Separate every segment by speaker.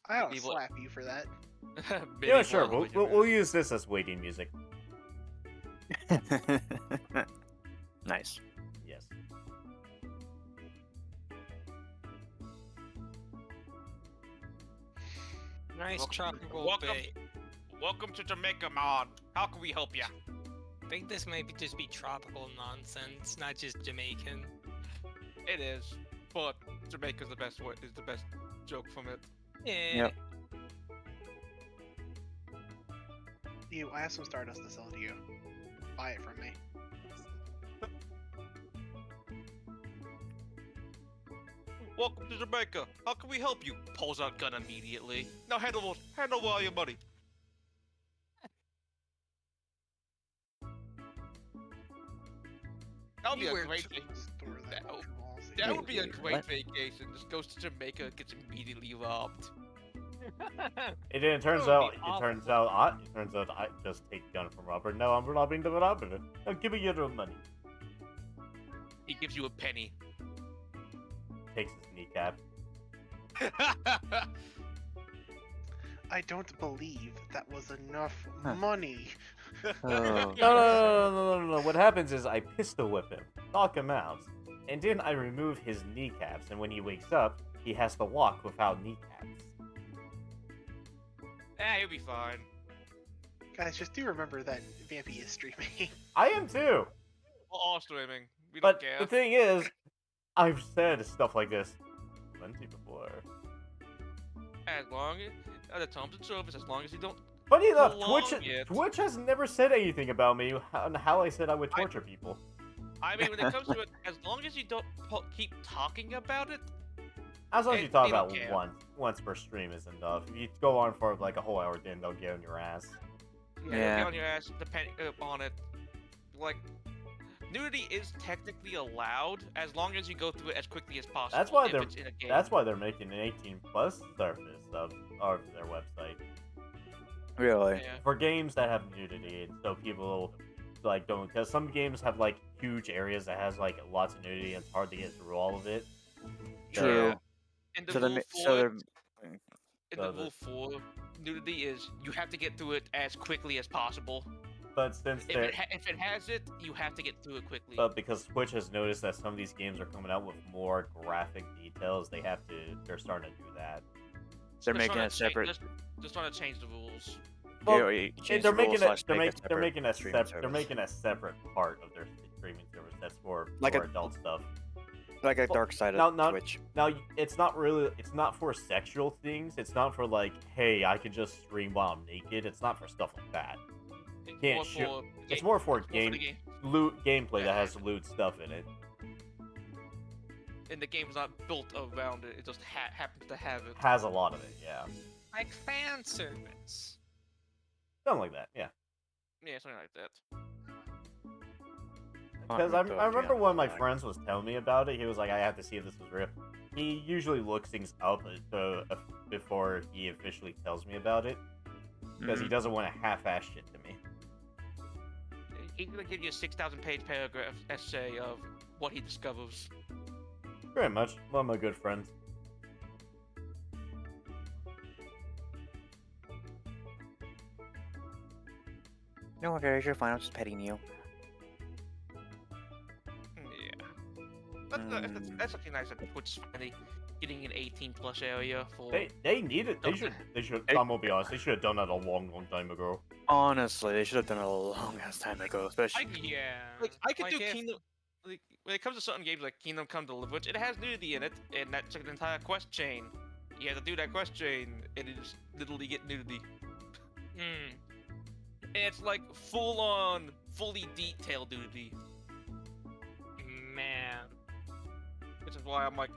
Speaker 1: I'll
Speaker 2: Medieval-
Speaker 1: slap you for that.
Speaker 3: Yeah,
Speaker 2: medieval
Speaker 3: sure.
Speaker 2: elevator
Speaker 3: We'll
Speaker 2: music.
Speaker 3: use this as waiting music.
Speaker 4: Nice.
Speaker 3: Yes.
Speaker 5: Nice
Speaker 2: Welcome-
Speaker 5: tropical
Speaker 2: welcome-
Speaker 5: bay.
Speaker 2: Welcome to Jamaica, man. How can we help you?
Speaker 5: I think this might just be tropical nonsense, not just Jamaican.
Speaker 2: It is, but Jamaica's the best is the best joke from it.
Speaker 5: Yeah.
Speaker 4: Yep.
Speaker 1: I have some Stardust to sell to you. Buy it from me.
Speaker 2: Welcome to Jamaica. How can we help you? Pulls out gun immediately. Now hand over all your money. That would be
Speaker 5: You
Speaker 2: a
Speaker 5: were
Speaker 2: great
Speaker 5: tr-
Speaker 2: vacation.
Speaker 1: Store that.
Speaker 2: That-
Speaker 1: Ultra Ball Z.
Speaker 2: That
Speaker 4: Wait,
Speaker 2: would be a
Speaker 4: wait,
Speaker 2: great
Speaker 4: what?
Speaker 2: vacation. Just goes to Jamaica, gets immediately robbed.
Speaker 3: It turns
Speaker 5: That
Speaker 3: out,
Speaker 5: would be
Speaker 3: it turns out, I just take the gun from Robert. No, I'm robbing the robber. Give me your money.
Speaker 2: He gives you a penny.
Speaker 3: Takes his kneecap.
Speaker 1: I don't believe that was enough
Speaker 4: Huh.
Speaker 1: money.
Speaker 4: Oh.
Speaker 3: No. What happens is I pistol whip him, knock him out, and then I remove his kneecaps. And when he wakes up, he has to walk without kneecaps.
Speaker 2: He'll be fine.
Speaker 1: Guys, just do remember that Vampy is streaming.
Speaker 3: I am too.
Speaker 2: We're all streaming. We
Speaker 3: But
Speaker 2: don't care.
Speaker 3: the thing is, I've said stuff like this plenty before.
Speaker 2: As long as at the terms of service, as long as you don't.
Speaker 3: Funny enough,
Speaker 2: Prolong
Speaker 3: Twitch,
Speaker 2: it.
Speaker 3: Twitch has never said anything about me on how I said I would
Speaker 2: I-
Speaker 3: torture people.
Speaker 2: I mean, when it comes to it, as long as you don't keep talking about it,
Speaker 3: As long as
Speaker 2: They-
Speaker 3: you talk
Speaker 2: they don't
Speaker 3: about
Speaker 2: care.
Speaker 3: once per stream is enough. If you go on for like a whole hour, then they'll get on your ass.
Speaker 2: yeah,
Speaker 4: Yeah.
Speaker 2: get on your ass depending on it. Like, nudity is technically allowed as long as you go through it as quickly as possible.
Speaker 3: That's why
Speaker 2: if
Speaker 3: they're
Speaker 2: it's in a game.
Speaker 3: that's why they're making an 18+ surface of their website
Speaker 4: Really?
Speaker 2: Yeah.
Speaker 3: for games that have nudity, and so people like don't, because some games have like huge areas that has like lots of nudity and it's hard to get through all of it.
Speaker 4: True.
Speaker 2: Yeah. In the
Speaker 4: So
Speaker 2: rule
Speaker 4: they're,
Speaker 2: for
Speaker 4: so
Speaker 2: it,
Speaker 4: they're,
Speaker 2: in
Speaker 3: so
Speaker 2: the
Speaker 3: the-
Speaker 2: rule for nudity is you have to get through it as quickly as possible.
Speaker 3: But since
Speaker 2: If
Speaker 3: they're
Speaker 2: if it has it, you have to get through it quickly.
Speaker 3: but because Twitch has noticed that some of these games are coming out with more graphic details, they're starting to do that.
Speaker 4: they're
Speaker 2: Just
Speaker 4: making
Speaker 2: trying
Speaker 4: a
Speaker 2: to cha-
Speaker 4: separate.
Speaker 2: just trying to change the rules.
Speaker 3: Well,
Speaker 4: you
Speaker 3: And
Speaker 4: change
Speaker 3: they're
Speaker 4: the
Speaker 3: making
Speaker 4: rules
Speaker 3: it.
Speaker 4: slash
Speaker 3: They're,
Speaker 4: make
Speaker 3: make, they're making a
Speaker 4: streaming
Speaker 3: they're
Speaker 4: service.
Speaker 3: making a separate part of their streaming service that's for
Speaker 4: Like a-
Speaker 3: adult stuff.
Speaker 4: like a
Speaker 3: well,
Speaker 4: dark side
Speaker 3: no,
Speaker 4: of
Speaker 3: no,
Speaker 4: Twitch.
Speaker 3: Now it's not for sexual things. It's not for like, hey, I can just stream while I'm naked. It's not for stuff like that.
Speaker 2: It's
Speaker 3: Can't
Speaker 2: more
Speaker 3: shoot-
Speaker 2: for
Speaker 3: It's
Speaker 2: ga-
Speaker 3: more for
Speaker 2: it's more
Speaker 3: game
Speaker 2: the game.
Speaker 3: loot gameplay that has loot stuff in it.
Speaker 2: And the game's not built around it. It just happens to have it.
Speaker 3: Has a lot of it, yeah.
Speaker 5: Like fan service.
Speaker 3: Something like that, yeah.
Speaker 2: Yeah, something like that.
Speaker 3: Because I remember when my friends was telling me about it, he was like, I have to see if this was real. He usually looks things up before he officially tells me about it, because he doesn't want to half-ass shit to me.
Speaker 2: He's gonna give you a 6,000-page paragraph essay of what he discovers.
Speaker 3: Pretty much. One of my good friends.
Speaker 4: No, okay, you're fine. I'm just petting you.
Speaker 2: Yeah. That's actually nice that Twitch finally getting an 18+ area for.
Speaker 3: They need it. They should. I'm gonna be honest. They should have done that a long time ago.
Speaker 4: Honestly, they should have done it a long ass time ago, especially.
Speaker 5: Yeah.
Speaker 2: Like I could do
Speaker 5: if-
Speaker 2: Kingdom. Like when it comes to certain games like Kingdom Come Deliverance, it has nudity in it, and that's an entire quest chain. You have to do that quest chain, and it just literally get nudity.
Speaker 5: Hmm.
Speaker 2: And it's like full on, fully detailed nudity.
Speaker 5: Man.
Speaker 2: Which is why I'm like,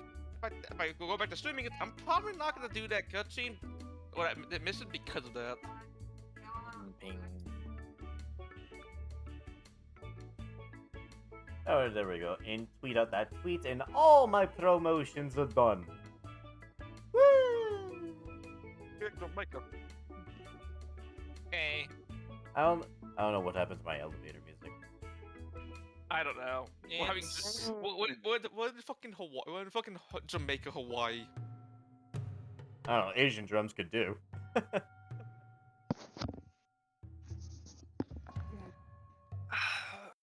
Speaker 2: if I go back to streaming it, I'm probably not gonna do that cutscene or that mission because of that.
Speaker 4: Ping.
Speaker 3: Oh, there we go. And tweet out that tweet, and all my promotions are done. Woo!
Speaker 5: Okay.
Speaker 3: I don't know what happened to my elevator music.
Speaker 2: I don't know. We're having
Speaker 5: It's
Speaker 2: what in fucking Hawaii? What in fucking Jamaica, Hawaii?
Speaker 3: I don't know. Asian drums could do.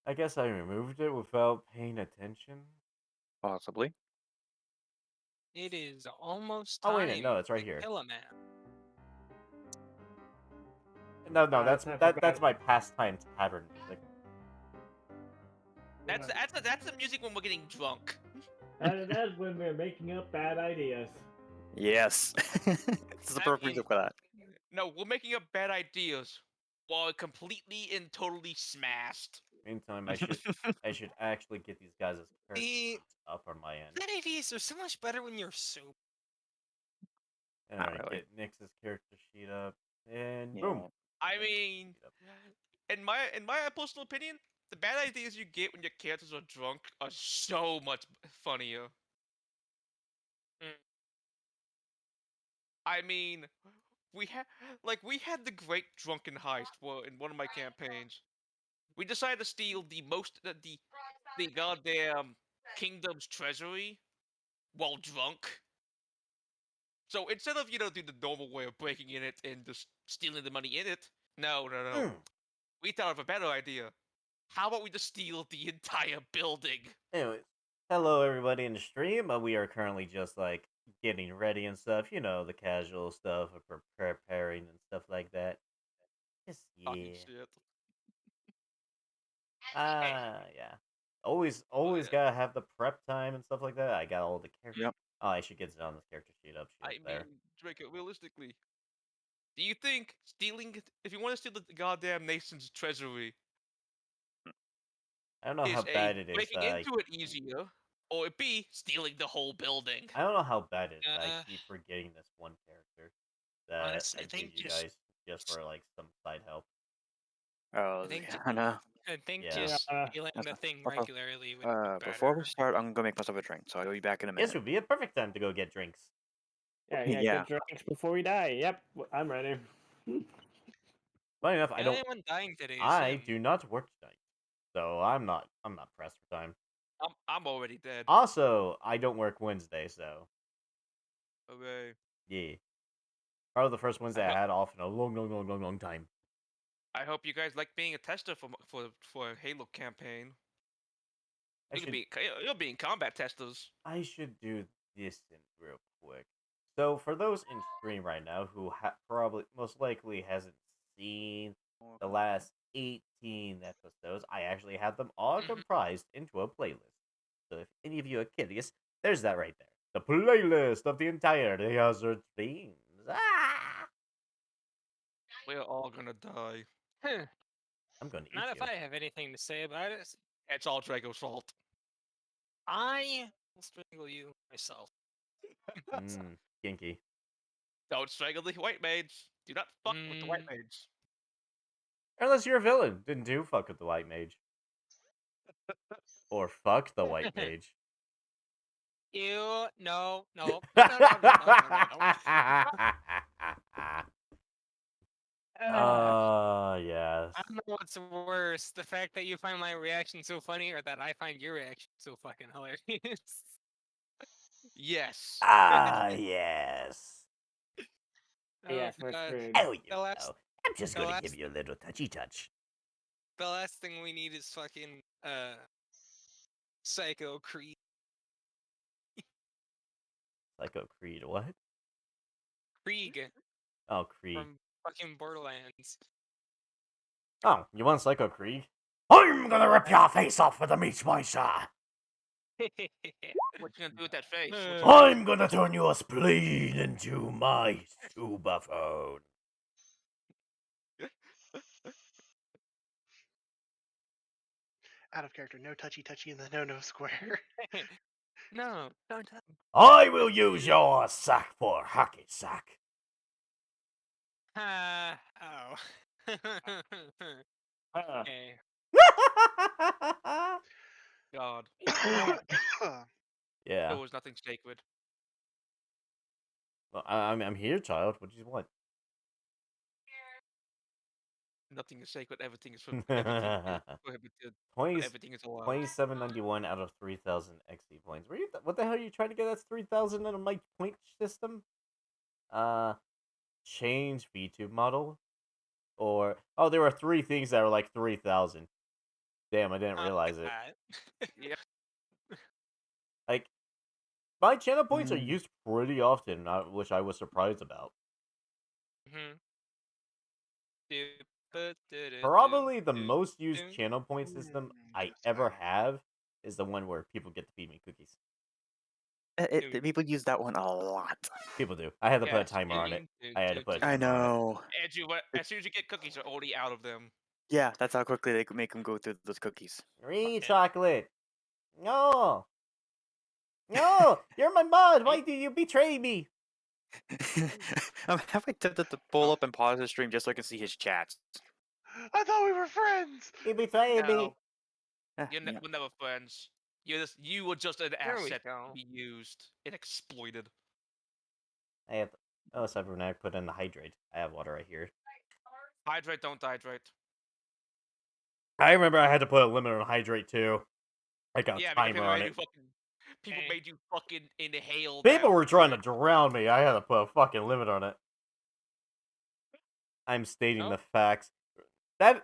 Speaker 3: I guess I removed it without paying attention.
Speaker 4: Possibly.
Speaker 5: it is almost
Speaker 3: Oh,
Speaker 5: time
Speaker 3: wait a minute, no, it's right
Speaker 5: to
Speaker 3: here.
Speaker 5: kill a man.
Speaker 3: No,
Speaker 6: It's not for
Speaker 3: that's
Speaker 6: bad.
Speaker 3: my pastime tavern music.
Speaker 2: That's the music when we're getting drunk.
Speaker 6: That's when we're making up bad ideas.
Speaker 4: Yes. This is the
Speaker 2: I
Speaker 4: perfect
Speaker 2: mean-
Speaker 4: music for that.
Speaker 2: No, we're making up bad ideas while completely and totally smashed.
Speaker 3: Meantime, I should actually get these guys' character
Speaker 5: See,
Speaker 3: sheets up on my end.
Speaker 5: bad ideas are so much better when you're sober.
Speaker 4: Not
Speaker 3: Alright,
Speaker 4: really.
Speaker 3: get Nix's character sheet up, and
Speaker 4: Yeah.
Speaker 3: boom.
Speaker 2: I
Speaker 3: Nix's
Speaker 2: mean,
Speaker 3: sheet up.
Speaker 2: in my personal opinion, the bad ideas you get when your characters are drunk are so much funnier.
Speaker 5: Mm.
Speaker 2: I mean, we had the great drunken heist in one of my campaigns. We decided to steal the goddamn kingdom's treasury while drunk. So instead of do the normal way of breaking in it and just stealing the money in it, no.
Speaker 3: Mm.
Speaker 2: We thought of a better idea. How about we just steal the entire building?
Speaker 3: Anyways, hello everybody in the stream. We are currently just like getting ready and stuff. You know, the casual stuff of preparing and stuff like that. Just
Speaker 2: Fucking
Speaker 3: yeah.
Speaker 2: shit.
Speaker 3: Yeah. Always
Speaker 2: yeah.
Speaker 3: gotta have the prep time and stuff like that. I got all the characters.
Speaker 4: Yep.
Speaker 3: Oh, I should get on this character sheet up. Sheet
Speaker 2: I
Speaker 3: up there.
Speaker 2: mean, Draco, realistically, do you think if you want to steal the goddamn nation's treasury,
Speaker 3: I don't know
Speaker 2: is
Speaker 3: how
Speaker 2: A,
Speaker 3: bad it is.
Speaker 2: breaking into it easier, or B, stealing the whole building?
Speaker 3: I don't know how bad it is. That I
Speaker 5: Uh,
Speaker 3: keep forgetting this one character that
Speaker 5: honestly,
Speaker 3: I
Speaker 5: I think
Speaker 3: gave you
Speaker 5: just-
Speaker 3: guys just for like some side help.
Speaker 4: Oh,
Speaker 5: I think
Speaker 4: yeah, no.
Speaker 5: I think
Speaker 3: Yeah.
Speaker 5: just
Speaker 6: Yeah,
Speaker 5: feeling
Speaker 4: that's
Speaker 5: the
Speaker 4: not-
Speaker 5: thing
Speaker 4: okay.
Speaker 5: regularly would be
Speaker 4: Before we
Speaker 5: better.
Speaker 4: start, I'm gonna make myself a drink, so I'll be back in a minute.
Speaker 3: This would be a perfect time to go get drinks.
Speaker 6: yeah,
Speaker 4: Yeah.
Speaker 6: get drinks before we die. Yep, I'm ready.
Speaker 3: Funny enough, I
Speaker 5: The
Speaker 3: don't.
Speaker 5: only one dying today is
Speaker 3: I
Speaker 5: him.
Speaker 3: do not work tonight, so I'm not pressed for time.
Speaker 2: I'm already dead.
Speaker 3: Also, I don't work Wednesday, so
Speaker 2: Okay.
Speaker 3: yeah. Probably the first Wednesday I
Speaker 2: hope-
Speaker 3: had off in a long time.
Speaker 2: I hope you guys like being a tester for a Halo campaign. You'll be in combat testers.
Speaker 3: I should do this in real quick. So for those in stream right now who probably most likely hasn't seen the last 18 episodes, I actually have them all
Speaker 5: Mhm.
Speaker 3: comprised into a playlist. So if any of you are curious, there's that right there. The playlist of the entire Azure themes. Ah!
Speaker 2: We're all gonna die.
Speaker 5: Huh.
Speaker 3: I'm gonna eat
Speaker 5: Not
Speaker 3: you.
Speaker 5: if I have anything to say about it.
Speaker 2: It's all Drago's fault.
Speaker 5: I will strangle you myself.
Speaker 3: Kinky.
Speaker 2: Don't strangle the white mage. Do not fuck with the white
Speaker 5: Mm.
Speaker 2: mage.
Speaker 3: Unless you're a villain, then do fuck with the white mage. Or fuck the white mage.
Speaker 5: You no.
Speaker 3: Yes.
Speaker 5: I don't know what's worse, the fact that you find my reaction so funny, or that I find your reaction so fucking hilarious.
Speaker 2: Yes.
Speaker 3: Yes.
Speaker 6: Yes, we're
Speaker 5: God.
Speaker 6: screwed.
Speaker 3: Oh, you
Speaker 5: The last-
Speaker 3: know. I'm just
Speaker 5: the
Speaker 3: gonna
Speaker 5: last-
Speaker 3: give you a little touchy touch.
Speaker 5: The last thing we need is fucking Psycho Creed.
Speaker 3: Psycho Creed, what?
Speaker 5: Krieg
Speaker 3: Oh, Creed.
Speaker 5: from fucking Borderlands.
Speaker 3: Oh, you want Psycho Creed? I'm gonna rip your face off with a meat slicer!
Speaker 2: What you gonna do with that face?
Speaker 3: I'm gonna turn your spleen into my soubaphone.
Speaker 1: Out of character, no touchy in the no square.
Speaker 5: No, don't tell.
Speaker 3: I will use your sack for hacky sack.
Speaker 5: Oh. Okay.
Speaker 2: God.
Speaker 3: Yeah.
Speaker 2: There was nothing sacred.
Speaker 3: Well, I'm here, child. What do you want?
Speaker 2: Nothing is sacred. Everything is everything is prohibited. But
Speaker 3: 20,
Speaker 2: everything is allowed.
Speaker 3: 2791 out of 3,000 XP points. What the hell are you trying to get? That's 3,000 in a mic point system? Change VTube model? Or, oh, there were 3 things that were like 3,000. Damn, I didn't realize it.
Speaker 2: Yeah.
Speaker 3: Like, my channel points are
Speaker 4: Mm.
Speaker 3: used pretty often, which I was surprised about. Probably the most used channel point system I ever have is the one where people get to feed me cookies.
Speaker 4: People use that one a lot.
Speaker 3: People do. I had to put a
Speaker 2: Yes,
Speaker 3: timer on it. I had to put a
Speaker 4: I
Speaker 3: timer on it.
Speaker 4: know.
Speaker 2: As soon as you get cookies, you're already out of them.
Speaker 4: Yeah, that's how quickly they could make them go through those cookies.
Speaker 3: Read chocolate. No. No, you're my mod. Why do you betray me?
Speaker 4: I'm halfway tempted to pull up and pause the stream just so I can see his chats.
Speaker 1: I thought we were friends.
Speaker 3: You betrayed me.
Speaker 2: No,
Speaker 4: Ah,
Speaker 2: you're
Speaker 4: yeah.
Speaker 2: we're never friends. You were just an
Speaker 5: There we
Speaker 2: asset
Speaker 5: go.
Speaker 2: to be used and exploited.
Speaker 3: I have. Oh, except for when I put in the hydrate. I have water right here.
Speaker 2: Hydrate, don't hydrate.
Speaker 3: I remember I had to put a limit on hydrate too. I got
Speaker 2: Yeah,
Speaker 3: a
Speaker 2: because
Speaker 3: timer
Speaker 2: people
Speaker 3: on
Speaker 2: made
Speaker 3: it.
Speaker 2: you fucking. People made you fucking inhale.
Speaker 3: People
Speaker 2: that
Speaker 3: were trying to
Speaker 2: weird-
Speaker 3: drown me. I had to put a fucking limit on it. I'm stating the facts. That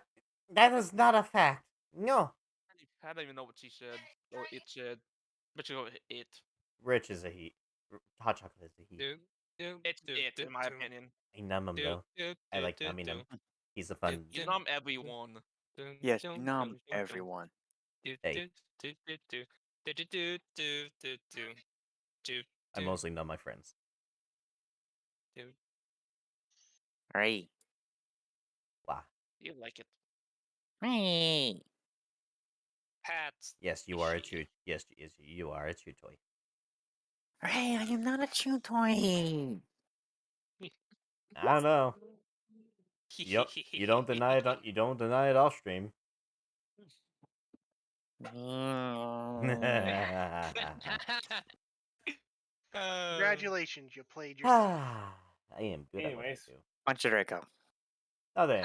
Speaker 3: is not a fact. No.
Speaker 2: I don't even know what she said or it said. But you know it.
Speaker 3: Rich is a heat. Hot chocolate is a heat.
Speaker 2: It's it, in my opinion.
Speaker 3: I numb him though. I like numbing him. He's a fun.
Speaker 2: You numb everyone.
Speaker 4: Yes, numb everyone.
Speaker 3: Hey. I mostly numb my friends.
Speaker 4: Right.
Speaker 3: Wow.
Speaker 2: You like it.
Speaker 4: Right.
Speaker 5: Hats.
Speaker 3: Yes, you are a chew. Yes, you are a chew toy.
Speaker 4: Hey, I am not a chew toy.
Speaker 3: I don't know. Yep. You don't deny it. You don't deny it off stream.
Speaker 1: Congratulations, you played your.
Speaker 3: I am good at what I
Speaker 6: Anyways.
Speaker 3: do.
Speaker 4: Punch it, Draco.
Speaker 3: Now then,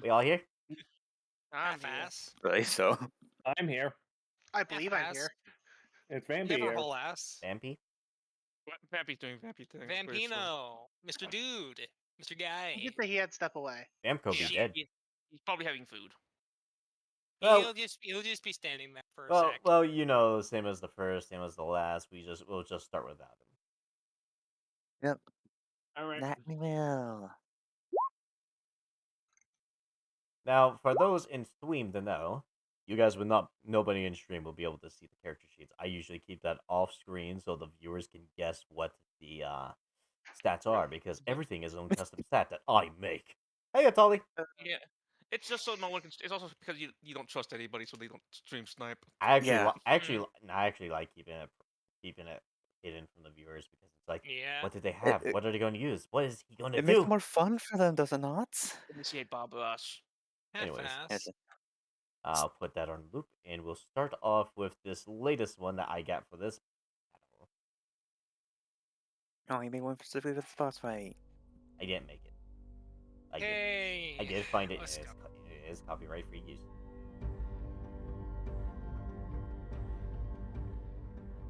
Speaker 3: we all here?
Speaker 2: I'm here.
Speaker 5: Half-ass.
Speaker 4: Really? So.
Speaker 6: I'm here.
Speaker 1: I believe I'm
Speaker 5: Half-ass.
Speaker 1: here.
Speaker 6: It's
Speaker 5: You
Speaker 6: Vampy
Speaker 5: have a
Speaker 6: here.
Speaker 5: whole ass.
Speaker 3: Vampy?
Speaker 2: Vampy's doing Vampy things. very slow.
Speaker 5: Vampino. Mr. Dude. Mr. Guy.
Speaker 1: He did say he had to step away.
Speaker 3: Vamco be
Speaker 2: Yeah,
Speaker 3: dead.
Speaker 2: he's probably having food.
Speaker 3: Well-
Speaker 5: He'll just be standing there for a
Speaker 3: Well,
Speaker 5: sec.
Speaker 3: well, you know, same as the first, same as the last. We'll just start without him.
Speaker 4: Yep.
Speaker 6: All right.
Speaker 4: That we will.
Speaker 3: Now, for those in stream to know, you guys would not. Nobody in stream will be able to see the character sheets. I usually keep that off screen so the viewers can guess what the stats are because everything is an own custom stat that I make. Hey, Atali.
Speaker 2: Yeah. It's just so no one can. It's also because you don't trust anybody, so they don't stream snipe.
Speaker 3: I actually,
Speaker 4: Yeah.
Speaker 3: I actually like keeping it hidden from the viewers because it's like,
Speaker 5: Yeah.
Speaker 3: what did they have? What are they going to use? What is he going to
Speaker 4: It makes
Speaker 3: do?
Speaker 4: it more fun for them, does it not?
Speaker 2: Initiate Bob Ross.
Speaker 3: Anyways,
Speaker 5: Half-ass.
Speaker 3: I'll put that on loop, and we'll start off with this latest one that I got for this battle.
Speaker 4: Oh, you made one specifically for the boss fight.
Speaker 3: I didn't make it.
Speaker 5: Hey.
Speaker 3: I did find it.
Speaker 5: Let's
Speaker 3: It
Speaker 5: go.
Speaker 3: is copyright free use.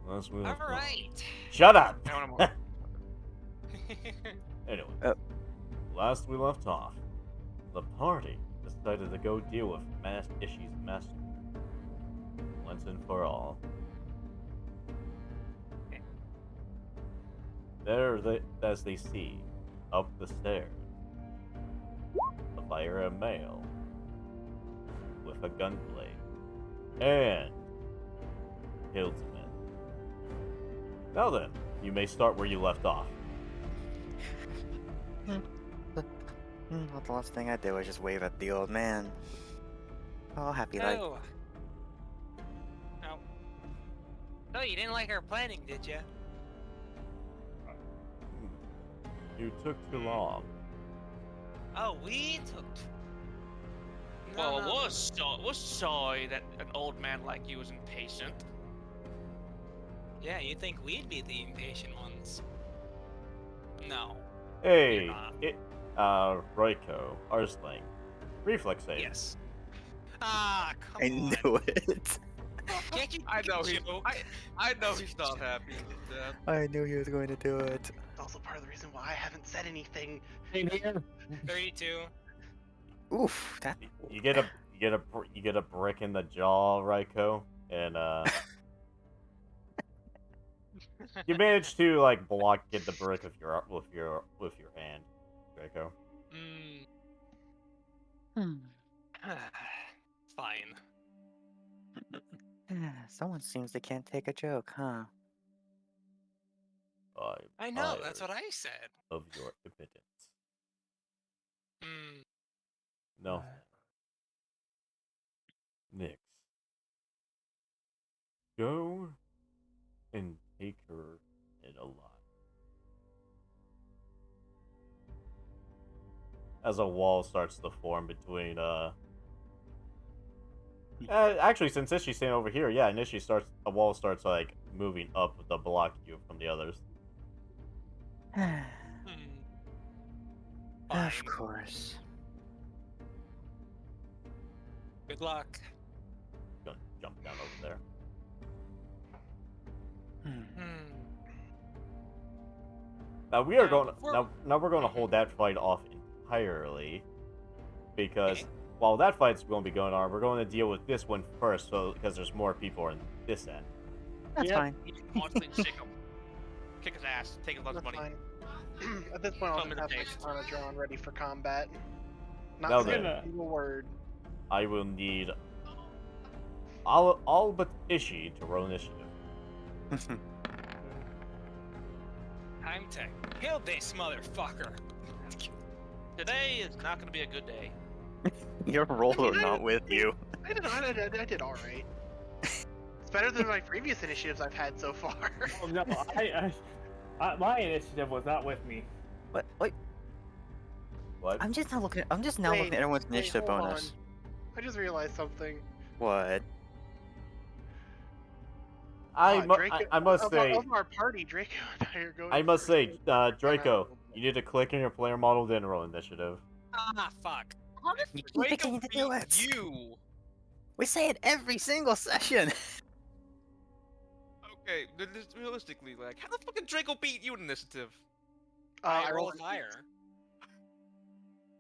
Speaker 3: Last we left
Speaker 5: All
Speaker 3: off-
Speaker 5: right.
Speaker 3: Shut up.
Speaker 2: Now I'm
Speaker 3: Anyway,
Speaker 4: Oh.
Speaker 3: last we left off, the party decided to go deal with Ishi's master once and for all. As they see, up the stairs, fire a male with a gunblade and kills a man. Now then, you may start where you left off.
Speaker 4: Well, the last thing I did was just wave at the old man. Oh, happy like.
Speaker 5: Oh. No. No, you didn't like our planning, did you?
Speaker 3: You took too long.
Speaker 5: Oh, we took.
Speaker 2: Well,
Speaker 5: No, no,
Speaker 2: was sorry that an old man like you was impatient.
Speaker 5: Yeah, you think we'd be the impatient ones? No.
Speaker 3: Hey,
Speaker 5: not.
Speaker 3: Roiko, Arsling. Reflex save.
Speaker 5: Yes. Ah, come
Speaker 4: I
Speaker 5: on.
Speaker 4: knew it.
Speaker 5: Can't you
Speaker 2: I know
Speaker 5: take a
Speaker 2: he's.
Speaker 5: joke?
Speaker 2: I know he's not happy with that.
Speaker 4: I knew he was going to do it.
Speaker 1: It's also part of the reason why I haven't said anything.
Speaker 6: Same here.
Speaker 5: 32.
Speaker 4: Oof, that.
Speaker 3: You get a brick in the jaw, Raiko, and you manage to like get the brick with your hand, Draco.
Speaker 5: Mm. Fine.
Speaker 4: Someone seems they can't take a joke, huh?
Speaker 5: I know, that's what I said.
Speaker 3: Of your impotence.
Speaker 5: Mm.
Speaker 3: No. Nix. Go and take her in alive. As a wall starts to form between actually, since Nishi's staying over here, yeah, a wall starts like moving up to block you from the others.
Speaker 5: Hmm. Fine.
Speaker 4: Of course.
Speaker 5: Good luck.
Speaker 3: Gonna jump down over there.
Speaker 5: Hmm.
Speaker 3: Now we are
Speaker 5: Now,
Speaker 3: going
Speaker 5: before-
Speaker 3: now we're going to
Speaker 5: Mhm.
Speaker 3: hold that fight off entirely because
Speaker 5: Okay.
Speaker 3: while that fight's going to be going on, we're going to deal with this one first, so because there's more people on this end.
Speaker 4: That's
Speaker 6: Yep.
Speaker 4: fine.
Speaker 2: You can constantly sick him, kick his ass, take his lunch
Speaker 1: That's
Speaker 2: money.
Speaker 1: fine. At this point, I'll
Speaker 2: Come in
Speaker 1: just
Speaker 2: the
Speaker 1: have my
Speaker 2: face.
Speaker 1: katana drawn ready for combat.
Speaker 3: Now
Speaker 1: Not
Speaker 3: then.
Speaker 1: saying a single word.
Speaker 3: I will need all but Ishi to roll initiative.
Speaker 5: Time to kill this motherfucker.
Speaker 2: Today is not going to be a good day.
Speaker 4: Your roller not with you.
Speaker 1: I did all right. It's better than my previous initiatives I've had so far.
Speaker 6: Oh no, my initiative was not with me.
Speaker 4: What? Wait,
Speaker 3: What?
Speaker 4: I'm just now looking at everyone's
Speaker 1: Wait,
Speaker 4: initiative
Speaker 1: hold
Speaker 4: bonus.
Speaker 1: on. I just realized something.
Speaker 4: What?
Speaker 3: I must
Speaker 1: of
Speaker 3: say,
Speaker 1: our party, Draco and I are going.
Speaker 3: I must say, Draco,
Speaker 1: Wow.
Speaker 3: you need to click on your player model, then roll initiative.
Speaker 5: Ah, fuck.
Speaker 4: You keep
Speaker 2: Draco
Speaker 4: picking to do
Speaker 2: beat
Speaker 4: it.
Speaker 2: you.
Speaker 4: We say it every single session.
Speaker 2: Okay, realistically, like, how the fuck did Draco beat you in initiative?
Speaker 5: I
Speaker 1: I
Speaker 5: rolled
Speaker 1: rolled.
Speaker 5: higher.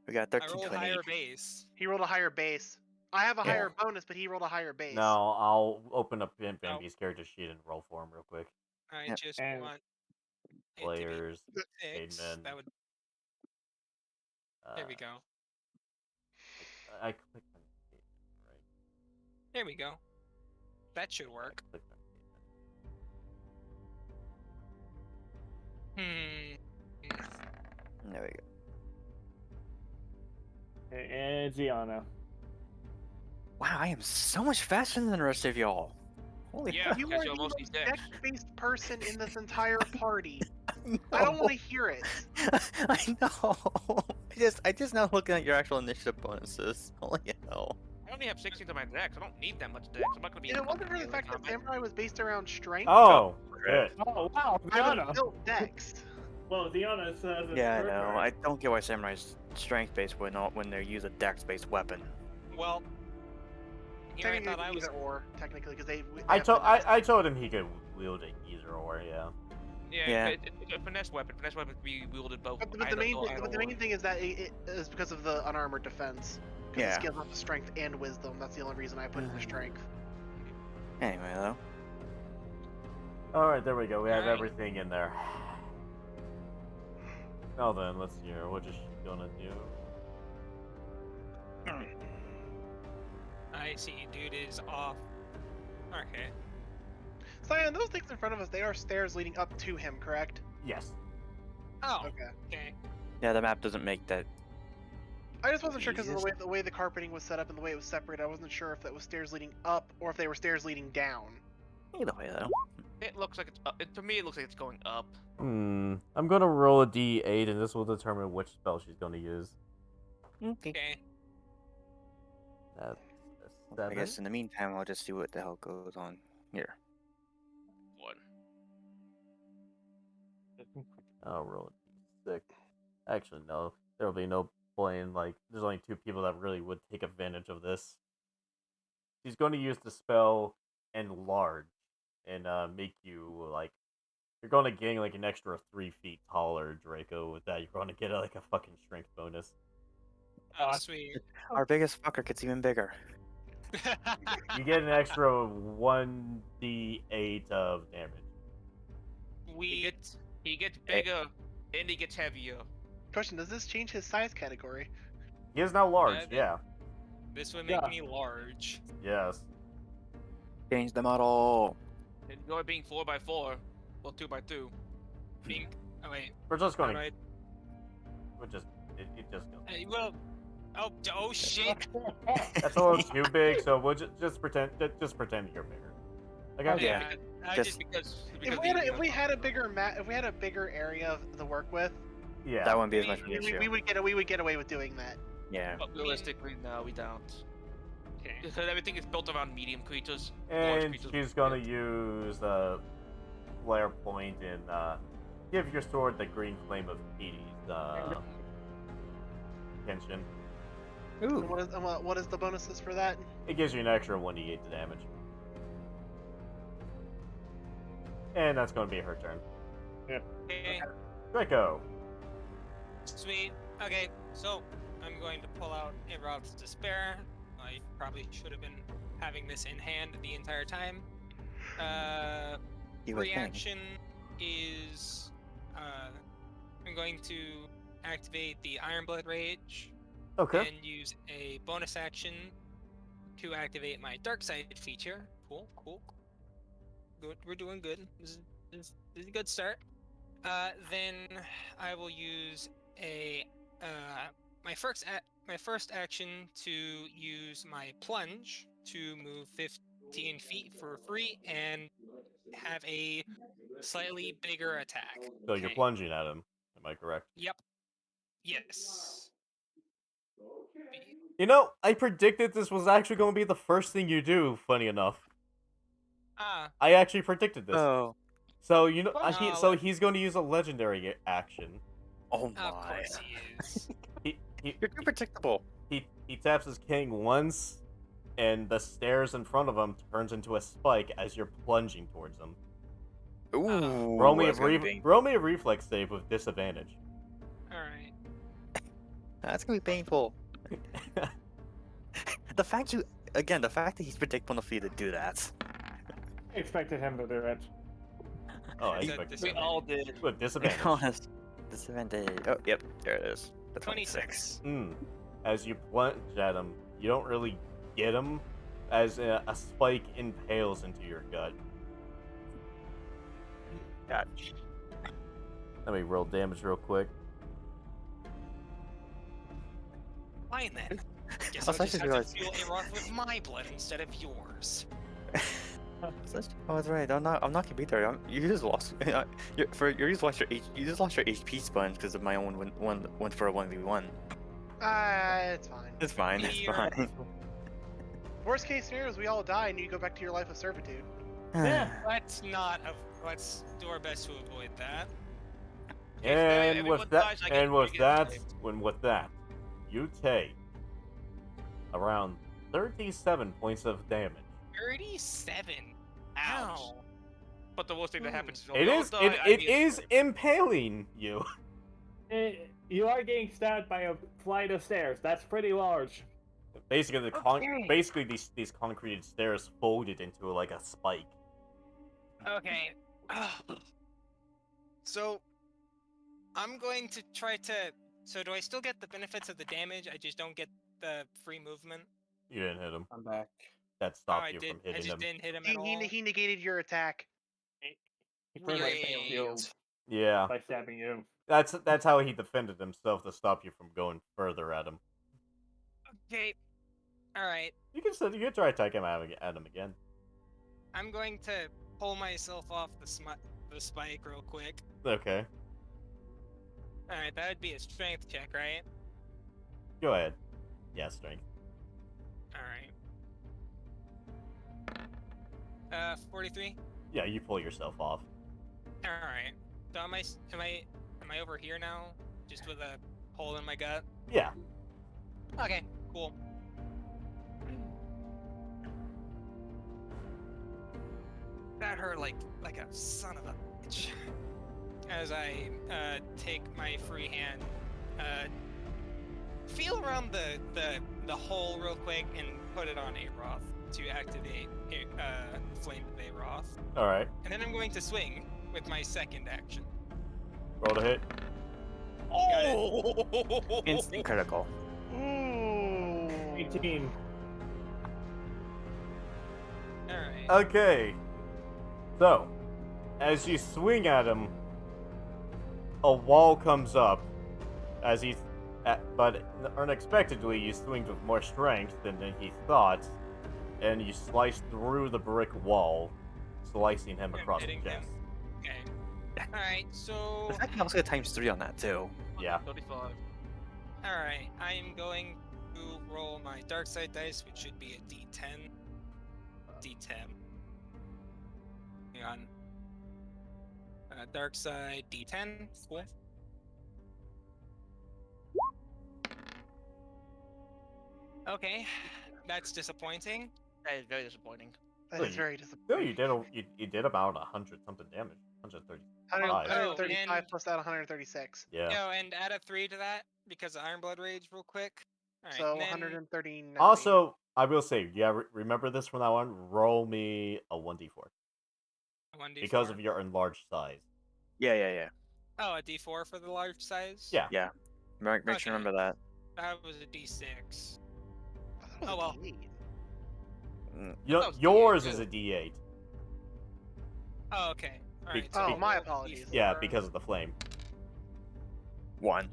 Speaker 4: We got
Speaker 5: I
Speaker 4: 13,
Speaker 5: rolled
Speaker 4: 28.
Speaker 5: higher base.
Speaker 1: He rolled a higher base. I have a
Speaker 4: Yeah.
Speaker 1: higher bonus, but he rolled a higher base.
Speaker 3: Now I'll open up
Speaker 5: Oh.
Speaker 3: Bambi's character sheet and roll for him real quick.
Speaker 5: I
Speaker 4: Yep.
Speaker 5: just
Speaker 6: And-
Speaker 5: want it to
Speaker 3: Players,
Speaker 5: be 6.
Speaker 3: Aidman.
Speaker 5: That would. There we go.
Speaker 3: I clicked on Aidman, right?
Speaker 5: There we go. That should work.
Speaker 3: I clicked on Aidman.
Speaker 5: Hmm.
Speaker 4: There we go.
Speaker 6: And Gianna.
Speaker 4: Wow, I am so much faster than the rest of y'all. Holy
Speaker 2: Yeah,
Speaker 1: You
Speaker 2: because
Speaker 1: are
Speaker 2: you're
Speaker 1: the
Speaker 2: mostly
Speaker 1: most
Speaker 2: dead.
Speaker 1: deck-based person in this entire party.
Speaker 4: fuck!
Speaker 1: I don't want to hear it.
Speaker 4: I know. I just now looking at your actual initiative bonuses. Holy hell.
Speaker 2: I only have 16 to my dex. I don't need that much dex. I'm not gonna be.
Speaker 1: If it wasn't for the
Speaker 2: melee
Speaker 1: fact that
Speaker 2: combat.
Speaker 1: Samurai was based around strength,
Speaker 3: Oh, shit.
Speaker 6: Oh wow,
Speaker 1: I would
Speaker 6: Gianna.
Speaker 1: have built Dex.
Speaker 6: Well, Gianna says it's
Speaker 4: Yeah, I
Speaker 6: her
Speaker 4: know.
Speaker 6: turn.
Speaker 4: I don't get why Samurai's strength based when they use a dex based weapon.
Speaker 5: Well, here I thought I was.
Speaker 1: Either or, technically, because they.
Speaker 3: I told him he could wield it either or, yeah.
Speaker 2: Yeah, it's a finesse weapon. Finesse weapon can be wielded both.
Speaker 1: But the
Speaker 2: either
Speaker 1: main,
Speaker 2: or,
Speaker 1: but
Speaker 2: either
Speaker 1: the main
Speaker 2: or.
Speaker 1: thing is that it is because of the unarmored defense. Because
Speaker 4: Yeah.
Speaker 1: it scales up to strength and wisdom. That's the only reason I put it in strength.
Speaker 4: Anyway, though.
Speaker 3: Alright, there we go. We have
Speaker 5: Alright.
Speaker 3: everything in there. Now then, let's see here. What is she gonna do?
Speaker 5: I see, dude is off. Okay.
Speaker 1: Cyan, those things in front of us, they are stairs leading up to him, correct?
Speaker 3: Yes.
Speaker 5: Oh,
Speaker 1: Okay.
Speaker 5: okay.
Speaker 4: Yeah, the map doesn't make that.
Speaker 1: I just wasn't sure because of
Speaker 4: Easiest.
Speaker 1: the way the carpeting was set up and the way it was separated. I wasn't sure if that was stairs leading up or if they were stairs leading down.
Speaker 4: Either way, though.
Speaker 2: It looks like it's. To me, it looks like it's going up.
Speaker 3: I'm gonna roll a d8 and this will determine which spell she's gonna use.
Speaker 4: Okay.
Speaker 5: Okay.
Speaker 3: That's a
Speaker 4: I
Speaker 3: 7.
Speaker 4: guess in the meantime, I'll just see what the hell goes on here.
Speaker 2: 1.
Speaker 3: I'll roll a d6. Actually, no. There'll be no point. Like, there's only 2 people that really would take advantage of this. He's going to use the spell enlarge and make you like you're going to gain like an extra 3 feet taller, Draco. With that, you're going to get like a fucking strength bonus.
Speaker 5: Oh,
Speaker 6: Uh,
Speaker 5: sweet.
Speaker 4: Our biggest fucker gets even bigger.
Speaker 3: You get an extra 1d8 of damage.
Speaker 2: He
Speaker 5: we
Speaker 2: gets bigger and he gets heavier.
Speaker 1: Question: does this change his size category?
Speaker 3: He is now large.
Speaker 5: Yeah,
Speaker 3: Yeah.
Speaker 5: this would make
Speaker 6: Yeah.
Speaker 5: me large.
Speaker 3: Yes.
Speaker 4: Change the model.
Speaker 2: And you're being 4x4, or 2x2.
Speaker 5: Being oh wait,
Speaker 3: We're just
Speaker 5: how
Speaker 3: going
Speaker 5: do
Speaker 3: to.
Speaker 5: I?
Speaker 3: We're just. It just goes.
Speaker 5: Well, oh shit.
Speaker 3: That's a little too big, so we'll just pretend. Just pretend you're bigger. Okay.
Speaker 6: Okay.
Speaker 5: Yeah, I
Speaker 4: Just-
Speaker 5: just
Speaker 1: If we had a bigger if we had a bigger area to work with,
Speaker 3: Yeah.
Speaker 4: That wouldn't be as much of an
Speaker 1: we
Speaker 4: issue.
Speaker 1: would get away with doing that.
Speaker 4: Yeah.
Speaker 2: But realistically, no, we don't.
Speaker 5: okay.
Speaker 2: Because everything is built around medium creatures. Large
Speaker 3: And
Speaker 2: creatures
Speaker 3: she's
Speaker 2: won't
Speaker 3: gonna
Speaker 2: get.
Speaker 3: use flare point and give your sword the green flame of Hades tension.
Speaker 1: And
Speaker 4: Ooh.
Speaker 1: what is the bonuses for that?
Speaker 3: It gives you an extra 1d8 to damage. And that's gonna be her turn.
Speaker 5: Okay.
Speaker 3: Draco.
Speaker 5: Sweet. Okay, so I'm going to pull out a Route to Despair. I probably should have been having this in hand the entire time.
Speaker 4: You would think.
Speaker 5: Reaction is I'm going to activate the Ironblood Rage
Speaker 3: Okay.
Speaker 5: and use a bonus action to activate my Dark Side feature. Cool. Good, we're doing good. This is a good start. Then I will use a my first action to use my plunge to move 15 feet for free and have a slightly bigger attack.
Speaker 3: So you're
Speaker 5: Okay.
Speaker 3: plunging at him. Am I correct?
Speaker 5: Yep. Yes.
Speaker 3: You know, I predicted this was actually going to be the first thing you do, funny enough. I actually predicted this.
Speaker 4: Oh.
Speaker 3: So, you know,
Speaker 5: Oh,
Speaker 3: so he's going to use a legendary action.
Speaker 4: Oh
Speaker 5: Of
Speaker 4: my.
Speaker 5: course he is.
Speaker 4: You're too predictable.
Speaker 3: He taps his king once, and the stairs in front of him turns into a spike as you're plunging towards him.
Speaker 4: Ooh.
Speaker 3: Roll me
Speaker 4: that's gonna be
Speaker 3: a reflex save with disadvantage.
Speaker 5: Alright.
Speaker 4: That's gonna be painful. The fact that he's predictable enough for you to do that.
Speaker 6: I expected him to do it.
Speaker 3: Oh, I
Speaker 5: Is that
Speaker 3: expected
Speaker 5: the
Speaker 3: that.
Speaker 5: same?
Speaker 2: all did.
Speaker 3: With disadvantage.
Speaker 4: Honest. Disadvantage. Oh, yep. There it is. The 26.
Speaker 5: 26.
Speaker 3: As you plunge at him, you don't really get him, as a spike impales into your gut.
Speaker 4: God.
Speaker 3: Let me roll damage real quick.
Speaker 5: Fine then. Guess
Speaker 4: Also,
Speaker 5: I'll
Speaker 4: I
Speaker 5: just
Speaker 4: just
Speaker 5: have
Speaker 4: realized-
Speaker 5: to fuel Aroth with my blood instead of yours.
Speaker 4: Oh, that's right. I'm not gonna be there. You just lost. You just lost your HP sponge because of my own went for a 1v1.
Speaker 1: It's fine.
Speaker 4: It's fine. It's
Speaker 5: Here.
Speaker 4: fine.
Speaker 1: Worst case scenario is we all die and you go back to your life of servitude.
Speaker 6: Yeah.
Speaker 5: Let's do our best to avoid that.
Speaker 3: And
Speaker 2: everyone
Speaker 3: with that,
Speaker 2: dies, I get- I get saved.
Speaker 3: with that, you take around 37 points of damage.
Speaker 5: 37.
Speaker 2: Ouch.
Speaker 5: Ow.
Speaker 2: But the worst thing that happens is
Speaker 3: It is it is impaling you.
Speaker 6: You are getting stabbed by a flight of stairs. That's pretty large.
Speaker 3: Basically,
Speaker 5: Okay.
Speaker 3: these concreted stairs folded into like a spike.
Speaker 5: Okay. So, I'm going to try to. So, do I still get the benefits of the damage? I just don't get the free movement.
Speaker 3: You didn't hit him.
Speaker 6: I'm back.
Speaker 3: That
Speaker 5: Oh,
Speaker 3: stopped
Speaker 5: I
Speaker 3: you
Speaker 5: did.
Speaker 3: from
Speaker 5: I
Speaker 3: hitting
Speaker 5: just
Speaker 3: him.
Speaker 5: didn't hit him at all.
Speaker 1: He negated your attack.
Speaker 6: He pretty much failed you
Speaker 5: Great.
Speaker 3: Yeah,
Speaker 6: by stabbing you.
Speaker 3: that's how he defended himself to stop you from going further at him.
Speaker 5: Okay. All right.
Speaker 3: You can try attacking at him again.
Speaker 5: I'm going to pull myself off the spike real quick.
Speaker 3: Okay,
Speaker 5: All right, that would be a strength check, right?
Speaker 3: go ahead. Yeah, strength.
Speaker 5: All right. 43.
Speaker 3: Yeah, you pull yourself off.
Speaker 5: All right. So am I over here now? Just with a hole in my gut.
Speaker 3: Yeah.
Speaker 5: Okay, cool. That hurt like a son of a bitch. As I take my free hand, feel around the hole real quick and put it on Aroth to activate Flame of Aroth.
Speaker 3: All right.
Speaker 5: And then I'm going to swing with my second action.
Speaker 3: Roll to hit.
Speaker 2: Oh!
Speaker 4: Instant critical.
Speaker 1: Ooh.
Speaker 6: 18.
Speaker 5: Alright.
Speaker 3: Okay. So, as you swing at him, a wall comes up. But unexpectedly, you swing with more strength than he thought, and you slice through the brick wall, slicing him
Speaker 5: I'm
Speaker 3: across the
Speaker 5: hitting him.
Speaker 3: chest.
Speaker 5: Okay. Alright, so.
Speaker 4: The fact that I was gonna ×3 on that too.
Speaker 3: Yeah.
Speaker 2: 35.
Speaker 5: Alright, I am going to roll my dark side dice, which should be a D10. D10. Hang on. Dark side D10. Cool. Okay, that's disappointing.
Speaker 2: That is very disappointing.
Speaker 1: That
Speaker 3: Oh,
Speaker 1: is very
Speaker 3: Still,
Speaker 1: disappointing.
Speaker 3: you did about 100 something damage. 135.
Speaker 1: 135
Speaker 5: and-
Speaker 1: plus that 136.
Speaker 3: Yeah.
Speaker 5: Yo, and add a 3 to that because of Iron Blood Rage, real quick. Alright,
Speaker 1: So
Speaker 5: and then
Speaker 1: 139.
Speaker 3: Also, I will say, remember this from now on. Roll me a 1d4
Speaker 5: 1d4.
Speaker 3: because of your enlarged size.
Speaker 4: Yeah.
Speaker 5: Oh, a D4 for the large size?
Speaker 3: Yeah.
Speaker 4: Yeah. Make sure you
Speaker 5: Okay.
Speaker 4: remember that.
Speaker 5: That was a D6.
Speaker 1: That was
Speaker 5: Oh,
Speaker 1: a
Speaker 5: well.
Speaker 1: D8.
Speaker 2: That was
Speaker 3: Yours
Speaker 2: D8
Speaker 3: is
Speaker 2: too.
Speaker 3: a d8.
Speaker 5: Oh, okay. Alright.
Speaker 3: Oh,
Speaker 5: so
Speaker 1: my
Speaker 5: roll
Speaker 1: apologies.
Speaker 3: Yeah,
Speaker 5: D4.
Speaker 3: because of the flame.
Speaker 4: 1.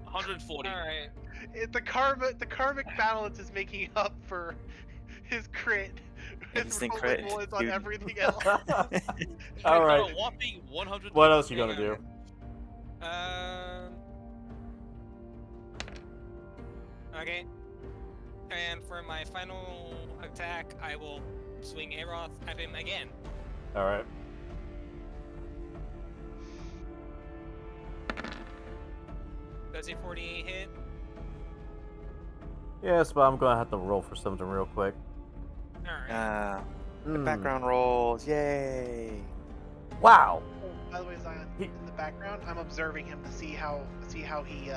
Speaker 2: 140.
Speaker 5: Alright.
Speaker 1: The karmic balance is making up for his crit. His
Speaker 4: Instant
Speaker 1: rolling
Speaker 4: crit,
Speaker 1: ones on
Speaker 4: dude.
Speaker 1: everything else.
Speaker 3: All right.
Speaker 2: A whopping 100.
Speaker 3: What else you
Speaker 5: Hang
Speaker 3: gonna do?
Speaker 5: Okay. And for my final attack, I will swing Aroth at him again.
Speaker 3: All right.
Speaker 5: Does a 48 hit?
Speaker 3: Yes, but I'm gonna have to roll for something real quick.
Speaker 5: Alright.
Speaker 4: Background rolls, yay!
Speaker 3: Wow.
Speaker 1: By the way, Zion,
Speaker 3: He-
Speaker 1: in the background, I'm observing him to see how he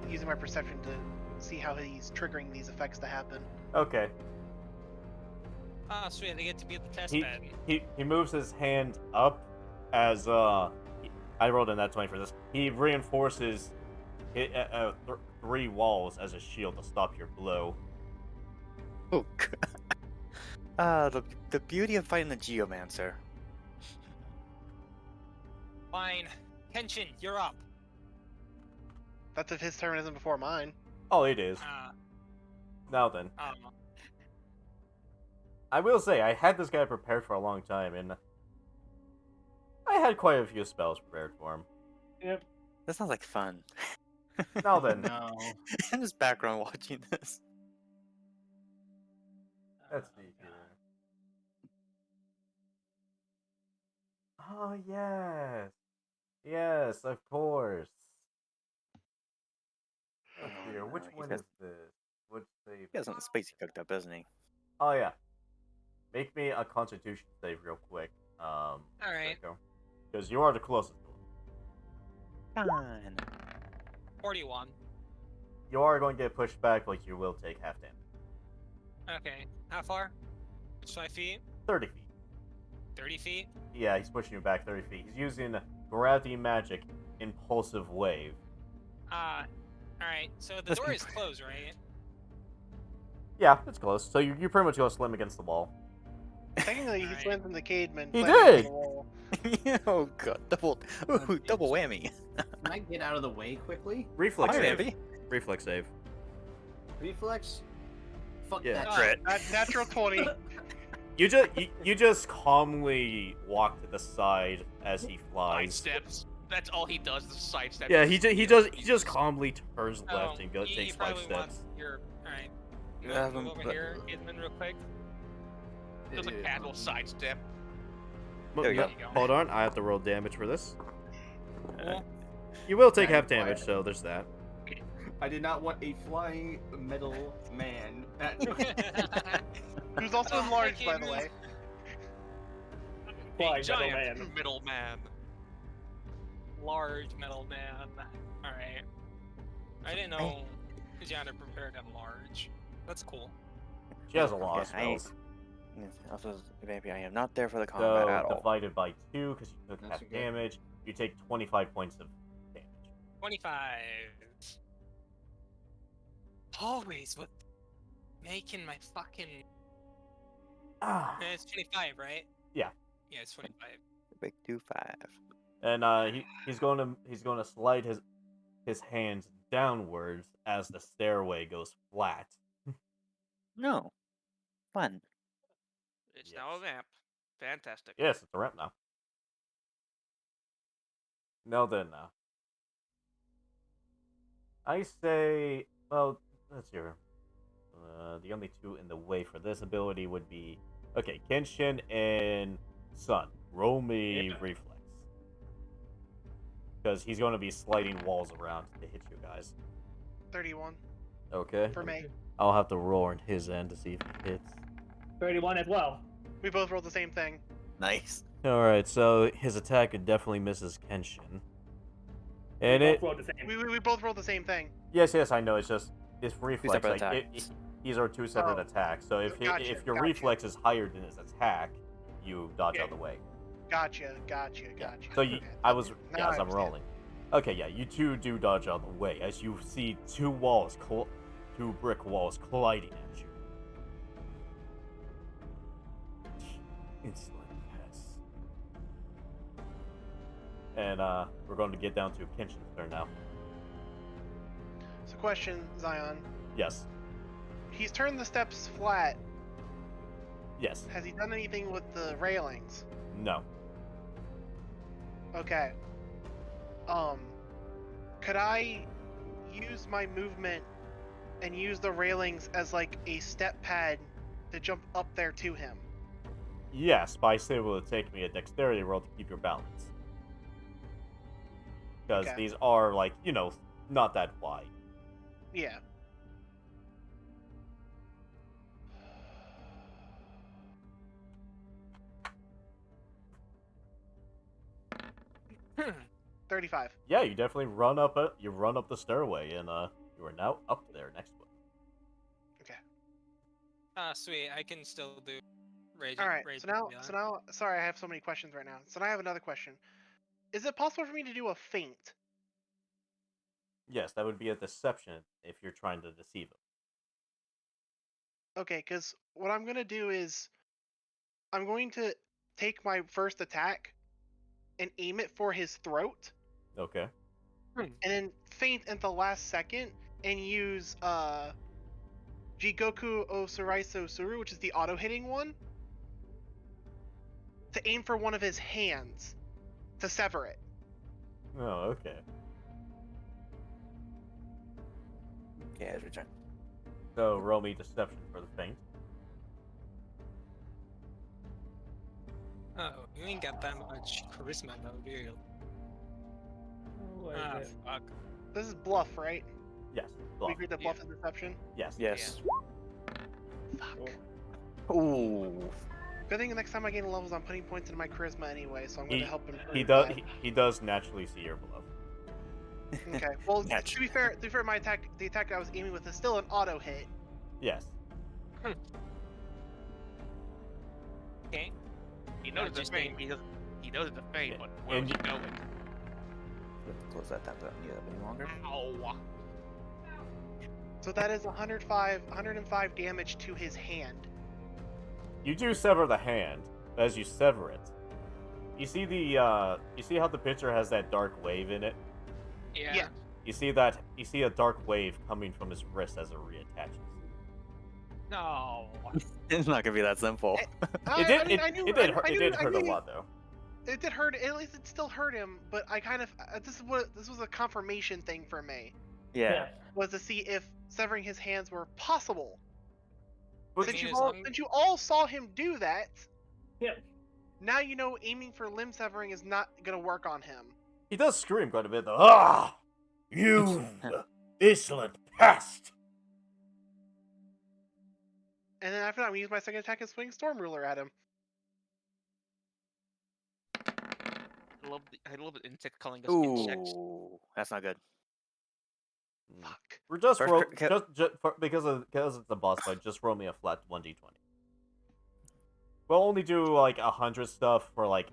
Speaker 1: using my perception to see how he's triggering these effects to happen.
Speaker 3: Okay.
Speaker 5: Oh, sweet. I get to be at the test
Speaker 3: He,
Speaker 5: bed.
Speaker 3: he moves his hand up as I rolled in that 20 for this. He reinforces 3 walls as a shield to stop your blow.
Speaker 4: Oh, the beauty of fighting the Geomancer.
Speaker 5: Fine. Kenshin, you're up.
Speaker 1: That's if his turn isn't before mine.
Speaker 3: Oh, it is. Now then, I will say I had this guy prepared for a long time, and I had quite a few spells prepared for him.
Speaker 6: Yep.
Speaker 4: That sounds like fun.
Speaker 3: Now then,
Speaker 7: No.
Speaker 4: I'm just background watching this.
Speaker 3: let's see here. Oh yes, yes, of course. Let's see here. Which
Speaker 4: he's
Speaker 3: one
Speaker 4: got-
Speaker 3: is this? Which save?
Speaker 4: He has something spicy cooked up, doesn't he?
Speaker 3: Oh yeah. Make me a Constitution save real quick.
Speaker 5: Alright.
Speaker 3: Because you are the closest to him.
Speaker 4: Fine.
Speaker 5: 41.
Speaker 3: You are going to get pushed back, but you will take half damage.
Speaker 5: Okay. How far? 5 feet?
Speaker 3: 30 feet.
Speaker 5: 30 feet?
Speaker 3: Yeah, he's pushing you back 30 feet. He's using gravity magic, impulsive wave.
Speaker 5: Alright. So the
Speaker 4: Let's
Speaker 5: door
Speaker 4: be
Speaker 5: is closed, right?
Speaker 3: Yeah, it's close. So you pretty much go slam against the wall.
Speaker 1: Technically, he
Speaker 5: Alright.
Speaker 1: slams in the caveman.
Speaker 3: He
Speaker 1: slamming into
Speaker 3: did!
Speaker 1: the wall.
Speaker 4: Oh god, double whammy.
Speaker 7: Can I get out of the way quickly?
Speaker 3: Reflex
Speaker 4: Hi,
Speaker 3: save.
Speaker 4: Andy.
Speaker 3: Reflex save.
Speaker 7: Reflex? Fuck
Speaker 3: Yeah.
Speaker 7: that.
Speaker 4: Crit.
Speaker 1: Natural 20.
Speaker 3: You just calmly walk to the side as he
Speaker 2: Side
Speaker 3: flies.
Speaker 2: steps. That's all he does. The side step.
Speaker 3: Yeah, he just calmly turns
Speaker 5: Oh,
Speaker 3: left and
Speaker 5: you
Speaker 3: takes 5
Speaker 5: probably want
Speaker 3: steps.
Speaker 5: your... Alright.
Speaker 4: Yeah,
Speaker 5: Move over
Speaker 4: but-
Speaker 5: here, Kidman, real quick.
Speaker 2: Does a casual side step.
Speaker 3: Mo-
Speaker 4: There you
Speaker 3: no,
Speaker 5: go.
Speaker 3: Hold on, I have to roll damage for this.
Speaker 5: Cool.
Speaker 3: You will take
Speaker 7: That
Speaker 3: half
Speaker 7: is why
Speaker 3: damage, so there's that.
Speaker 7: I did not want a flying metal man.
Speaker 1: Who's also
Speaker 5: Oh,
Speaker 1: enlarged, by
Speaker 5: heck,
Speaker 1: the
Speaker 5: it
Speaker 1: way.
Speaker 5: A
Speaker 6: Flying metal
Speaker 5: giant
Speaker 6: man.
Speaker 5: middle man. Large metal man. Alright. I didn't know Gianna prepared him large. That's cool.
Speaker 3: She has a lot of
Speaker 4: Yeah, I-
Speaker 3: spells.
Speaker 4: Yes, also, maybe I am not there for the combat
Speaker 3: So
Speaker 4: at all.
Speaker 3: divided by 2, because you took
Speaker 7: That's
Speaker 3: half
Speaker 7: good.
Speaker 3: damage, you take 25 points of damage.
Speaker 5: 25. Always with making my fucking.
Speaker 3: Ah.
Speaker 5: It's 25, right?
Speaker 3: Yeah.
Speaker 5: Yeah, it's 25.
Speaker 4: Big 2-5.
Speaker 3: And he's going to slide his hands downwards as the stairway goes flat.
Speaker 4: No. Fun.
Speaker 2: It's now a
Speaker 3: Yes.
Speaker 2: ramp. Fantastic.
Speaker 3: Yes, it's a ramp now. No, then. I say, well, let's hear. The only two in the way for this ability would be, okay, Kenshin and Sun. Roll me reflex. Because he's going to be sliding walls around to hit you guys.
Speaker 1: 31
Speaker 3: Okay.
Speaker 1: for me.
Speaker 3: I'll have to roll on his end to see if he hits.
Speaker 6: 31 as well.
Speaker 1: We both rolled the same thing.
Speaker 4: Nice.
Speaker 3: Alright, so his attack definitely misses Kenshin. And
Speaker 6: We
Speaker 3: it.
Speaker 6: both rolled the same.
Speaker 1: We both rolled the same thing.
Speaker 3: Yes, I know. It's just it's reflex.
Speaker 4: separate
Speaker 3: Like
Speaker 4: attacks.
Speaker 3: these are two separate
Speaker 1: Oh.
Speaker 3: attacks. So if
Speaker 1: Gotcha,
Speaker 3: if your
Speaker 1: gotcha.
Speaker 3: reflex is higher than his attack, you dodge out
Speaker 1: Okay.
Speaker 3: of the way.
Speaker 1: Gotcha.
Speaker 3: So you,
Speaker 1: Okay.
Speaker 3: I was
Speaker 1: Now
Speaker 3: yeah,
Speaker 1: I
Speaker 3: as I'm
Speaker 1: understand.
Speaker 3: rolling. Okay, yeah, you two do dodge out of the way as you see two brick walls colliding at you. Insolent pests. And we're going to get down to Kenshin's turn now.
Speaker 1: So, question, Zion.
Speaker 3: Yes.
Speaker 1: He's turned the steps flat.
Speaker 3: Yes.
Speaker 1: Has he done anything with the railings?
Speaker 3: No.
Speaker 1: Okay. Could I use my movement and use the railings as like a step pad to jump up there to him?
Speaker 3: Yes, but I say it will take me a dexterity roll to keep your balance. Because
Speaker 1: Okay.
Speaker 3: these are, like, you know, not that wide.
Speaker 1: Yeah.
Speaker 5: Hmm.
Speaker 1: 35.
Speaker 3: Yeah, you definitely run up the stairway, and you are now up there next to it.
Speaker 5: Ah, sweet. I can still do rage.
Speaker 1: All right.
Speaker 5: Rage
Speaker 1: So now,
Speaker 5: Beyond.
Speaker 1: sorry, I have so many questions right now. So now I have another question. Is it possible for me to do a feint?
Speaker 3: Yes, that would be a deception if you're trying to deceive him.
Speaker 1: Okay, because what I'm gonna do is I'm going to take my first attack and aim it for his throat,
Speaker 3: Okay.
Speaker 1: and then feint at the last second and use Jigoku o Suraiso Suru, which is the auto hitting one, to aim for one of his hands to sever it.
Speaker 3: Oh, okay.
Speaker 4: Yeah, it's return.
Speaker 3: So roll me deception for the feint.
Speaker 5: Oh, you ain't got that much charisma, though, do you?
Speaker 6: What is
Speaker 5: Ah,
Speaker 6: it?
Speaker 5: fuck.
Speaker 1: This is bluff, right?
Speaker 3: Yes.
Speaker 1: We
Speaker 3: Bluff.
Speaker 1: agreed that bluff is deception.
Speaker 3: Yes.
Speaker 4: Yes.
Speaker 1: Fuck.
Speaker 4: Ooh.
Speaker 1: Good thing the next time I gain levels, I'm putting points into my charisma anyway, so I'm going
Speaker 3: He-
Speaker 1: to help him.
Speaker 3: He does. He does naturally see your bluff.
Speaker 1: Okay. Well, to
Speaker 4: Naturally.
Speaker 1: be fair, the attack I was aiming with is still an auto hit.
Speaker 3: Yes.
Speaker 5: Okay.
Speaker 2: He knows
Speaker 5: I'm
Speaker 2: the
Speaker 5: just
Speaker 2: fame.
Speaker 5: saying-
Speaker 2: He knows the fame, but where
Speaker 3: And
Speaker 2: does he know it?
Speaker 4: Close that tab so I don't need that any longer.
Speaker 2: Ow.
Speaker 1: So that is 105 damage to his hand.
Speaker 3: You do sever the hand. As you sever it, you see you see how the picture has that dark wave in it.
Speaker 5: Yeah.
Speaker 3: You see a dark wave coming from his wrist as it reattaches.
Speaker 5: No.
Speaker 4: It's not gonna be that simple.
Speaker 1: I
Speaker 3: It
Speaker 1: knew-
Speaker 3: did
Speaker 1: I
Speaker 3: hurt. It
Speaker 1: knew-
Speaker 3: did
Speaker 1: I
Speaker 3: hurt a
Speaker 1: knew-
Speaker 3: lot though.
Speaker 1: It did hurt. At least it still hurt him. But I kind of this was a confirmation thing for me,
Speaker 4: Yeah.
Speaker 1: was to see if severing his hands were possible.
Speaker 3: But
Speaker 1: Since
Speaker 5: mean,
Speaker 1: you
Speaker 5: as
Speaker 1: all
Speaker 5: long-
Speaker 1: since you all saw him do that,
Speaker 6: Yep.
Speaker 1: now you know aiming for limb severing is not gonna work on him.
Speaker 3: He does scream quite a bit though. Ah, you insolent pest!
Speaker 1: And then after that, I'm gonna use my second attack and swing Storm Ruler at him.
Speaker 2: I love the insect calling us insects.
Speaker 4: Ooh, that's not good.
Speaker 1: Fuck.
Speaker 3: We're just
Speaker 4: First
Speaker 3: roll
Speaker 4: cri-
Speaker 3: just because it's a boss fight. Just roll me a flat 1d20. We'll only do like 100 stuff for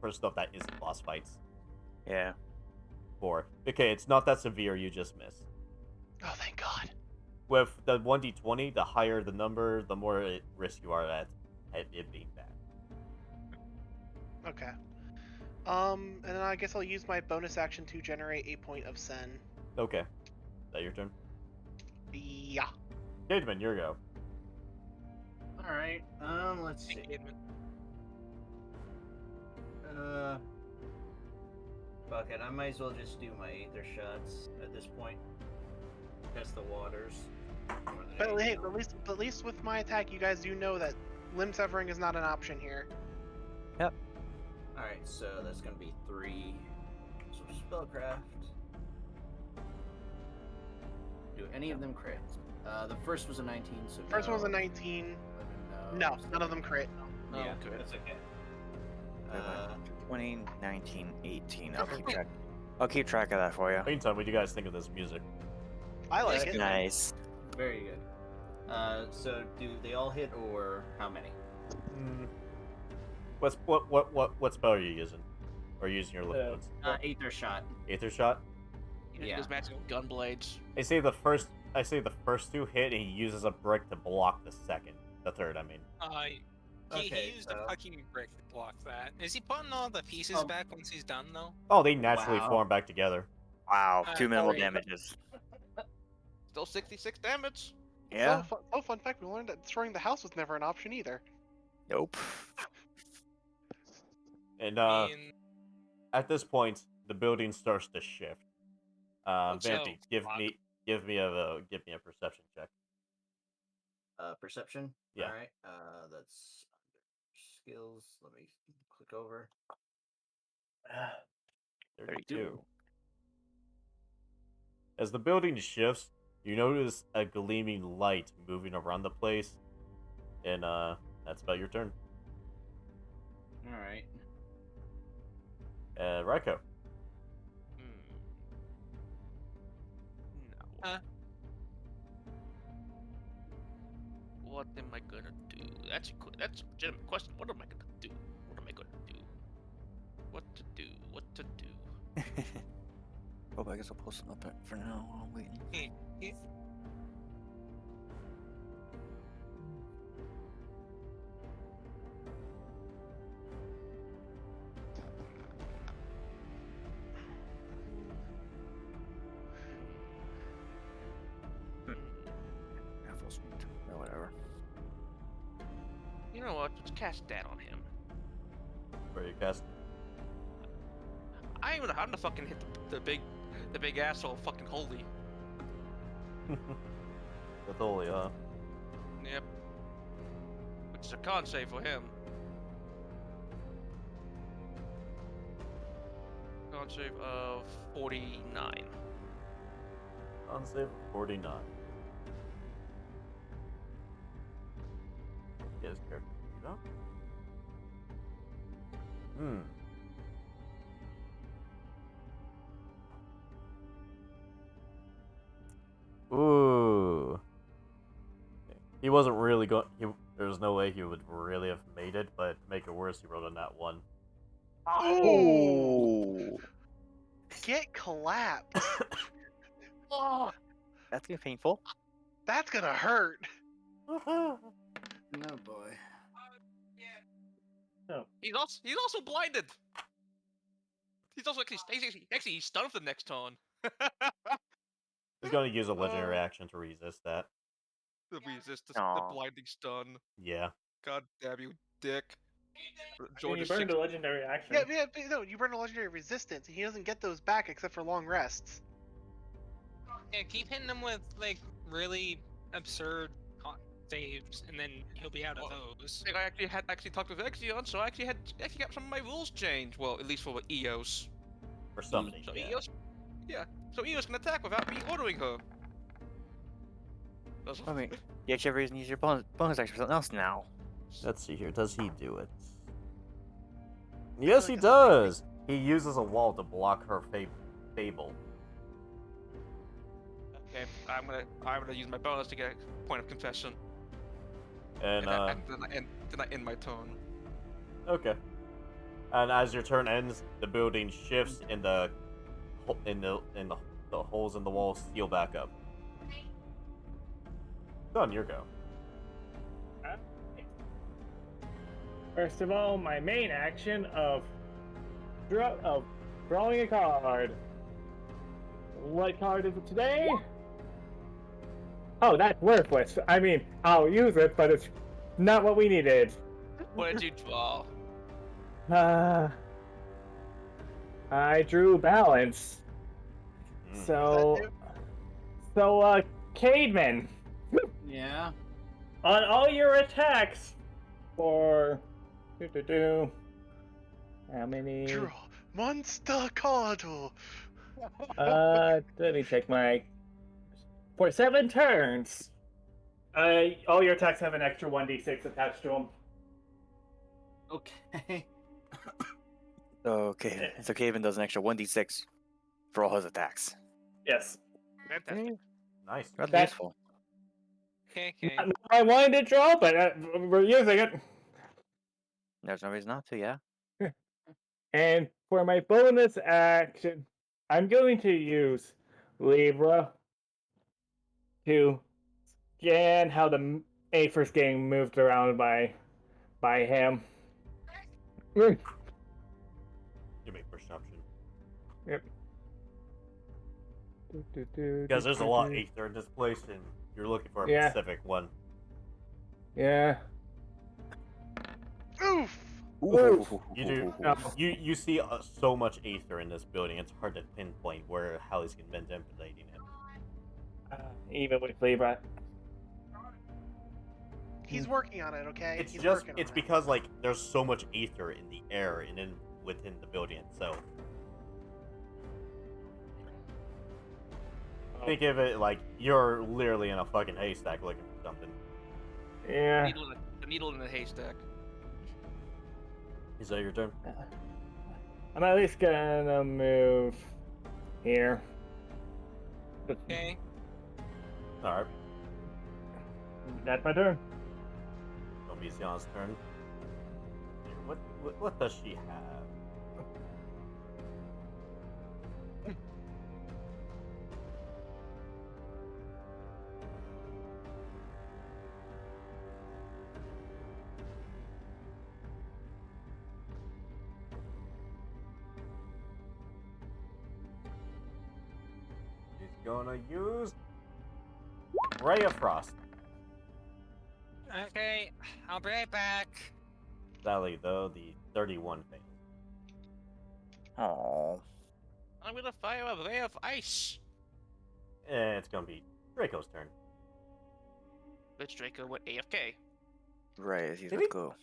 Speaker 3: for stuff that isn't boss fights.
Speaker 4: Yeah.
Speaker 3: Okay, it's not that severe. You just miss.
Speaker 1: Oh, thank God.
Speaker 3: With the 1d20, the higher the number, the more at risk you are at it being bad.
Speaker 1: Okay. And then I guess I'll use my bonus action to generate a point of Sen.
Speaker 3: Okay, is that your turn?
Speaker 1: Yeah.
Speaker 3: Cademan, your go.
Speaker 7: Alright, let's see. Fuck it, I might as well just do my Aether shots at this point. Test the waters.
Speaker 1: But hey, at least with my attack, you guys do know that limb severing is not an option here.
Speaker 7: Alright, so that's gonna be 3. So spellcraft. Do any of them crit? The first was a 19, so
Speaker 1: First
Speaker 7: no.
Speaker 1: one was a 19.
Speaker 7: 11,
Speaker 1: No, none of them crit.
Speaker 2: Oh,
Speaker 7: Yeah,
Speaker 2: okay.
Speaker 7: that's okay.
Speaker 4: 20, 19, 18. I'll keep track of that for you.
Speaker 3: Meantime, what do you guys think of this music?
Speaker 1: I like
Speaker 7: It's
Speaker 1: it.
Speaker 4: Nice.
Speaker 7: Very good. So do they all hit or how many?
Speaker 3: What spell are you using? Or using your lift notes?
Speaker 7: Aether shot.
Speaker 3: Aether shot.
Speaker 2: He
Speaker 7: Yeah.
Speaker 2: was matching with gun blades.
Speaker 3: I say the first 2 hit, and he uses a brick to block the third. I mean.
Speaker 5: He
Speaker 7: Okay,
Speaker 5: used
Speaker 7: so-
Speaker 5: a fucking brick to block that. Is he putting all the pieces back once he's done though?
Speaker 3: Oh, they naturally
Speaker 7: Wow.
Speaker 3: form back together.
Speaker 4: Wow, 2 minimal
Speaker 7: sorry.
Speaker 4: damages.
Speaker 2: Still 66 damage.
Speaker 4: Yeah.
Speaker 1: Fun fact, we learned that destroying the house was never an option either.
Speaker 4: Nope.
Speaker 3: And
Speaker 5: I mean,
Speaker 3: at this point, the building starts to shift. Vampy, give
Speaker 5: fuck.
Speaker 3: me a perception check.
Speaker 7: Perception?
Speaker 3: Yeah.
Speaker 7: Alright, that's under skills. Let me click over.
Speaker 3: 32. As the building shifts, you notice a gleaming light moving around the place, and that's about your turn.
Speaker 7: Alright.
Speaker 3: Raiko.
Speaker 2: No. What am I gonna do? That's a legitimate question. What am I gonna do? What am I gonna do? What to do? What to do?
Speaker 4: Oh, I guess I'll post it up for now while I'm waiting. Or whatever.
Speaker 2: You know what? Let's cast that on him.
Speaker 3: Where you cast?
Speaker 2: I even know how to fucking hit the big asshole fucking holy.
Speaker 3: That's holy, huh?
Speaker 2: Yep. Which is a con save for him. Con save of 49.
Speaker 3: On save 49. Get his character sheet up. Ooh. He wasn't really going. There was no way he would really have made it, but to make it worse, he rolled a nat 1.
Speaker 1: Oh! Get clapped.
Speaker 5: Oh,
Speaker 4: That's gonna be painful.
Speaker 1: That's gonna hurt.
Speaker 7: No boy.
Speaker 2: He's also blinded. He's also actually he's stunned for the next turn.
Speaker 3: He's going to use a legendary action to resist that.
Speaker 2: The resist the
Speaker 4: Aw.
Speaker 2: blinding stun.
Speaker 3: Yeah.
Speaker 2: God damn you, dick.
Speaker 6: You burned a legendary action.
Speaker 1: Yeah, but no, you burn a legendary resistance, and he doesn't get those back except for long rests.
Speaker 5: yeah, keep hitting him with like really absurd saves, and then he'll be out of those.
Speaker 2: I actually talked with Exion, so I actually got some of my rules changed. Well, at least for EOS.
Speaker 3: For summoning,
Speaker 2: So
Speaker 3: yeah.
Speaker 2: So Eos can attack without me ordering her.
Speaker 4: I mean, you actually have a reason to use your bonus action for something else now.
Speaker 3: Let's see here. Does he do it?
Speaker 1: feel
Speaker 3: Yes,
Speaker 1: like
Speaker 3: he
Speaker 1: that's something like-
Speaker 3: does. He uses a wall to block her fable.
Speaker 2: Okay, I'm gonna use my bonus to get a point of confession,
Speaker 3: And
Speaker 2: then I end my turn.
Speaker 3: okay. And as your turn ends, the building shifts and the holes in the wall seal back up. Done. Your go.
Speaker 6: First of all, my main action of drawing a card. What card is it today? Oh, that's worthless. I mean, I'll use it, but it's not what we needed.
Speaker 2: What did you draw?
Speaker 6: I drew balance.
Speaker 3: Mm.
Speaker 6: So, Caveman,
Speaker 7: Yeah.
Speaker 6: on all your attacks for how many?
Speaker 1: Draw monster card.
Speaker 6: Let me check my. For 7 turns. All your attacks have an extra 1d6 attached to them.
Speaker 7: Okay.
Speaker 4: Okay, so Caven does an extra 1d6 for all his attacks.
Speaker 6: Yes.
Speaker 2: Fantastic.
Speaker 3: Nice.
Speaker 4: Rather
Speaker 6: That-
Speaker 4: useful.
Speaker 5: Okay.
Speaker 6: I wanted to draw, but we're using it.
Speaker 4: There's no reason not to, yeah.
Speaker 6: And for my bonus action, I'm going to use Libra to scan how the Aether's getting moved around by him.
Speaker 3: You make perception.
Speaker 6: Yep.
Speaker 3: Because there's a lot of Aether in this place, and you're looking for a
Speaker 6: Yeah.
Speaker 3: specific one.
Speaker 6: Yeah.
Speaker 1: Oof.
Speaker 3: You do.
Speaker 6: Oh.
Speaker 3: You see so much Aether in this building. It's hard to pinpoint where how he's manipulating it.
Speaker 6: Even with Libra.
Speaker 1: He's working on it. Okay.
Speaker 3: It's
Speaker 1: He's
Speaker 3: just
Speaker 1: working on
Speaker 3: it's
Speaker 1: it.
Speaker 3: because like there's so much Aether in the air and in within the building itself. Think of it like you're literally in a fucking haystack looking for something.
Speaker 6: Yeah.
Speaker 2: The needle in the haystack.
Speaker 3: Is that your turn?
Speaker 6: I'm at least gonna move here.
Speaker 5: Okay.
Speaker 3: All right.
Speaker 6: That's my turn.
Speaker 3: It'll be Sion's turn. Here, what does she have? She's gonna use Ray of Frost.
Speaker 5: Okay. I'll be right back.
Speaker 3: Sadly, though, the 31 fails.
Speaker 4: Oh.
Speaker 2: I'm gonna fire a ray of ice.
Speaker 3: And it's gonna be Draco's turn.
Speaker 2: Let's Draco went AFK.
Speaker 4: Right, he's
Speaker 3: Did
Speaker 4: let's
Speaker 3: he?
Speaker 4: go.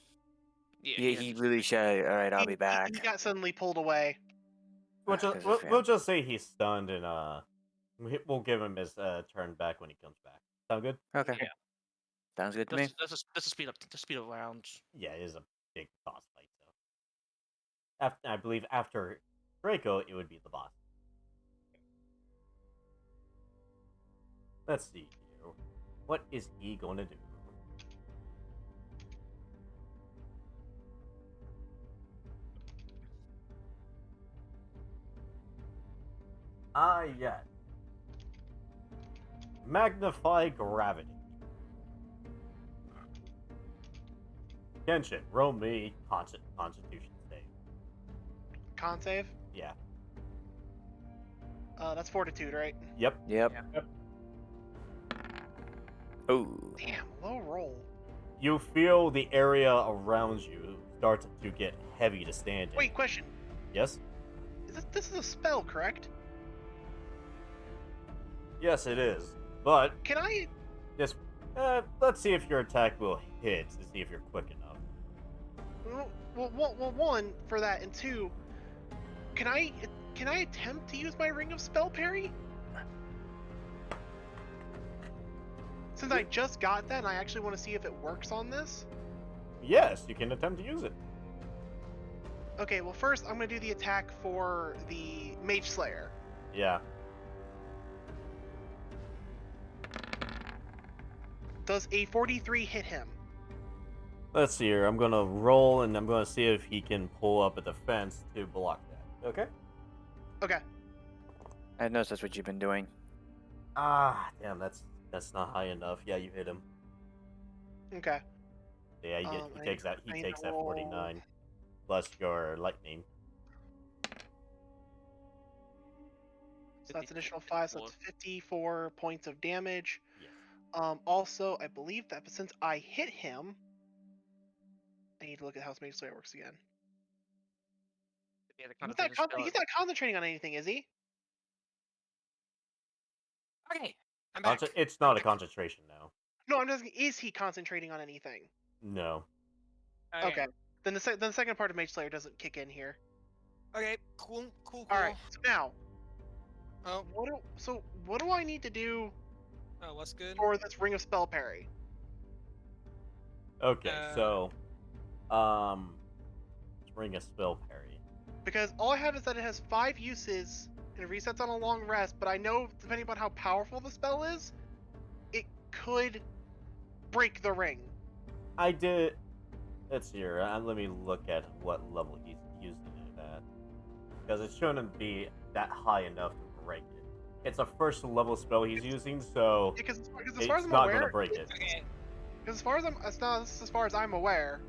Speaker 2: Yeah.
Speaker 4: Yeah, he really should. Alright, I'll be back.
Speaker 1: He got suddenly pulled away.
Speaker 3: We'll
Speaker 4: Because
Speaker 3: just,
Speaker 4: of
Speaker 3: we'll
Speaker 4: him.
Speaker 3: just say he's stunned, and we'll give him his turn back when he comes back. Sound good?
Speaker 4: Okay.
Speaker 2: Yeah.
Speaker 4: Sounds good to me.
Speaker 2: That's a speed up. To speed of rounds.
Speaker 3: Yeah, it is a big boss fight. So, I believe after Draco, it would be the boss. Let's see here. What is he going to do? Yes. Magnify gravity. Genshin, roll me Constitution save.
Speaker 1: Con save.
Speaker 3: Yeah.
Speaker 1: That's fortitude, right?
Speaker 3: Yep.
Speaker 4: Yep. Oh.
Speaker 1: Damn, low roll.
Speaker 3: You feel the area around you start to get heavy to stand in.
Speaker 1: Wait, question.
Speaker 3: Yes?
Speaker 1: This is a spell, correct?
Speaker 3: Yes, it is. But
Speaker 1: Can I?
Speaker 3: just let's see if your attack will hit to see if you're quick enough.
Speaker 1: Well, one for that, and two. Can I can I attempt to use my Ring of Spell Parry? Since I just got that, and I actually want to see if it works on this.
Speaker 3: Yes, you can attempt to use it.
Speaker 1: Okay, well first I'm gonna do the attack for the Mage Slayer.
Speaker 3: Yeah.
Speaker 1: Does a 43 hit him?
Speaker 3: Let's see here. I'm gonna roll, and I'm gonna see if he can pull up a defense to block that. Okay.
Speaker 1: Okay.
Speaker 4: I noticed that's what you've been doing.
Speaker 3: Ah, damn. That's not high enough. Yeah, you hit him.
Speaker 1: Okay.
Speaker 3: Yeah, he
Speaker 1: I
Speaker 3: takes that. He
Speaker 1: need
Speaker 3: takes
Speaker 1: to
Speaker 3: that
Speaker 1: roll.
Speaker 3: 49 plus your lightning.
Speaker 1: So that's additional 5, so that's 54 points of damage.
Speaker 3: Yes.
Speaker 1: Also, I believe that since I hit him, I need to look at how Mage Slayer works again.
Speaker 2: Yeah, the
Speaker 1: He's not concentrating on anything, is he?
Speaker 5: Okay, I'm back.
Speaker 3: It's not a concentration now.
Speaker 1: No, I'm just. Is he concentrating on anything?
Speaker 3: No.
Speaker 1: Okay. Then the second part of Mage Slayer doesn't kick in here.
Speaker 5: Okay, cool.
Speaker 1: All right. So now,
Speaker 5: Oh,
Speaker 1: what do I need to do
Speaker 5: oh, what's good?
Speaker 1: for this Ring of Spell Parry?
Speaker 3: Okay, so, ring a spell parry.
Speaker 1: Because all I have is that it has 5 uses and it resets on a long rest. But I know, depending on how powerful the spell is, it could break the ring.
Speaker 3: I did. Let's see here. Let me look at what level he's using it at, because it shouldn't be that high enough to break it. It's a first level spell he's using, so
Speaker 1: Because as
Speaker 3: it's
Speaker 1: far as I'm
Speaker 3: not
Speaker 1: aware,
Speaker 3: gonna break it.
Speaker 5: Okay.
Speaker 1: Because as far as I'm aware,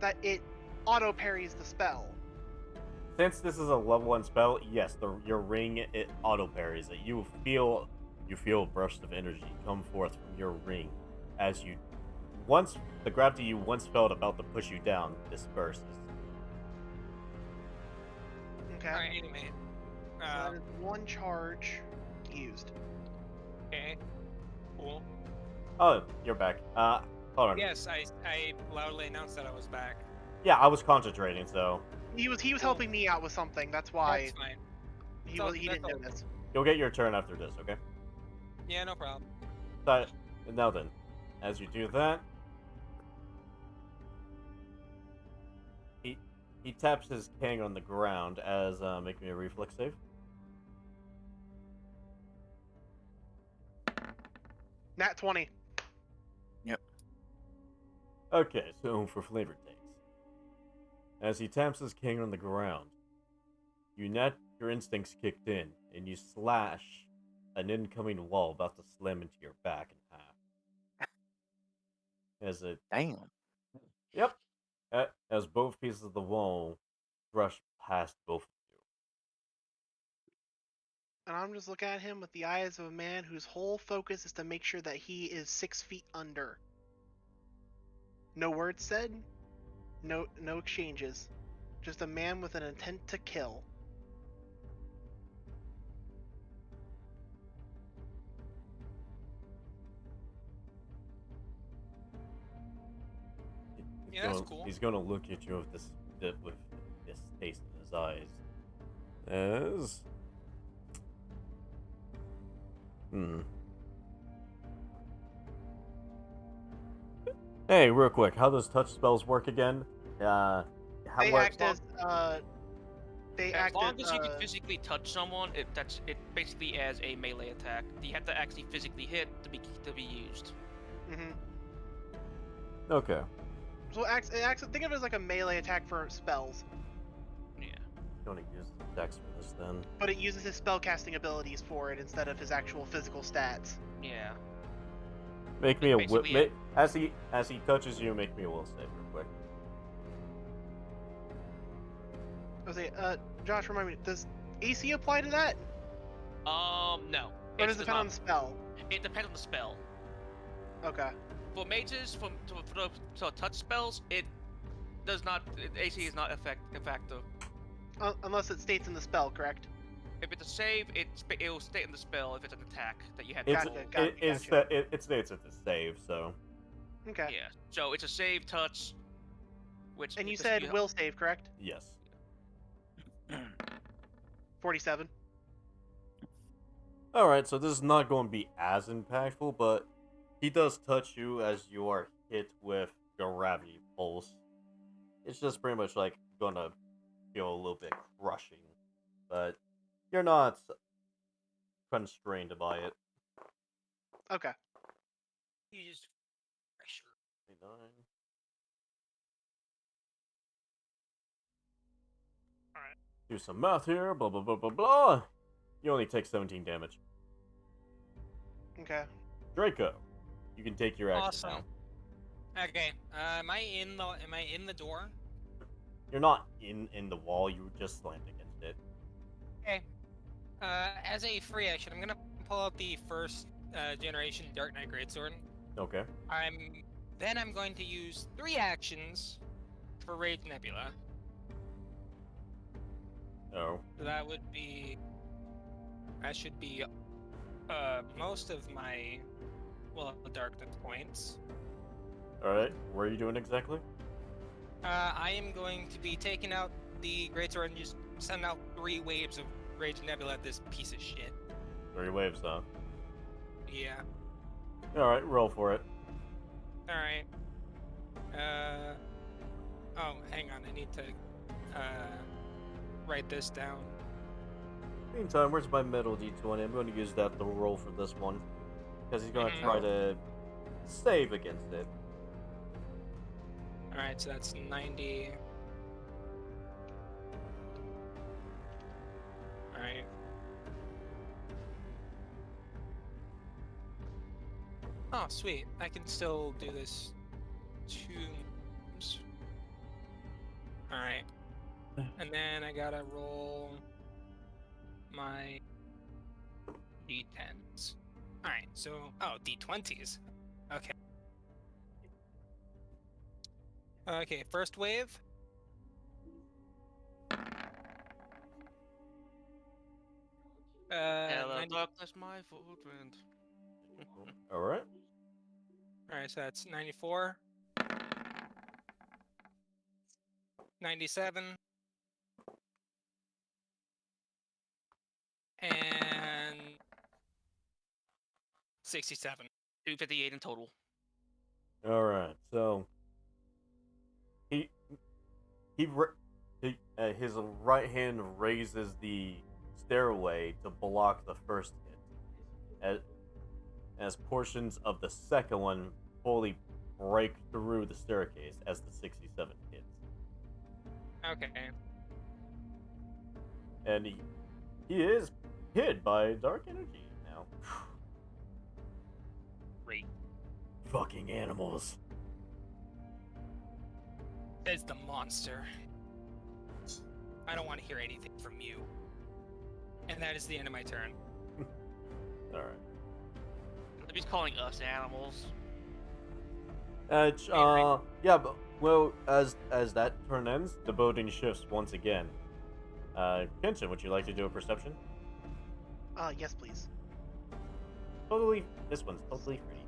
Speaker 1: that it auto parries the spell.
Speaker 3: Since this is a level 1 spell, yes, your ring it auto parries it. You feel a burst of energy come forth from your ring as the gravity you once felt about to push you down disperses.
Speaker 1: Okay.
Speaker 5: All right. Anyway.
Speaker 1: So that is 1 charge used.
Speaker 5: Okay. Cool.
Speaker 3: Oh, you're back. Hold on.
Speaker 5: Yes, I loudly announced that I was back.
Speaker 3: Yeah, I was concentrating, so
Speaker 1: He was helping me out with something. That's why
Speaker 5: That's fine.
Speaker 1: he
Speaker 5: That's
Speaker 1: didn't
Speaker 5: all.
Speaker 1: notice.
Speaker 3: you'll get your turn after this, okay?
Speaker 5: Yeah, no problem.
Speaker 3: So, now then, as you do that, he taps his king on the ground as make me a reflex save.
Speaker 1: Nat 20.
Speaker 3: Okay, so for flavor takes. As he taps his king on the ground, your instincts kicked in, and you slash an incoming wall about to slam into your back in half. As it,
Speaker 4: Damn.
Speaker 3: yep, as both pieces of the wall brush past both of you.
Speaker 1: And I'm just looking at him with the eyes of a man whose whole focus is to make sure that he is 6 feet under. No words said, no exchanges. Just a man with an intent to kill.
Speaker 5: Yeah, that's cool.
Speaker 3: He's gonna look at you with this distaste in his eyes. As Hey, real quick, how does touch spells work again?
Speaker 1: They act as
Speaker 2: As long as you can physically touch someone, it basically as a melee attack. You have to actually physically hit to be used.
Speaker 1: Mhm.
Speaker 3: Okay.
Speaker 1: So it acts. Think of it as like a melee attack for spells,
Speaker 2: Yeah.
Speaker 3: Gonna use the dex for this then.
Speaker 1: but it uses his spellcasting abilities for it instead of his actual physical stats.
Speaker 2: Yeah.
Speaker 3: Make me a
Speaker 2: basically
Speaker 3: as he touches you. Make me a will save real quick.
Speaker 1: I was like, Josh, remind me, does AC apply to that,
Speaker 2: No.
Speaker 1: or does it depend on the spell?
Speaker 2: It depends on the spell.
Speaker 1: Okay.
Speaker 2: For mages, for touch spells, it does not. AC is not a factor.
Speaker 1: Unless it states in the spell, correct?
Speaker 2: If it's a save, it will state in the spell if it's an attack that you have
Speaker 3: It's
Speaker 2: to roll.
Speaker 1: Gotcha.
Speaker 3: it states it's a save, so
Speaker 1: Okay.
Speaker 2: Yeah. So it's a save touch, which.
Speaker 1: And you said will save, correct?
Speaker 3: yes.
Speaker 1: 47.
Speaker 3: Alright, so this is not going to be as impactful, but he does touch you as you are hit with gravity pulse. It's just pretty much like gonna feel a little bit crushing, but you're not constrained by it.
Speaker 1: Okay.
Speaker 5: You just pressure.
Speaker 3: 29.
Speaker 5: Alright.
Speaker 3: Do some math here, blah blah blah blah blah. You only take 17 damage.
Speaker 1: Okay.
Speaker 3: Draco, you can take your action
Speaker 5: Awesome.
Speaker 3: now.
Speaker 5: Okay. Am I in the door?
Speaker 3: You're not in the wall, you just slammed against it.
Speaker 5: Okay. As a free action, I'm gonna pull out the first generation Dark Knight Greatsword.
Speaker 3: Okay.
Speaker 5: I'm going to use 3 actions for Rage Nebula.
Speaker 3: Oh.
Speaker 5: So that should be most of my darkness points.
Speaker 3: Alright, what are you doing exactly?
Speaker 5: I am going to be taking out the Greatsword and just sending out 3 waves of Rage Nebula at this piece of shit.
Speaker 3: 3 waves, huh?
Speaker 5: Yeah.
Speaker 3: Alright, roll for it.
Speaker 5: Alright. Oh, hang on. I need to write this down.
Speaker 3: Meantime, where's my metal d20? I'm going to use that to roll for this one. Because he's going to try to save against it.
Speaker 5: Alright, so that's 90. Alright. Oh, sweet. I can still do this 2 moves. Alright. And then I gotta roll my d10s. Alright, so... Oh, d20s. Okay. Okay, first wave.
Speaker 2: Hello,
Speaker 5: 90...
Speaker 2: darkness, my footprint.
Speaker 3: Alright.
Speaker 5: Alright, so that's 94. 97. And 67.
Speaker 2: 258 in total.
Speaker 3: Alright, so... His right hand raises the stairway to block the first hit. As portions of the second one fully break through the staircase as the 67 hits.
Speaker 5: Okay.
Speaker 3: And he is hit by dark energy now.
Speaker 5: Great.
Speaker 3: Fucking animals.
Speaker 5: Says the monster. I don't want to hear anything from you. And that is the end of my turn.
Speaker 3: Alright.
Speaker 2: He's calling us animals.
Speaker 3: Yeah, but, well, as that turn ends, the building shifts once again. Kenshin, would you like to do a perception?
Speaker 1: Yes, please.
Speaker 3: Totally, this one's totally free.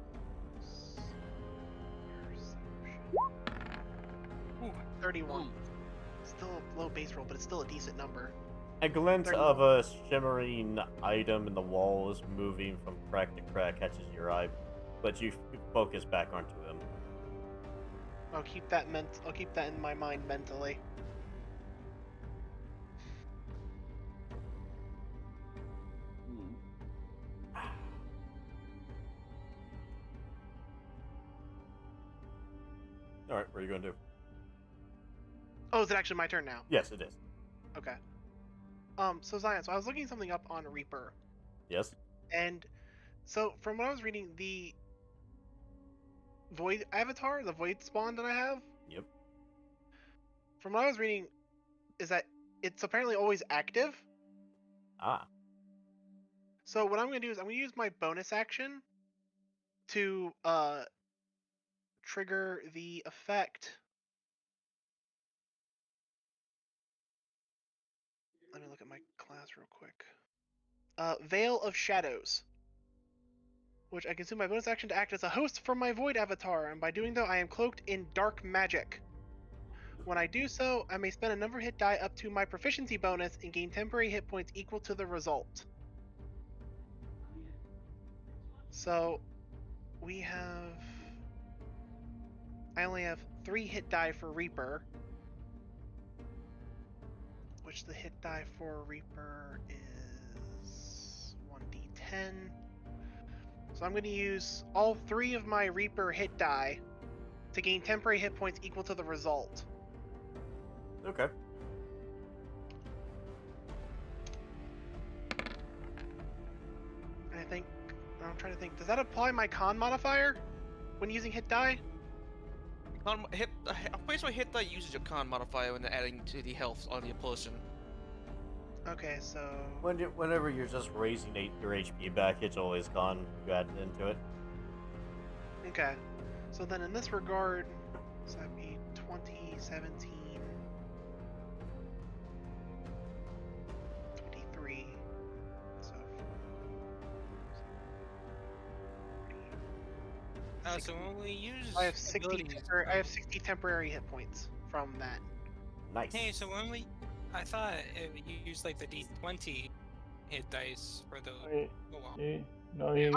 Speaker 1: Ooh, 31. Still a low base roll, but it's still a decent number.
Speaker 3: A glint of a shimmering item in the walls moving from crack to crack catches your eye, but you focus back onto him.
Speaker 1: I'll keep that in my mind mentally.
Speaker 3: Alright, what are you going to do?
Speaker 1: Oh, is it actually my turn now?
Speaker 3: Yes, it is.
Speaker 1: Okay. So Zion, so I was looking something up on Reaper.
Speaker 3: Yes?
Speaker 1: And so from what I was reading, the Void avatar, the Void spawn that I have,
Speaker 3: Yep.
Speaker 1: from what I was reading, is that it's apparently always active.
Speaker 3: Ah.
Speaker 1: So what I'm going to do is I'm going to use my bonus action to trigger the effect. Let me look at my class real quick. Veil of Shadows, which I consume my bonus action to act as a host for my Void avatar, and by doing so, I am cloaked in dark magic. When I do so, I may spend a number of hit die up to my proficiency bonus and gain temporary hit points equal to the result. So, we have... I only have 3 hit die for Reaper. Which the hit die for Reaper is 1d10. So I'm going to use all 3 of my Reaper hit die to gain temporary hit points equal to the result.
Speaker 3: Okay.
Speaker 1: And I think... I'm trying to think. Does that apply my con modifier when using hit die?
Speaker 2: I'm pretty sure hit die uses your con modifier when adding to the health on your person.
Speaker 1: Okay, so...
Speaker 3: Whenever you're just raising your HP back, it's always con. You add into it.
Speaker 1: Okay. So then in this regard, so that'd be 20, 17, 23, so 40,
Speaker 5: So when we use
Speaker 1: I have 60
Speaker 5: abilities,
Speaker 1: I have 60 temporary hit points from that.
Speaker 3: Nice.
Speaker 5: Hey, so when we, I thought you used like the D20 hit dice for the.
Speaker 6: Wait,
Speaker 5: Oh well.
Speaker 6: no, you use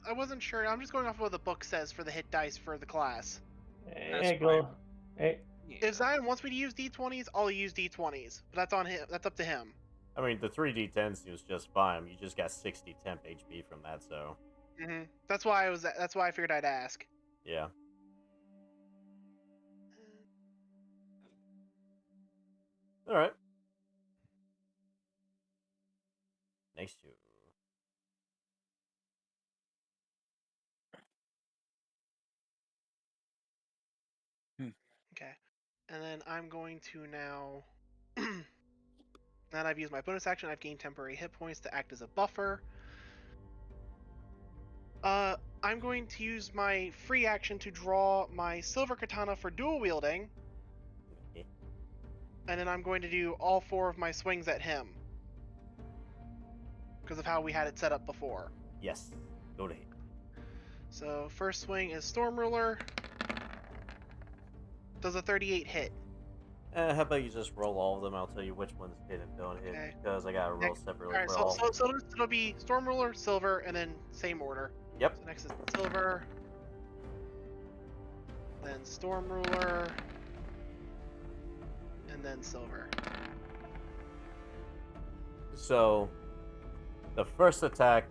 Speaker 1: I wasn't sure. I'm just going off of what the book says for the hit dice for the class.
Speaker 5: That's
Speaker 6: Hey, go. Hey,
Speaker 1: If Zion wants me to use D20s, I'll use D20s. But that's on him. That's up to him.
Speaker 3: I mean, the 3d10 seems just fine. You just got 60 temp HP from that, so
Speaker 1: That's why That's why I figured I'd ask.
Speaker 3: yeah. All right. Next to.
Speaker 1: Okay. And then I'm going to now. Now that I've used my bonus action, I've gained temporary hit points to act as a buffer. I'm going to use my free action to draw my silver katana for dual wielding.
Speaker 3: Okay.
Speaker 1: And then I'm going to do all 4 of my swings at him. Because of how we had it set up before.
Speaker 3: Yes. Go to hit.
Speaker 1: So, first swing is Storm Ruler. Does a 38 hit.
Speaker 3: How about you just roll all of them? I'll tell you which ones hit and don't hit,
Speaker 1: Okay.
Speaker 3: because I gotta roll separately
Speaker 1: Alright,
Speaker 3: for all.
Speaker 1: so it'll be Storm Ruler, Silver, and then same order.
Speaker 3: Yep.
Speaker 1: So next is Silver. Then Storm Ruler. And then Silver.
Speaker 3: So, the first attack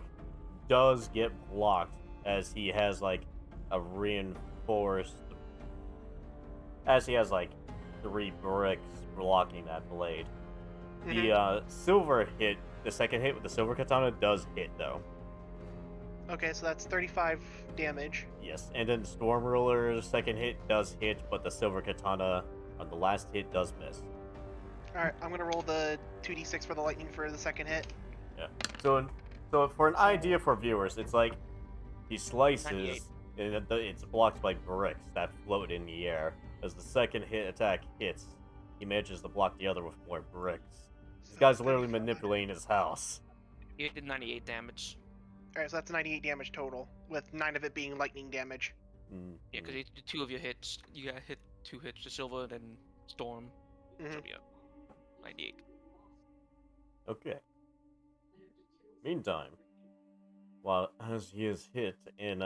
Speaker 3: does get blocked as he has like a reinforced. As he has like 3 bricks blocking that blade. The silver hit, the second hit with the silver katana does hit though.
Speaker 1: Okay, so that's 35 damage.
Speaker 3: Yes, and then Storm Ruler's second hit does hit, but the silver katana on the last hit does miss.
Speaker 1: Alright, I'm gonna roll the 2d6 for the lightning for the second hit.
Speaker 3: Yeah. So for an idea for viewers, it's like he slices
Speaker 2: 98.
Speaker 3: and it's blocked by bricks that float in the air. As the second hit attack hits, he manages to block the other with more bricks. This guy's literally manipulating his house.
Speaker 2: It did 98 damage.
Speaker 1: Alright, so that's 98 damage total, with 9 of it being lightning damage.
Speaker 2: Yeah, because 2 of your hits, you got hit 2 hits to silver, then storm. So yeah, 98.
Speaker 3: Okay. Meantime, while as he is hit in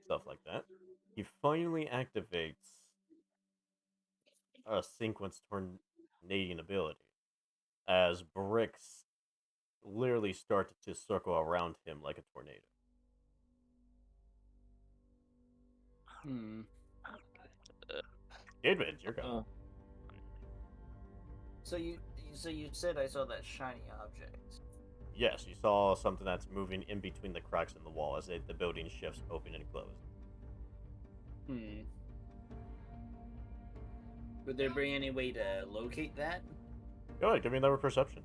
Speaker 3: stuff like that, he finally activates a sequence tornadian ability as bricks literally start to circle around him like a tornado. David, your go.
Speaker 7: So you said I saw that shiny object.
Speaker 3: Yes, you saw something that's moving in between the cracks in the wall as the building shifts open and close.
Speaker 7: Would there be any way to locate that?
Speaker 3: Go ahead, give me another perception.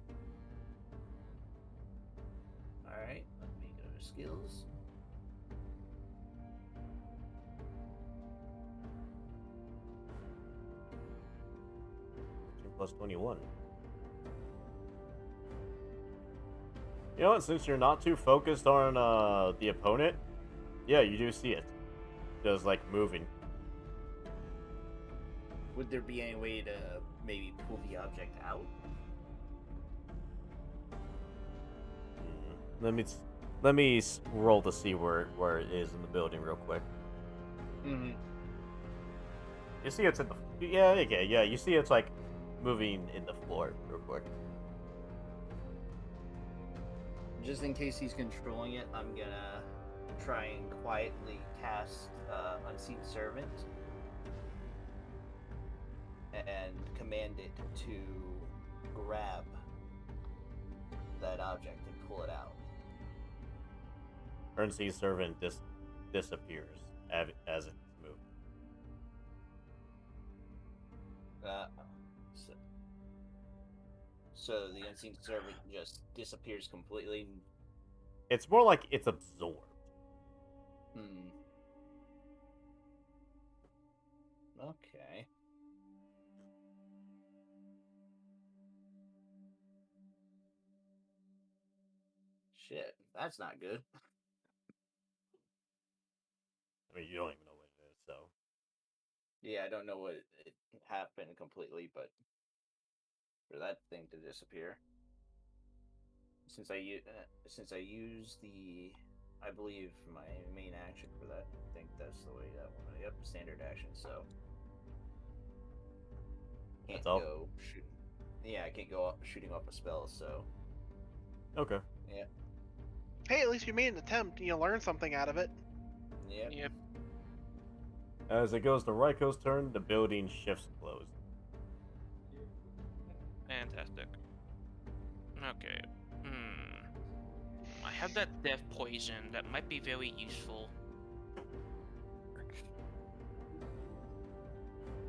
Speaker 7: Alright, let me go to skills.
Speaker 3: Plus 21. You know what, since you're not too focused on the opponent, yeah, you do see it. Just like moving.
Speaker 7: would there be any way to maybe pull the object out?
Speaker 3: Let me roll to see where it is in the building real quick.
Speaker 7: Mm-hmm.
Speaker 3: You see it's in the yeah. You see it's like moving in the floor real quick.
Speaker 7: Just in case he's controlling it, I'm gonna try and quietly cast Unseen Servant and command it to grab that object and pull it out.
Speaker 3: Unseen Servant disappears as it's moved.
Speaker 7: So the Unseen Servant just disappears completely.
Speaker 3: It's more like it's absorbed.
Speaker 7: Okay. Shit, that's not good.
Speaker 3: I mean, you don't even know what it is, so.
Speaker 7: Yeah, I don't know what it happened completely, but for that thing to disappear, since I use the, I believe my main action for that, I think that's the way that one. Yep, standard action. So can't
Speaker 3: That's all?
Speaker 7: go shooting. Yeah, I can't go up shooting off a spell. So
Speaker 3: Okay.
Speaker 7: yeah,
Speaker 1: Hey, at least you made an attempt and you learned something out of it.
Speaker 7: yep.
Speaker 2: Yep.
Speaker 3: As it goes to Raiko's turn, the building shifts closed.
Speaker 2: Fantastic. Okay. I have that death poison that might be very useful.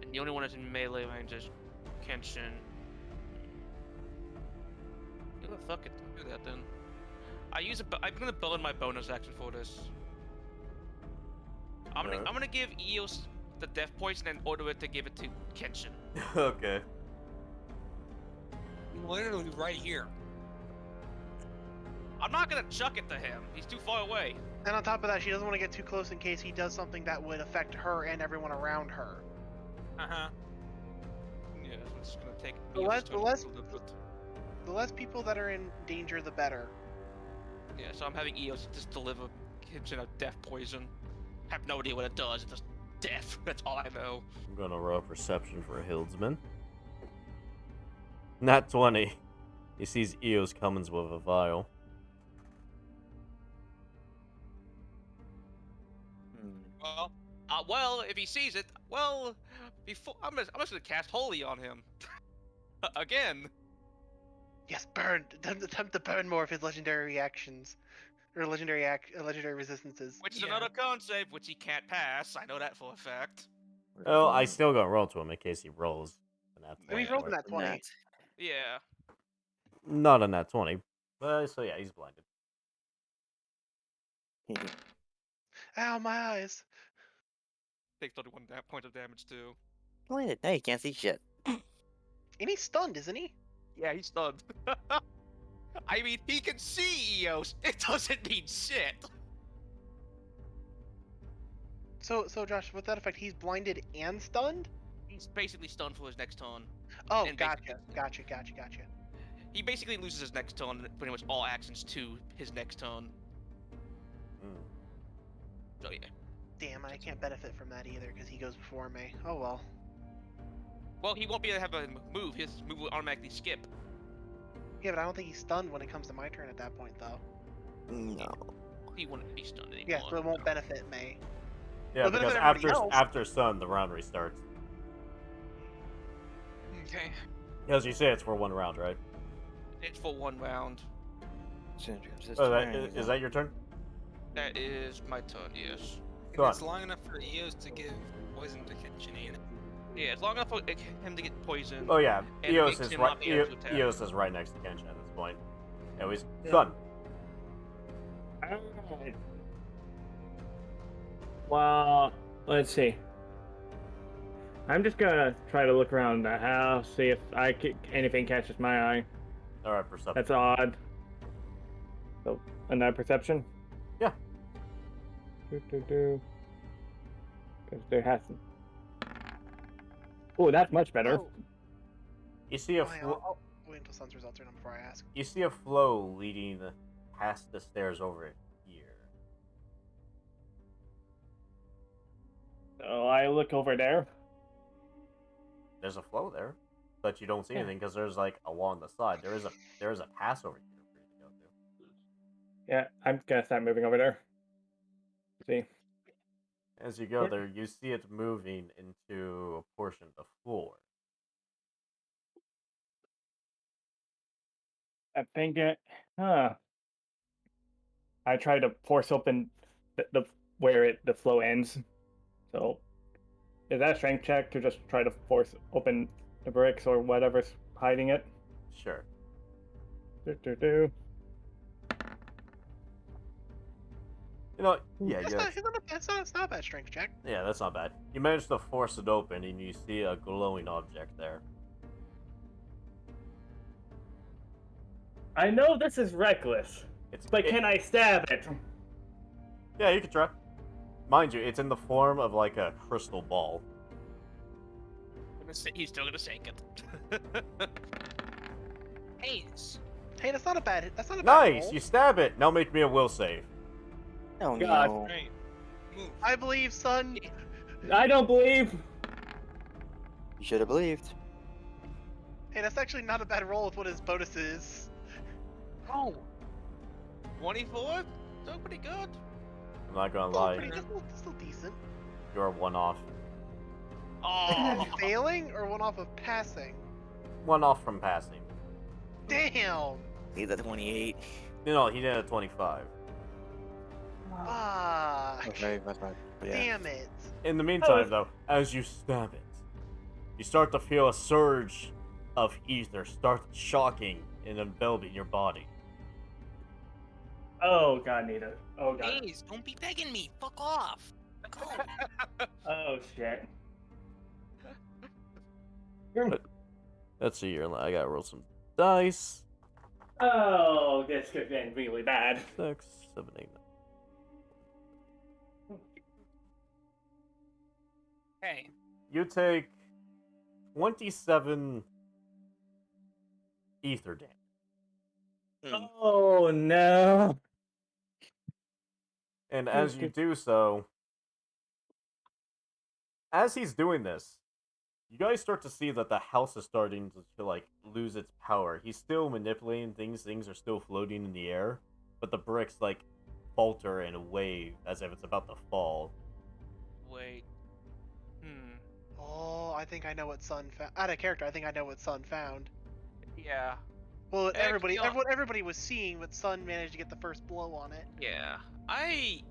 Speaker 2: And the only one that's in melee range is Kenshin. You know what, fuck it, do that then. I'm gonna burn my bonus action for this. I'm gonna give Eos the death poison and order it to give it to Kenshin.
Speaker 3: Okay.
Speaker 5: Literally right here.
Speaker 2: I'm not gonna chuck it to him. He's too far away.
Speaker 1: And on top of that, she doesn't want to get too close in case he does something that would affect her and everyone around her.
Speaker 5: Uh-huh.
Speaker 2: Yeah, so it's just gonna take
Speaker 1: The
Speaker 2: Eos'
Speaker 1: less-
Speaker 2: turn
Speaker 1: the less-
Speaker 2: to live with.
Speaker 1: The less people that are in danger, the better.
Speaker 2: Yeah, so I'm having Eos just deliver Kenshin a death poison. Have no idea what it does. It's just death. That's all I know.
Speaker 3: I'm gonna roll perception for Hildsman. Nat 20. He sees Eos Cummins with a vial.
Speaker 2: Well, if he sees it, well, before I'm just gonna cast Holy on him. Again.
Speaker 1: Yes, burn! Attempt to burn more of his legendary reactions. Or legendary resistances.
Speaker 2: Which is
Speaker 5: Yeah.
Speaker 2: another con save, which he can't pass. I know that for a fact.
Speaker 3: Oh, I still gonna roll to him in case he rolls. And that's
Speaker 1: I mean, he's rolled in that 20.
Speaker 2: Yeah.
Speaker 3: Not a nat 20. So yeah, he's blinded.
Speaker 1: Ow, my eyes!
Speaker 2: Takes 31 points of damage too.
Speaker 4: Blinded. Now you can't see shit.
Speaker 1: And he's stunned, isn't he?
Speaker 2: Yeah, he's stunned. I mean, he can see Eos. It doesn't mean shit.
Speaker 1: So Josh, with that effect, he's blinded and stunned?
Speaker 2: He's basically stunned for his next turn.
Speaker 1: Oh,
Speaker 2: And
Speaker 1: gotcha.
Speaker 2: He basically loses his next turn, pretty much all actions to his next turn. So yeah.
Speaker 1: Damn, I can't benefit from that either, because he goes before me. Oh well.
Speaker 2: Well, he won't be able to have a move. His move will automatically skip.
Speaker 1: Yeah, but I don't think he's stunned when it comes to my turn at that point, though.
Speaker 4: No.
Speaker 2: He wouldn't be stunned anymore.
Speaker 1: Yeah, so it won't benefit me.
Speaker 3: Yeah,
Speaker 1: Well,
Speaker 3: because
Speaker 1: benefit everybody else.
Speaker 3: after Sun, the round restarts.
Speaker 5: Okay.
Speaker 3: As you say, it's for one round, right?
Speaker 2: It's for one round.
Speaker 3: Oh, is that your turn?
Speaker 2: That is my turn, yes.
Speaker 3: Go on.
Speaker 5: It's long enough for Eos to give poison to Kenshin, ain't it?
Speaker 2: Yeah, it's long enough for him to get poisoned.
Speaker 3: Oh yeah,
Speaker 2: And
Speaker 3: Eos
Speaker 2: makes
Speaker 3: is
Speaker 2: him
Speaker 3: right.
Speaker 2: not be able to attack.
Speaker 3: Eos is right next to Kenshin at this point. Anyways,
Speaker 6: Yeah.
Speaker 3: Sun.
Speaker 6: Alright. Well, let's see. I'm just gonna try to look around the house, see if anything catches my eye.
Speaker 3: All right, perception.
Speaker 6: That's odd. So, another perception?
Speaker 3: Yeah.
Speaker 6: Because there hasn't. Oh, that's much better.
Speaker 1: Oh,
Speaker 3: You see a
Speaker 1: hang on, I'll wait until Sun's results are done before I ask.
Speaker 3: you see a flow leading past the stairs over here.
Speaker 6: So I look over there.
Speaker 3: There's a flow there, but you don't see
Speaker 6: Yeah.
Speaker 3: anything because there's like along the side. There is a pass over here for you to go to.
Speaker 6: Yeah, I'm gonna start moving over there. See.
Speaker 3: As you go
Speaker 6: Yeah.
Speaker 3: there, you see it moving into a portion of the floor.
Speaker 6: I think huh. I try to force open the where the flow ends. So is that a strength check to just try to force open the bricks or whatever's hiding it?
Speaker 3: Sure.
Speaker 6: Do.
Speaker 3: You know, yeah,
Speaker 1: That's
Speaker 3: yeah,
Speaker 1: not a bad strength check.
Speaker 3: yeah. That's not bad. You manage to force it open, and you see a glowing object there.
Speaker 6: I know this is reckless, but can I stab it?
Speaker 3: Yeah, you can try. Mind you, it's in the form of like a crystal ball.
Speaker 2: He's still gonna shake it.
Speaker 5: Ace.
Speaker 1: Hey, that's not a bad. That's not a bad
Speaker 3: Nice.
Speaker 1: roll.
Speaker 3: You stab it. Now make me a will save.
Speaker 4: Oh
Speaker 6: God.
Speaker 4: no.
Speaker 5: Right. Move.
Speaker 1: I believe, son.
Speaker 6: I don't believe.
Speaker 4: You should have believed.
Speaker 1: Hey, that's actually not a bad roll with what his bonus is.
Speaker 2: Oh. 24? Still pretty good.
Speaker 3: I'm not gonna
Speaker 1: Still
Speaker 3: lie.
Speaker 1: that's still decent.
Speaker 3: You're one off.
Speaker 2: Oh.
Speaker 1: Failing or one off of passing?
Speaker 3: One off from passing.
Speaker 1: Damn.
Speaker 4: Leave that 28.
Speaker 3: You know, he did a 25.
Speaker 1: Fuck.
Speaker 4: Okay, that's right. But yeah.
Speaker 1: Damn it.
Speaker 3: In the meantime, though, as you stab it, you start to feel a surge of ether start shocking and enveloping your body.
Speaker 6: Oh God, Nita. Oh God.
Speaker 5: Ace, don't be begging me. Fuck off. Go.
Speaker 6: Oh shit.
Speaker 3: Let's see here. I gotta roll some dice.
Speaker 6: Oh, this could have been really bad.
Speaker 3: 6, 7, 8, 9.
Speaker 5: Hey.
Speaker 3: You take 27 ether damage.
Speaker 6: Oh no.
Speaker 3: And as you do so, as he's doing this, you guys start to see that the house is starting to like lose its power. He's still manipulating things. Things are still floating in the air, but the bricks like falter and wave as if it's about to fall.
Speaker 2: Wait.
Speaker 1: Oh, I think I know what Sun found. Out of character, I think I know what Sun found.
Speaker 2: Yeah.
Speaker 1: Well,
Speaker 2: Actually,
Speaker 1: everybody was seeing, but Sun managed to get the first blow on it.
Speaker 2: Yeah. I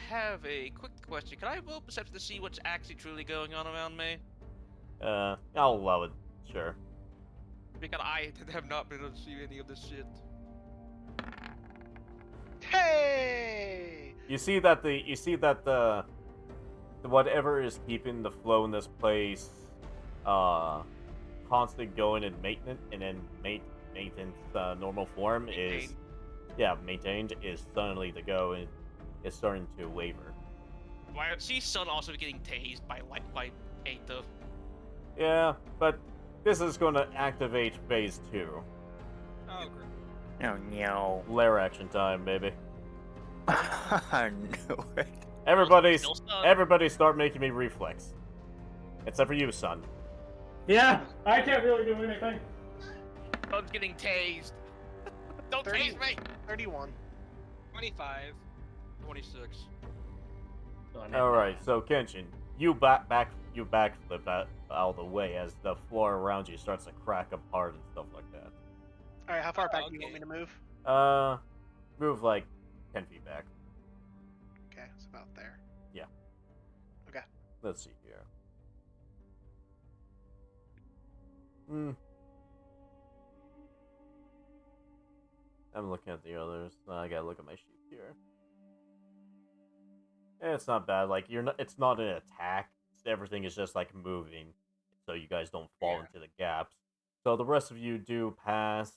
Speaker 2: have a quick question. Can I roll perception to see what's actually truly going on around me?
Speaker 3: I'll allow it. Sure.
Speaker 2: Because I have not been able to see any of this shit.
Speaker 1: Hey!
Speaker 3: You see that the whatever is keeping the flow in this place, constant going and maintenance, and then maintenance normal form is, maintained is suddenly to go and it's starting to waver.
Speaker 2: Why see Sun also getting tased by Aether.
Speaker 3: Yeah, but this is going to activate phase 2.
Speaker 5: Oh, great.
Speaker 4: Oh no.
Speaker 3: Lair action time, baby.
Speaker 4: No way.
Speaker 3: Everybody start making me reflex. Except for you, son.
Speaker 6: Yeah, I can't really do anything.
Speaker 2: Sun's getting tased. Don't
Speaker 1: 30
Speaker 2: tase me!
Speaker 1: 31.
Speaker 5: 25.
Speaker 2: 26.
Speaker 3: Alright, so Kenshin, you backflip out of the way as the floor around you starts to crack apart and stuff like that.
Speaker 1: Alright, how far
Speaker 5: Oh,
Speaker 1: back do you want
Speaker 5: okay.
Speaker 1: me to move?
Speaker 3: Move like 10 feet back.
Speaker 1: Okay, it's about there.
Speaker 3: Let's see here. I'm looking at the others. I gotta look at my sheet here. It's not bad. Like it's not an attack. Everything is just like moving, so you guys don't fall
Speaker 5: Yeah.
Speaker 3: into the gaps. So the rest of you do pass,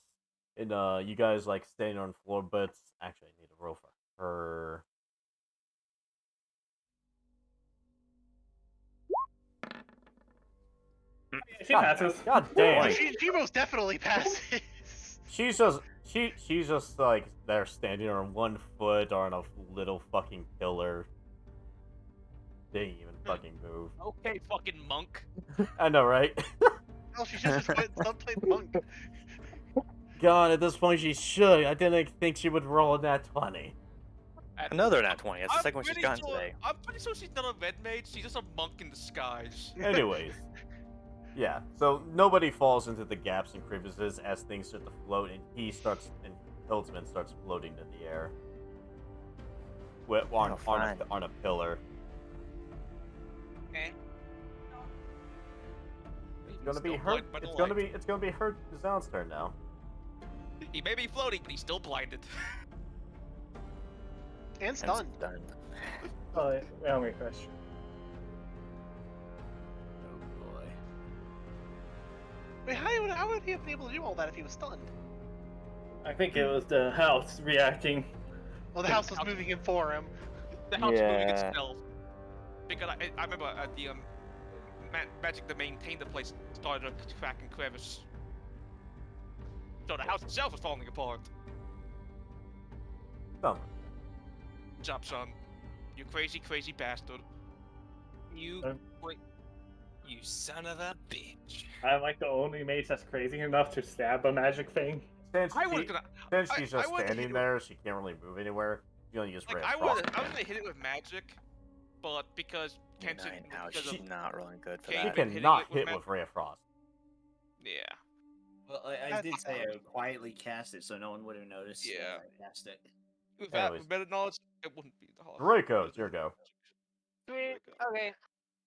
Speaker 3: and you guys like staying on the floor. But actually, I need to roll for her.
Speaker 6: She passes.
Speaker 3: God damn.
Speaker 1: She most definitely passes.
Speaker 3: She's just like there standing on 1 foot on a little fucking pillar. Didn't even fucking move.
Speaker 2: Okay, fucking monk.
Speaker 3: I know, right?
Speaker 1: Hell, she should just quit and stop playing monk.
Speaker 3: God, at this point she should. I didn't think she would roll in that 20.
Speaker 4: Another nat 20. That's the
Speaker 2: I'm
Speaker 4: second one she's
Speaker 2: pretty
Speaker 4: gotten
Speaker 2: sure,
Speaker 4: today.
Speaker 2: I'm pretty sure she's not a red mage. She's just a monk in disguise.
Speaker 3: Anyways. Yeah, so nobody falls into the gaps and crevices as things start to float, and Hildsman starts floating in the air. On a pillar.
Speaker 5: Okay.
Speaker 3: It's gonna be
Speaker 2: Still
Speaker 3: hurt.
Speaker 2: blind by the
Speaker 3: It's gonna be hurt Zion's turn now.
Speaker 2: He may be floating, but he's still blinded.
Speaker 1: And
Speaker 4: And
Speaker 1: stunned.
Speaker 4: stunned.
Speaker 6: Oh, yeah, I'll refresh.
Speaker 7: Oh boy.
Speaker 1: Wait, how would he have been able to do all that if he was stunned?
Speaker 6: I think it was the house reacting.
Speaker 1: Well, the house was moving him for him.
Speaker 2: The house moving
Speaker 4: Yeah.
Speaker 2: itself. Because I remember at the magic that maintained the place started to crack and crevice. So the house itself was falling apart.
Speaker 3: Oh.
Speaker 2: Good job, son. You crazy, crazy bastard.
Speaker 5: You
Speaker 6: Um,
Speaker 5: wait. You son of a bitch.
Speaker 6: I'm like the only mage that's crazy enough to stab a magic thing.
Speaker 3: Since
Speaker 2: I would gonna
Speaker 3: she's
Speaker 2: I
Speaker 3: just
Speaker 2: would've hit
Speaker 3: standing
Speaker 2: it
Speaker 3: there, she can't really move anywhere. You only use
Speaker 2: like
Speaker 3: ray
Speaker 2: I
Speaker 3: of
Speaker 2: was
Speaker 3: frost.
Speaker 2: gonna hit it with magic, but because Kenshin,
Speaker 4: 9. Ouch.
Speaker 2: because of,
Speaker 4: She's not rolling good for
Speaker 2: She
Speaker 3: She
Speaker 4: that.
Speaker 2: can- hitting
Speaker 3: cannot
Speaker 2: it with
Speaker 3: hit with ray of frost.
Speaker 2: yeah.
Speaker 7: Well, I did say I would quietly cast it so no one would have noticed.
Speaker 2: Yeah.
Speaker 7: I cast it.
Speaker 2: Without
Speaker 3: Anyways.
Speaker 2: better knowledge, it wouldn't be the hard.
Speaker 3: Draco, it's your go.
Speaker 5: Sweet. Okay.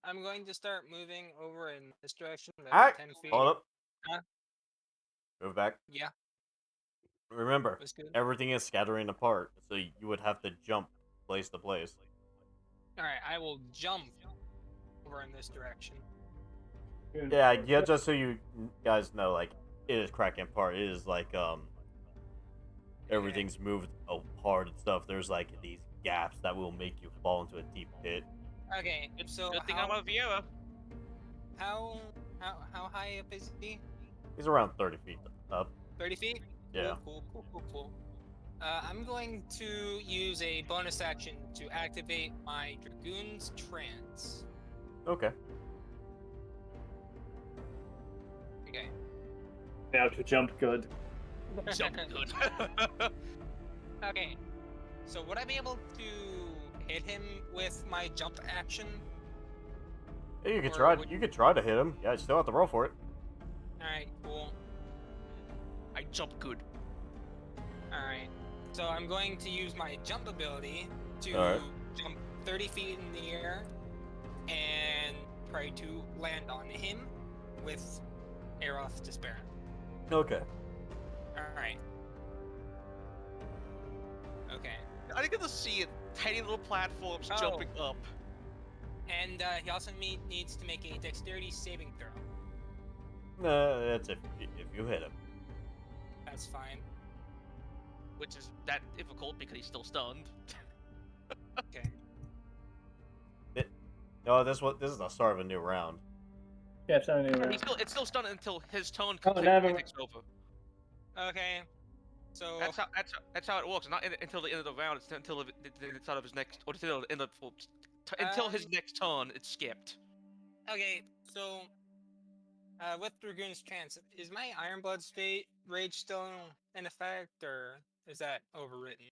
Speaker 5: I'm going to start moving over in this direction. About
Speaker 3: Alright,
Speaker 5: 10 feet.
Speaker 3: hold up.
Speaker 5: Huh?
Speaker 3: Move back.
Speaker 5: Yeah,
Speaker 3: Remember,
Speaker 5: that's good.
Speaker 3: everything is scattering apart, so you would have to jump place to place.
Speaker 5: Alright, I will jump over in this direction.
Speaker 3: Yeah, just so you guys know, like, it is cracking apart. It is like, everything's moved apart and stuff. There's, like, these gaps that will make you fall into a deep pit.
Speaker 5: Okay, so
Speaker 2: Good thing I'm a Viera.
Speaker 5: how high up is he?
Speaker 3: He's around 30 feet up.
Speaker 5: 30 feet?
Speaker 3: Yeah.
Speaker 5: Cool. I'm going to use a bonus action to activate my Dragoon's Trance.
Speaker 3: Okay.
Speaker 5: Okay.
Speaker 6: Now to jump good.
Speaker 2: Jump good.
Speaker 5: Okay. So would I be able to hit him with my jump action?
Speaker 3: Yeah, you could
Speaker 5: Or
Speaker 3: try.
Speaker 5: would-
Speaker 3: You could try to hit him. Yeah, you still have to roll for it.
Speaker 5: Alright, cool.
Speaker 2: I jump good.
Speaker 5: Alright. So I'm going to use my jump ability to
Speaker 3: Alright.
Speaker 5: jump 30 feet in the air and try to land on him with Aeroth Despair.
Speaker 3: Okay.
Speaker 5: Alright. Okay.
Speaker 2: I get to see it. Tiny little platforms
Speaker 5: Oh.
Speaker 2: jumping up.
Speaker 5: And he also needs to make a dexterity saving throw.
Speaker 3: That's if you hit him.
Speaker 5: That's fine.
Speaker 2: Which is that difficult because he's still stunned.
Speaker 5: Okay.
Speaker 3: No, this is the start of a new round.
Speaker 6: Yeah, it's not
Speaker 2: It's
Speaker 6: anywhere.
Speaker 2: still stunned until his turn
Speaker 6: Oh,
Speaker 2: completely
Speaker 6: never-
Speaker 2: takes over.
Speaker 5: Okay. So
Speaker 2: That's how it works. Not until the end of the round. It's until it's out of his next or until the end of until his next turn. It's skipped.
Speaker 5: okay. So with Dragoon's Trance, is my Ironblood state rage still in effect, or is that overwritten?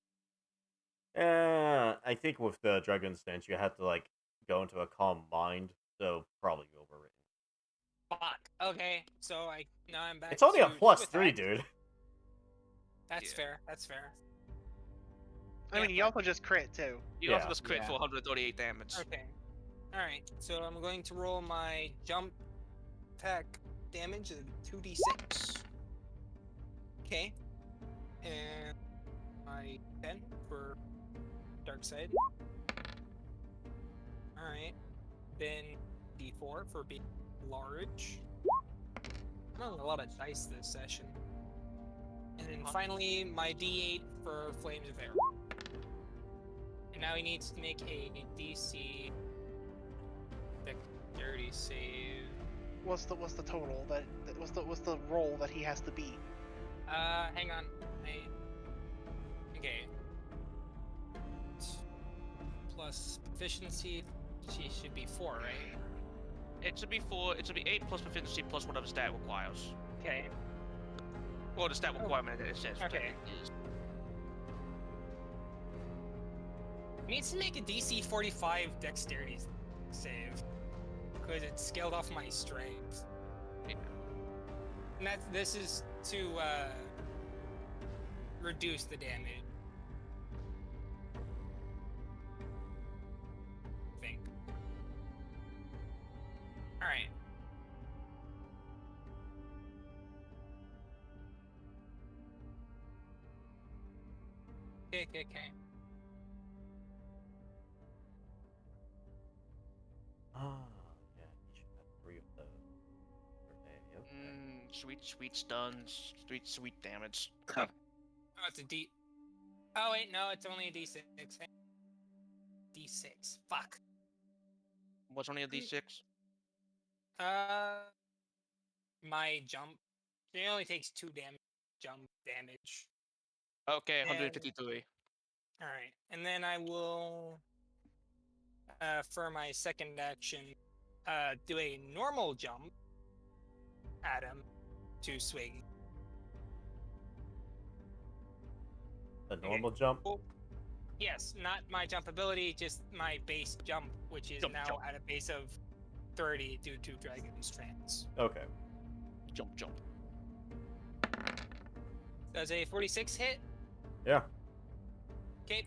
Speaker 3: I think with the Dragon Stance, you have to like go into a calm mind, so probably overwritten.
Speaker 5: Fuck. Okay. So now I'm back.
Speaker 3: It's only a
Speaker 5: to
Speaker 3: +3,
Speaker 5: attack.
Speaker 3: dude.
Speaker 5: That's
Speaker 2: Yeah.
Speaker 5: fair. That's fair.
Speaker 1: I mean, he also just crit too.
Speaker 2: You
Speaker 3: Yeah.
Speaker 2: also just crit
Speaker 7: Yeah.
Speaker 2: for 138 damage.
Speaker 5: Okay. All right. So I'm going to roll my jump attack damage of 2d6. Okay. And my 10 for dark side. All right. Then d4 for being large. I'm rolling a lot of dice this session. And then finally my d8 for flames of air. And now he needs to make a DC dexterity save.
Speaker 1: what's the total what's the roll that he has to beat?
Speaker 5: Hang on. Okay. Plus proficiency, she should be 4, right?
Speaker 2: It should be 4. It should be 8 plus proficiency plus whatever stat requires.
Speaker 5: Okay.
Speaker 2: Or the stat requirement that it says.
Speaker 5: Okay.
Speaker 2: Is.
Speaker 5: Needs to make a DC 45 dexterity save. Because it's scaled off my strength.
Speaker 2: Yeah.
Speaker 5: And this is to reduce the damage. I think. Alright. Okay.
Speaker 3: Ah, yeah, you should have 3 of those per day. Okay.
Speaker 2: Sweet stuns. Sweet damage.
Speaker 5: Oh, it's a D. Oh, wait, no, it's only a D6. D6. Fuck.
Speaker 2: What's only a D6?
Speaker 5: My jump. It only takes 2 jump damage.
Speaker 2: Okay,
Speaker 5: And-
Speaker 2: 153.
Speaker 5: Alright, and then I will, for my second action, do a normal jump at him to swing.
Speaker 3: A normal jump?
Speaker 5: Yes, not my jump ability, just my base jump, which is
Speaker 2: Jump.
Speaker 5: at a base of 30 due to Dragon's Trance.
Speaker 3: Okay.
Speaker 2: Jump.
Speaker 5: Does a 46 hit?
Speaker 3: Yeah.
Speaker 5: Okay.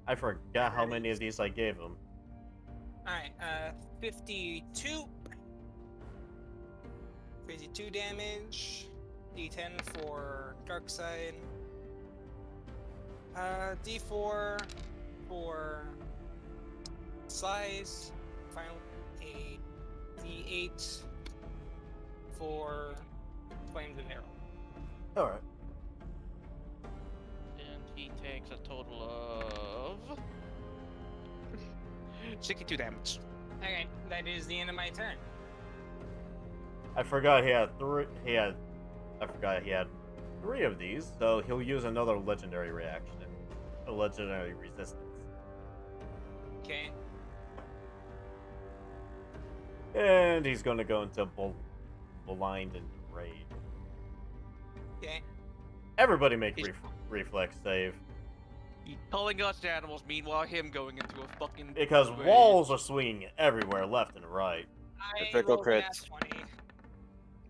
Speaker 3: I forgot how many of these I gave him.
Speaker 5: Alright, 52. 52 damage. D10 for dark side. D4 for slice. Finally, a D8 for flames and arrow.
Speaker 3: Alright.
Speaker 2: And he takes a total of 62 damage.
Speaker 5: Okay, that is the end of my turn.
Speaker 3: I forgot he had 3. I forgot he had 3 of these, so he'll use another legendary reaction. A legendary resistance.
Speaker 5: Okay.
Speaker 3: And he's gonna go into blind and rage.
Speaker 5: Okay.
Speaker 3: Everybody make reflex save.
Speaker 2: He's calling us animals, meanwhile him going into a fucking...
Speaker 3: Because
Speaker 2: rage.
Speaker 3: walls are swinging everywhere, left and right.
Speaker 5: I
Speaker 4: critical
Speaker 5: rolled a nat
Speaker 4: crits.
Speaker 5: 20.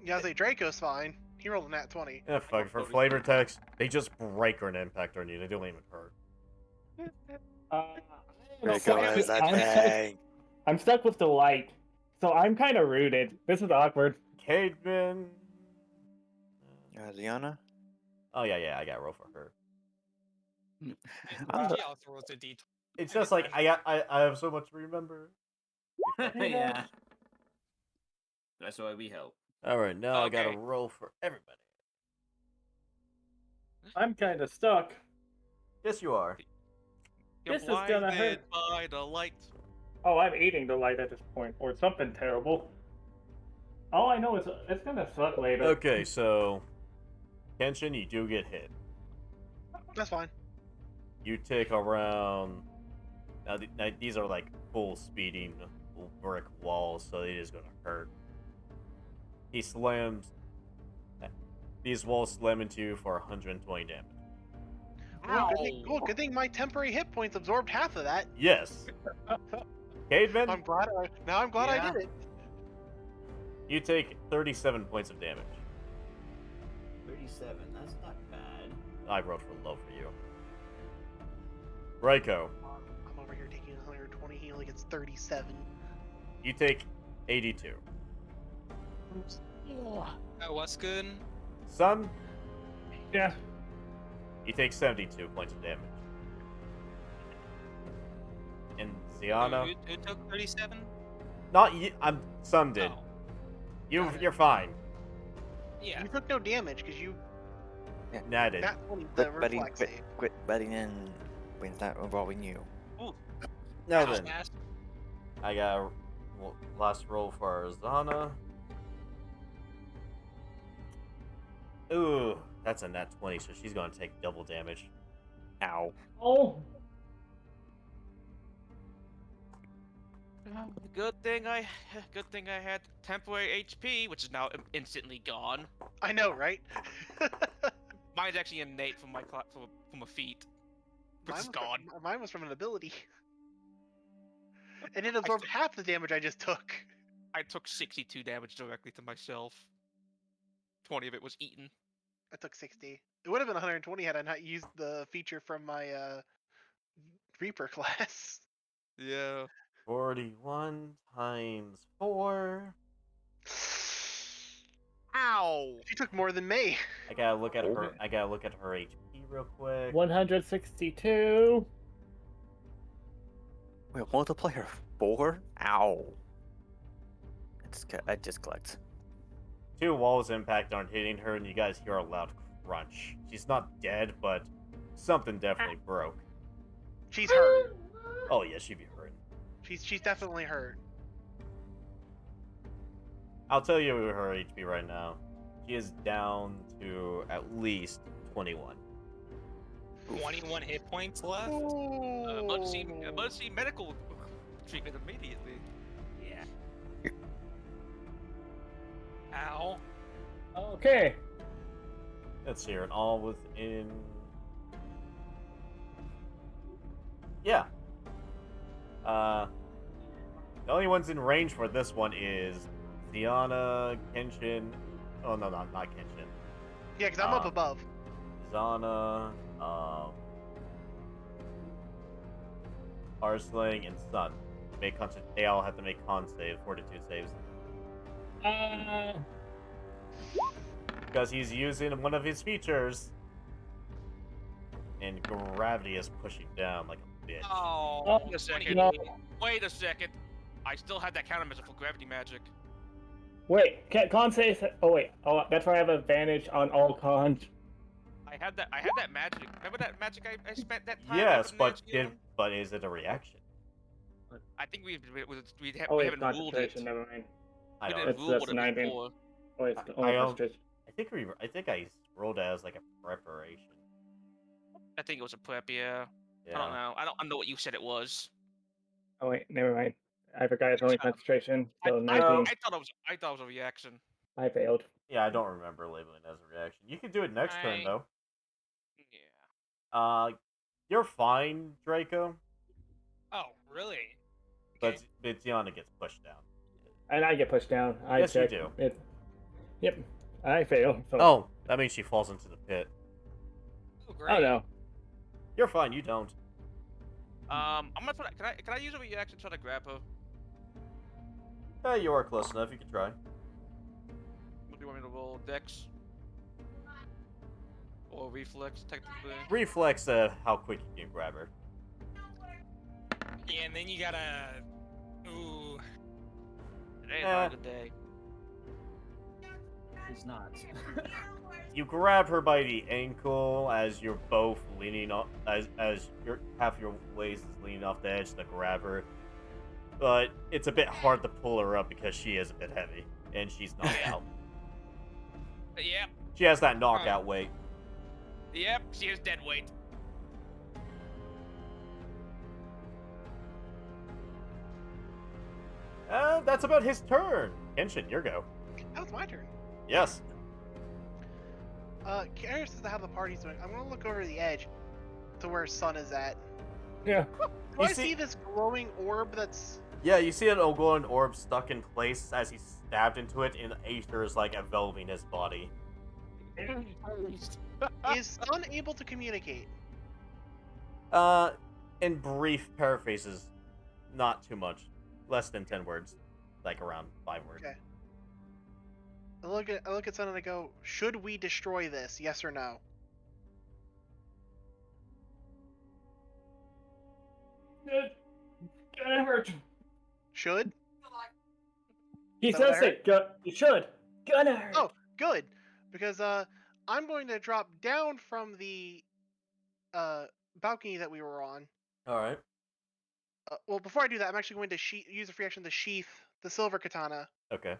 Speaker 1: Yeah, I say Draco's fine. He rolled a nat 20.
Speaker 3: Yeah, fuck, for flavor text, they just break or an impact on you. They don't even hurt.
Speaker 4: Draco is that thing.
Speaker 6: I'm stuck with the light, so I'm kind of rooted. This is awkward.
Speaker 3: Cademan.
Speaker 4: Liana?
Speaker 3: Oh yeah, I got to roll for her.
Speaker 4: I'm the-
Speaker 5: She also rolls a D20.
Speaker 3: It's just like I have so much to remember.
Speaker 7: Yeah. That's why we help.
Speaker 3: All right, now I got to
Speaker 2: Okay.
Speaker 3: roll for everybody.
Speaker 6: I'm kind of stuck.
Speaker 3: Yes, you are.
Speaker 2: You're
Speaker 6: This is gonna
Speaker 2: blinded
Speaker 6: hurt.
Speaker 2: by the light.
Speaker 6: Oh, I'm eating the light at this point, or something terrible. All I know is it's gonna suck later.
Speaker 3: Okay, so Kenshin, you do get hit.
Speaker 1: That's fine.
Speaker 3: You take around. Now, these are like full speeding brick walls, so it is gonna hurt. He slams. These walls slam into you for 120 damage.
Speaker 1: Good thing my temporary hit points absorbed half of that.
Speaker 3: Yes. Cademan,
Speaker 1: I'm glad I
Speaker 7: Yeah.
Speaker 1: did it.
Speaker 3: you take 37 points of damage.
Speaker 7: 37. That's not bad.
Speaker 3: I rolled for low for you. Raiko,
Speaker 1: I'm over here taking 120. He only gets 37.
Speaker 3: you take 82.
Speaker 5: What's good?
Speaker 3: Sun,
Speaker 6: Yeah.
Speaker 3: you take 72 points of damage. And Ziana,
Speaker 5: Who took 37?
Speaker 3: not you. Sun did.
Speaker 5: Oh,
Speaker 3: You're fine.
Speaker 5: yeah.
Speaker 1: You took no damage because you
Speaker 3: Nah, did.
Speaker 1: nat 20 the
Speaker 4: Quit betting,
Speaker 1: reflex
Speaker 4: quit,
Speaker 1: save.
Speaker 4: quit betting in when it's not involving you.
Speaker 3: Now
Speaker 5: Ouch,
Speaker 3: then,
Speaker 5: Ash.
Speaker 3: I got last roll for Arzana. Ooh, that's a nat 20, so she's gonna take double damage.
Speaker 4: Ow.
Speaker 6: Oh,
Speaker 2: Good thing I had temporary HP, which is now instantly gone.
Speaker 1: I know, right?
Speaker 2: Mine's actually innate from my from a feat, which is gone.
Speaker 1: Mine was from an ability. And it absorbed half the damage I just took.
Speaker 2: I took 62 damage directly to myself. 20 of it was eaten.
Speaker 1: I took 60. It would have been 120 had I not used the feature from my Reaper class.
Speaker 2: Yeah.
Speaker 3: 41 times 4.
Speaker 2: Ow!
Speaker 1: She took more than me.
Speaker 3: I gotta look at her.
Speaker 6: Okay.
Speaker 3: I gotta look at her HP real quick.
Speaker 6: 162.
Speaker 4: Wait, multiplier 4? Ow. I just clicked.
Speaker 3: 2 walls impact aren't hitting her, and you guys hear a loud crunch. She's not dead, but something definitely broke.
Speaker 1: She's hurt.
Speaker 3: Oh yeah, she'd be hurting.
Speaker 1: She's definitely hurt.
Speaker 3: I'll tell you her HP right now. She is down to at least 21.
Speaker 5: 21 hit points left.
Speaker 2: Emergency medical treatment immediately.
Speaker 7: Yeah.
Speaker 5: Ow.
Speaker 6: Okay.
Speaker 3: Let's see her, and all within. Yeah. The only ones in range for this one is Ziana, Kenshin. Oh no, not Kenshin.
Speaker 1: Yeah, because I'm up above.
Speaker 3: Zana, Arsling, and Sun. They all have to make con save, fortitude saves. Because he's using one of his features. And gravity is pushing down like a bitch.
Speaker 2: Oh, wait a second.
Speaker 6: no.
Speaker 2: Wait a second. I still had that countermeasure for gravity magic.
Speaker 6: Wait, con save. Oh wait. Oh, that's why I have advantage on all cons.
Speaker 2: I had that magic. Remember that magic I spent that time?
Speaker 3: Yes,
Speaker 2: at
Speaker 3: but
Speaker 2: Nat Geo?
Speaker 3: is it a reaction?
Speaker 2: I think we
Speaker 6: Oh wait,
Speaker 2: haven't ruled it.
Speaker 6: concentration. Never mind.
Speaker 3: I
Speaker 2: We
Speaker 3: don't.
Speaker 2: didn't
Speaker 6: That's
Speaker 2: rule what it
Speaker 6: 19.
Speaker 2: before.
Speaker 6: Oh, it's
Speaker 3: I
Speaker 6: only
Speaker 3: don't-
Speaker 6: concentration.
Speaker 3: I think I rolled it as like a preparation.
Speaker 2: I think it was a prep. Yeah.
Speaker 3: Yeah.
Speaker 2: I don't know. I don't know what you said it was.
Speaker 6: Oh wait, never mind. I forgot it's only concentration. So
Speaker 2: I
Speaker 6: 19.
Speaker 2: thought it was a reaction.
Speaker 6: I failed.
Speaker 3: Yeah, I don't remember labeling it as a reaction. You can do it next turn though.
Speaker 2: Yeah.
Speaker 3: You're fine, Draco.
Speaker 5: Oh, really?
Speaker 3: But
Speaker 5: Okay.
Speaker 3: Tiana gets pushed down.
Speaker 6: And I get pushed down. I
Speaker 3: Yes, you
Speaker 6: check.
Speaker 3: do.
Speaker 6: Yep. I fail. So.
Speaker 3: Oh, that means she falls into the pit.
Speaker 5: Oh, great.
Speaker 6: Oh no.
Speaker 3: You're fine. You don't.
Speaker 2: I'm gonna try. Can I use a reaction to try to grab her?
Speaker 3: You are close enough. You can try.
Speaker 2: What do you want me to roll? Dex? Or reflex, technically?
Speaker 3: Reflex. How quick you can grab her.
Speaker 5: Yeah, and then you gotta. Ooh.
Speaker 2: Today is not a good day.
Speaker 7: It's not.
Speaker 3: You grab her by the ankle as you're both leaning off, as your half your waist is leaning off the edge to grab her. But it's a bit hard to pull her up because she is a bit heavy and she's knocked out.
Speaker 2: Yep.
Speaker 3: She has that knockout weight.
Speaker 2: Yep. She is dead weight.
Speaker 3: That's about his turn. Kenshin, your go.
Speaker 1: That was my turn.
Speaker 3: Yes.
Speaker 1: Curious as to how the party's doing. I'm gonna look over the edge to where Sun is at.
Speaker 6: Yeah.
Speaker 1: Do
Speaker 3: You
Speaker 1: I
Speaker 3: see-
Speaker 1: see this glowing orb that's...
Speaker 3: Yeah, you see an Ogolon orb stuck in place as he's stabbed into it, and aether is like enveloping his body.
Speaker 1: Is Sun able to communicate?
Speaker 3: In brief paraphrases, not too much. Less than 10 words. Like around 5 words.
Speaker 1: Okay. I look at Sun and I go, should we destroy this? Yes or no?
Speaker 6: Gonna hurt.
Speaker 1: Should?
Speaker 6: He
Speaker 1: Is that what
Speaker 6: says
Speaker 1: I
Speaker 6: it. You should. Gonna hurt.
Speaker 1: Oh, good. Because I'm going to drop down from the balcony that we were on.
Speaker 3: Alright.
Speaker 1: Well, before I do that, I'm actually going to use a free action to sheath the silver katana.
Speaker 3: Okay.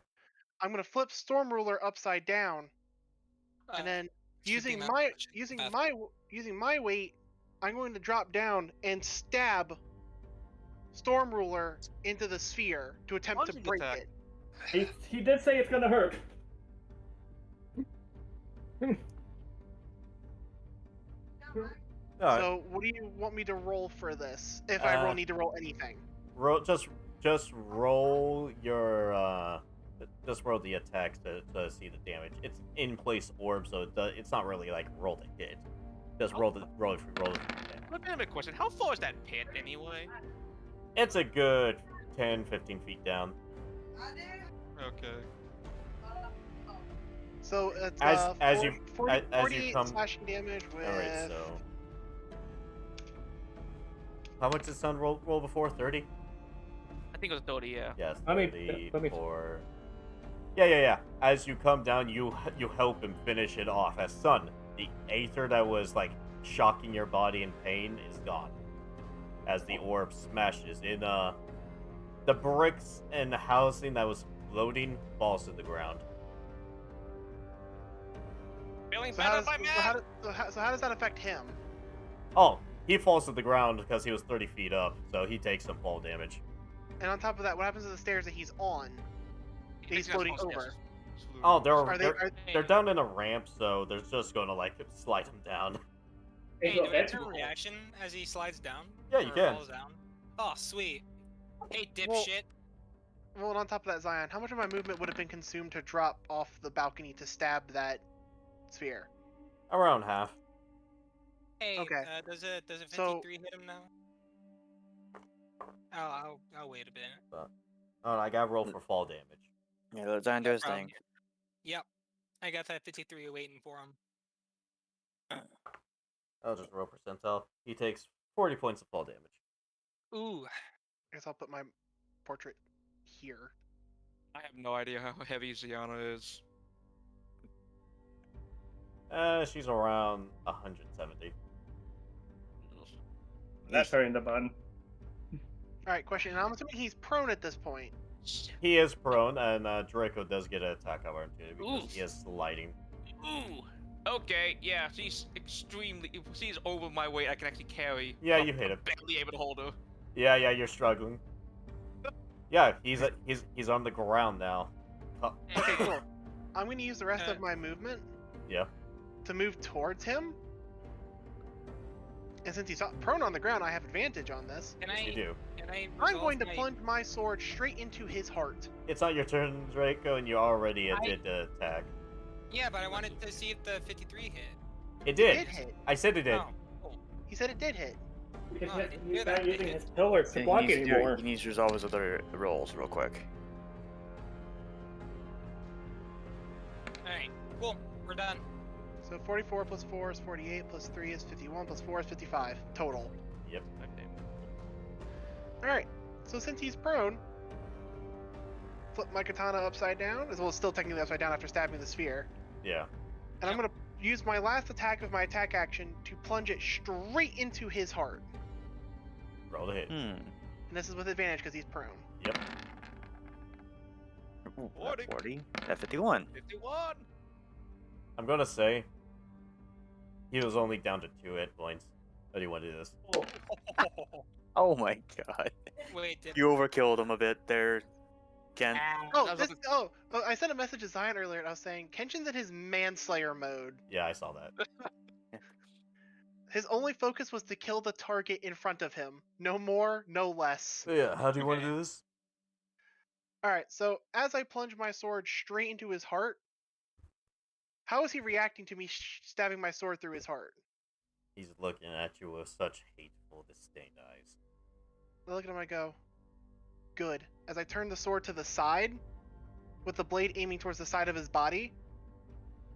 Speaker 1: I'm gonna flip Storm Ruler upside down, and then
Speaker 5: should be
Speaker 1: using
Speaker 5: my question.
Speaker 1: using my weight, I'm going to drop down and stab Storm Ruler into the sphere to attempt to
Speaker 2: Plunging
Speaker 1: break
Speaker 2: attack.
Speaker 1: it.
Speaker 6: He did say it's gonna hurt.
Speaker 3: All right.
Speaker 1: So what do you want me to roll for this? If I need to roll anything.
Speaker 3: Just roll your just roll the attacks to see the damage. It's in place orb, so it's not really like roll to hit. Just roll it.
Speaker 2: Legitimate question. How far is that pit anyway?
Speaker 3: It's a good 10, 15 feet down.
Speaker 2: Okay.
Speaker 1: So it's
Speaker 3: As you
Speaker 1: 48
Speaker 3: come.
Speaker 1: slashing damage with.
Speaker 3: All right, so how much did Sun roll before? 30.
Speaker 2: I think it was 30. Yeah.
Speaker 3: Yes,
Speaker 6: Let me-
Speaker 3: 30 for. Yeah. As you come down, you help him finish it off. As Sun, the aether that was like shocking your body in pain is gone. As the orb smashes in, the bricks and the housing that was floating falls to the ground.
Speaker 5: Feeling
Speaker 1: So
Speaker 5: better
Speaker 1: how, does,
Speaker 5: by
Speaker 1: so,
Speaker 5: man?
Speaker 1: how does that affect him?
Speaker 3: Oh, he falls to the ground because he was 30 feet up, so he takes some fall damage.
Speaker 1: And on top of that, what happens to the stairs that he's on? He's floating over.
Speaker 3: Oh,
Speaker 1: Are they?
Speaker 3: they're down in a ramp, so they're just gonna like slide him down.
Speaker 5: Hey,
Speaker 6: Angel,
Speaker 5: do I
Speaker 6: that's
Speaker 5: get a
Speaker 6: cool.
Speaker 5: reaction as he slides down?
Speaker 3: Yeah, you
Speaker 5: Or
Speaker 3: can.
Speaker 5: falls down? Oh, sweet. Hey,
Speaker 1: Well-
Speaker 5: dipshit.
Speaker 1: Well, and on top of that, Zion, how much of my movement would have been consumed to drop off the balcony to stab that sphere?
Speaker 3: Around half.
Speaker 5: Hey,
Speaker 1: Okay.
Speaker 5: does a
Speaker 1: So-
Speaker 5: 53 hit him now? I'll wait a bit.
Speaker 3: Oh, I got roll for fall damage.
Speaker 4: Yeah, let Zion do
Speaker 5: No
Speaker 4: his
Speaker 5: problem.
Speaker 4: thing.
Speaker 5: Yep, I got that 53 waiting for him.
Speaker 3: I'll just roll percentile. He takes 40 points of fall damage.
Speaker 5: Ooh,
Speaker 1: I guess I'll put my portrait here.
Speaker 2: I have no idea how heavy Ziana is.
Speaker 3: She's around 170.
Speaker 6: That's her in the bun.
Speaker 1: All right, question. And I'm assuming he's prone at this point.
Speaker 3: He is prone, and Draco does get an attack opportunity because
Speaker 2: Oof.
Speaker 3: he is sliding.
Speaker 2: Ooh. Okay, yeah, she's extremely. If she's over my weight, I can actually carry.
Speaker 3: Yeah,
Speaker 2: I'm
Speaker 3: you hit him.
Speaker 2: barely able to hold her.
Speaker 3: Yeah, you're struggling. Yeah, he's on the ground now.
Speaker 1: Okay, cool. I'm going to use the rest of my movement
Speaker 3: Yeah.
Speaker 1: to move towards him. And since he's prone on the ground, I have advantage on this.
Speaker 5: can
Speaker 3: Yes, you
Speaker 5: I?
Speaker 3: do.
Speaker 5: Can I?
Speaker 1: I'm going to
Speaker 5: resolve my-
Speaker 1: plunge my sword straight into his heart.
Speaker 3: It's not your turn, Draco, and you already did the attack.
Speaker 5: Yeah, but I wanted to see if the 53 hit.
Speaker 3: It did.
Speaker 1: It hit.
Speaker 3: I said it did.
Speaker 5: Oh, cool.
Speaker 1: He said it did hit.
Speaker 6: Because
Speaker 5: No, I didn't hear
Speaker 6: he's
Speaker 5: that.
Speaker 6: not using his pillar to block anymore.
Speaker 4: He needs to resolve his other rolls real quick.
Speaker 5: Alright, cool. We're done.
Speaker 1: So 44 plus 4 is 48, plus 3 is 51, plus 4 is 55 total.
Speaker 3: Yep.
Speaker 1: Alright, so since he's prone, flip my katana upside down, as well as still technically upside down after stabbing the sphere.
Speaker 3: Yeah.
Speaker 1: And I'm going to use my last attack of my attack action to plunge it straight into his heart.
Speaker 3: Roll the hit.
Speaker 1: And this is with advantage because he's prone.
Speaker 3: Yep.
Speaker 4: Ooh,
Speaker 2: 40.
Speaker 4: 40. At 51.
Speaker 2: 51.
Speaker 3: I'm gonna say he was only down to 2 hit points. How do you want to do this?
Speaker 4: Oh my god.
Speaker 5: Wait, did...
Speaker 4: You overkilled him a bit there, Ken.
Speaker 1: I sent a message to Zion earlier and I was saying, Kenshin's in his manslayer mode.
Speaker 3: Yeah, I saw that.
Speaker 1: His only focus was to kill the target in front of him. No more, no less.
Speaker 3: Yeah, how do you want to
Speaker 5: Okay.
Speaker 3: do this?
Speaker 1: Alright, so as I plunge my sword straight into his heart, how is he reacting to me stabbing my sword through his heart?
Speaker 3: He's looking at you with such hateful, disdained eyes.
Speaker 1: I look at him, I go, good. As I turn the sword to the side, with the blade aiming towards the side of his body,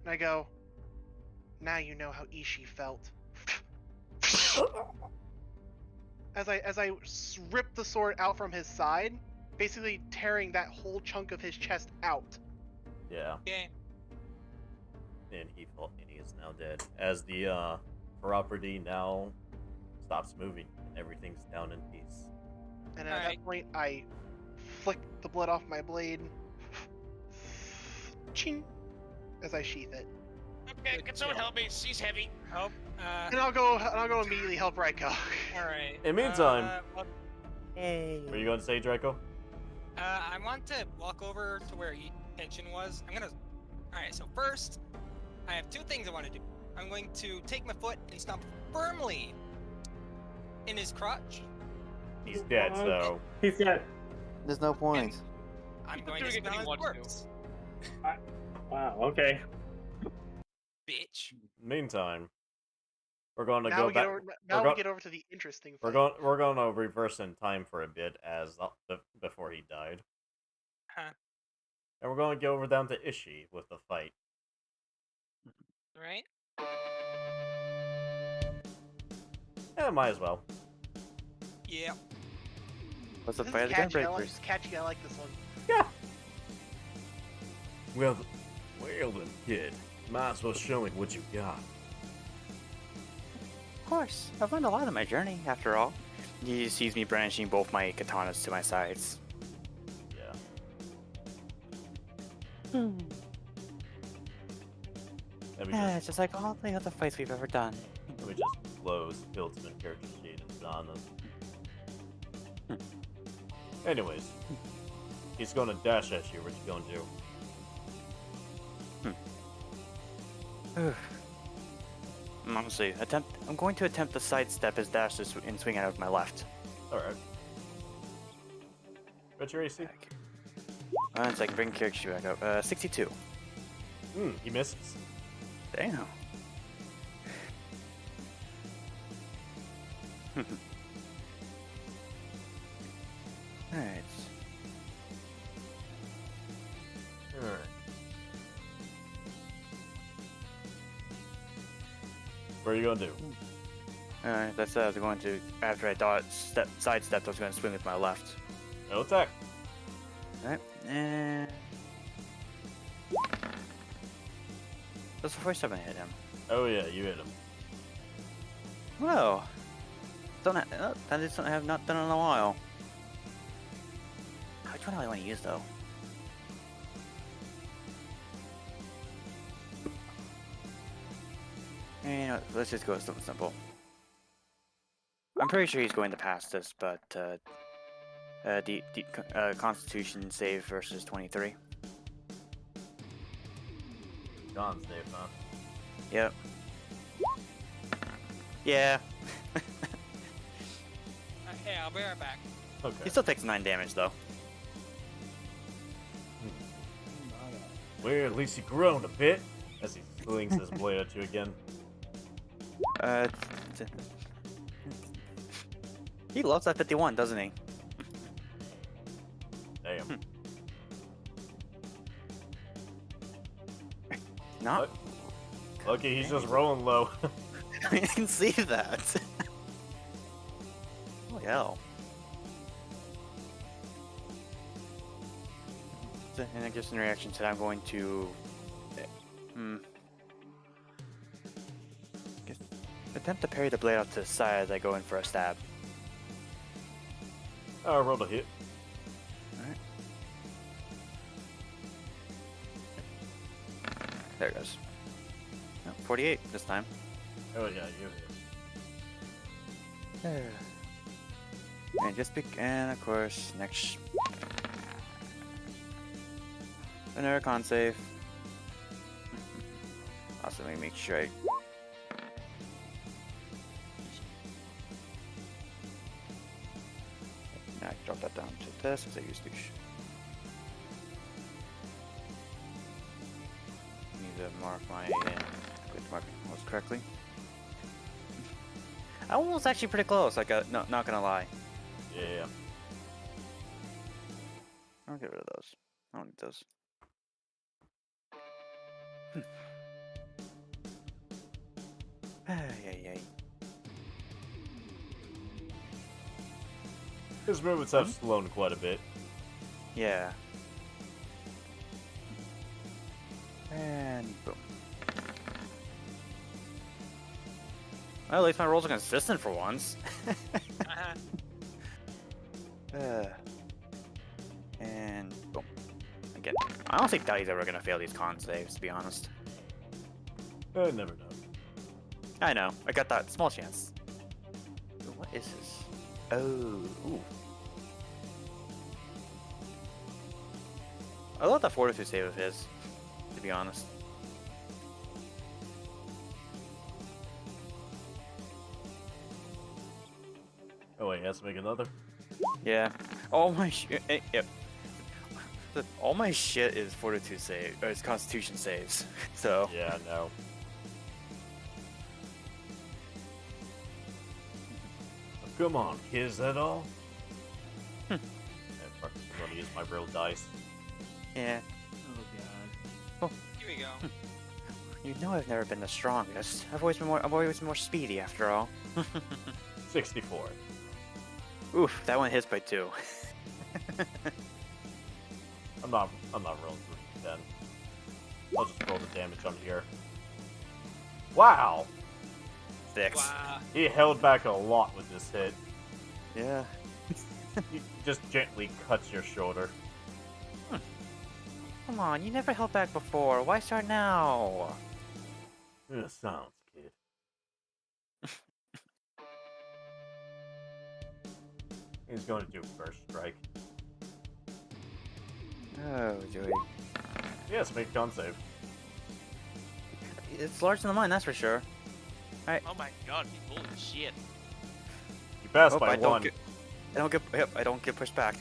Speaker 1: and I go, now you know how Ishii felt. As I rip the sword out from his side, basically tearing that whole chunk of his chest out.
Speaker 3: Yeah,
Speaker 5: Okay.
Speaker 3: and he is now dead. As the property now stops moving and everything's down in peace.
Speaker 1: And at
Speaker 5: Alright.
Speaker 1: that point, I flick the blood off my blade. Ching! As I sheath it.
Speaker 2: Okay,
Speaker 5: Good
Speaker 2: can someone
Speaker 5: kill.
Speaker 2: help me? She's heavy.
Speaker 5: Help.
Speaker 1: And I'll go immediately help Raiko.
Speaker 5: All right.
Speaker 3: In the meantime-
Speaker 5: well,
Speaker 4: Hey.
Speaker 3: What are you going to say, Draco?
Speaker 5: I want to walk over to where tension was. I'm gonna. All right. So first, I have two things I want to do. I'm going to take my foot and stomp firmly in his crotch.
Speaker 3: He's dead, so...
Speaker 6: He's dead.
Speaker 4: There's no point.
Speaker 5: I'm
Speaker 2: Keep
Speaker 5: going to
Speaker 2: doing anything
Speaker 5: smell
Speaker 2: he
Speaker 5: his
Speaker 2: wants to.
Speaker 5: corpse.
Speaker 6: Wow. Okay.
Speaker 5: Bitch.
Speaker 3: Meantime, we're going to
Speaker 1: Now
Speaker 3: go
Speaker 1: we
Speaker 3: back...
Speaker 1: get over. Now
Speaker 3: go-
Speaker 1: we get over to the interesting
Speaker 3: We're
Speaker 1: fight.
Speaker 3: going to reverse in time for a bit as before he died.
Speaker 5: Huh.
Speaker 3: And we're going to go over down to Ishii with the fight.
Speaker 5: Right.
Speaker 3: Yeah, might as well.
Speaker 5: Yeah.
Speaker 4: What's the
Speaker 1: This
Speaker 4: fight
Speaker 1: is
Speaker 4: of the
Speaker 1: catchy. I like,
Speaker 4: Gunbreakers?
Speaker 1: this is catchy. I like this one.
Speaker 3: Yeah. Well, then, kid. Might as well show me what you got.
Speaker 4: Of course, I've learned a lot on my journey, after all. He sees me brandishing both my katanas to my sides.
Speaker 3: Yeah. Let me
Speaker 4: Yeah,
Speaker 3: just,
Speaker 4: it's just like all the other fights we've ever done.
Speaker 3: let me just close Ultimate Character Sheet and Donna. Anyways, he's going to dash at you. What you going to do?
Speaker 4: Honestly, I'm going to attempt to sidestep his dash and swing out with my left.
Speaker 3: Alright. What's your AC?
Speaker 4: One second, bring character sheet back up. 62.
Speaker 3: He misses.
Speaker 4: Damn. Alright.
Speaker 3: Alright. What are you going to do?
Speaker 4: Alright, that's what I was going to. After I sidestepped, I was going to swing with my left.
Speaker 3: No attack.
Speaker 4: Alright, and. That's the first time I hit him.
Speaker 3: Oh yeah, you hit him.
Speaker 4: Whoa. That is something I have not done in a while. Which one do I want to use though? You know, let's just go with something simple. I'm pretty sure he's going to pass this, but Constitution save versus 23.
Speaker 3: John's Dave, huh?
Speaker 4: Yep. Yeah.
Speaker 5: Hey, I'll be right back.
Speaker 4: He
Speaker 3: Okay.
Speaker 4: still takes 9 damage though.
Speaker 3: Well, at least he groaned a bit as he slings his blade at you again.
Speaker 4: He loves that 51, doesn't he?
Speaker 3: Damn.
Speaker 4: Not.
Speaker 3: Lucky he's just rolling low.
Speaker 4: I can see that. Oh hell. And I guess in reaction to that, I'm going to attempt to parry the blade out to the side as I go in for a stab.
Speaker 3: Oh, rolled a hit.
Speaker 4: Alright. There it goes. Oh, 48 this time.
Speaker 3: Oh yeah, you hit.
Speaker 4: And just and of course next another con save. Also, let me make sure I. Now I can drop that down to this as I used to. Need to mark my good mark most correctly. I was actually pretty close. Like, no, not gonna lie.
Speaker 3: Yeah.
Speaker 4: I'll get rid of those. I don't need those. Ay.
Speaker 3: His movements have slowed quite a bit.
Speaker 4: Yeah. And boom. Well, at least my rolls are consistent for once.
Speaker 5: Uh-huh.
Speaker 4: I don't think Daddy's ever gonna fail these con saves, to be honest.
Speaker 3: Never know.
Speaker 4: I know. I got that small chance. Ooh, what is this? Oh, ooh. I love that fortitude save of his, to be honest.
Speaker 3: Oh wait, he has to make another?
Speaker 4: Yeah. All my shit. Yep. All my shit is fortitude save, or it's constitution saves. So.
Speaker 3: Yeah, no. Come on, is that all? Yeah, fuck, I'm gonna use my real dice.
Speaker 4: Yeah.
Speaker 8: Oh god.
Speaker 5: Here we go.
Speaker 4: You know I've never been the strongest. I've always been more speedy after all.
Speaker 3: 64.
Speaker 4: Oof, that one hits by 2.
Speaker 3: I'm not rolling through 10. I'll just roll the damage on here. Wow!
Speaker 4: 6.
Speaker 5: Wow.
Speaker 3: He held back a lot with this hit.
Speaker 4: Yeah.
Speaker 3: He just gently cuts your shoulder.
Speaker 4: Come on, you never held back before. Why start now?
Speaker 3: Yeah, sounds, kid. He's going to do first strike.
Speaker 4: Oh, Joey.
Speaker 3: Yes, make con save.
Speaker 4: It's larger than mine, that's for sure.
Speaker 2: Oh my god, holy shit.
Speaker 3: You passed
Speaker 4: Oh,
Speaker 3: by
Speaker 4: I don't
Speaker 3: one.
Speaker 4: get. I don't get pushed back.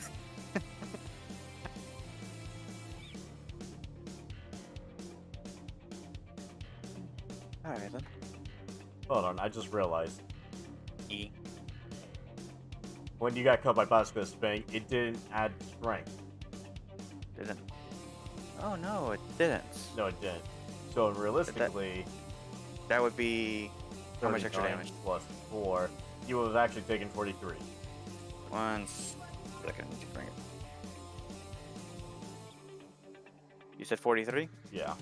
Speaker 4: All right then.
Speaker 3: Hold on, I just realized.
Speaker 4: E.
Speaker 3: When you got cut by Basco's Spank, it didn't add strength.
Speaker 4: Didn't. Oh no, it didn't.
Speaker 3: No, it didn't. So realistically,
Speaker 4: That would be how much extra
Speaker 3: 39
Speaker 4: damage?
Speaker 3: plus 4, you would have actually taken 43.
Speaker 4: 1 second to bring it. You said 43?
Speaker 3: Yeah.
Speaker 5: Mm.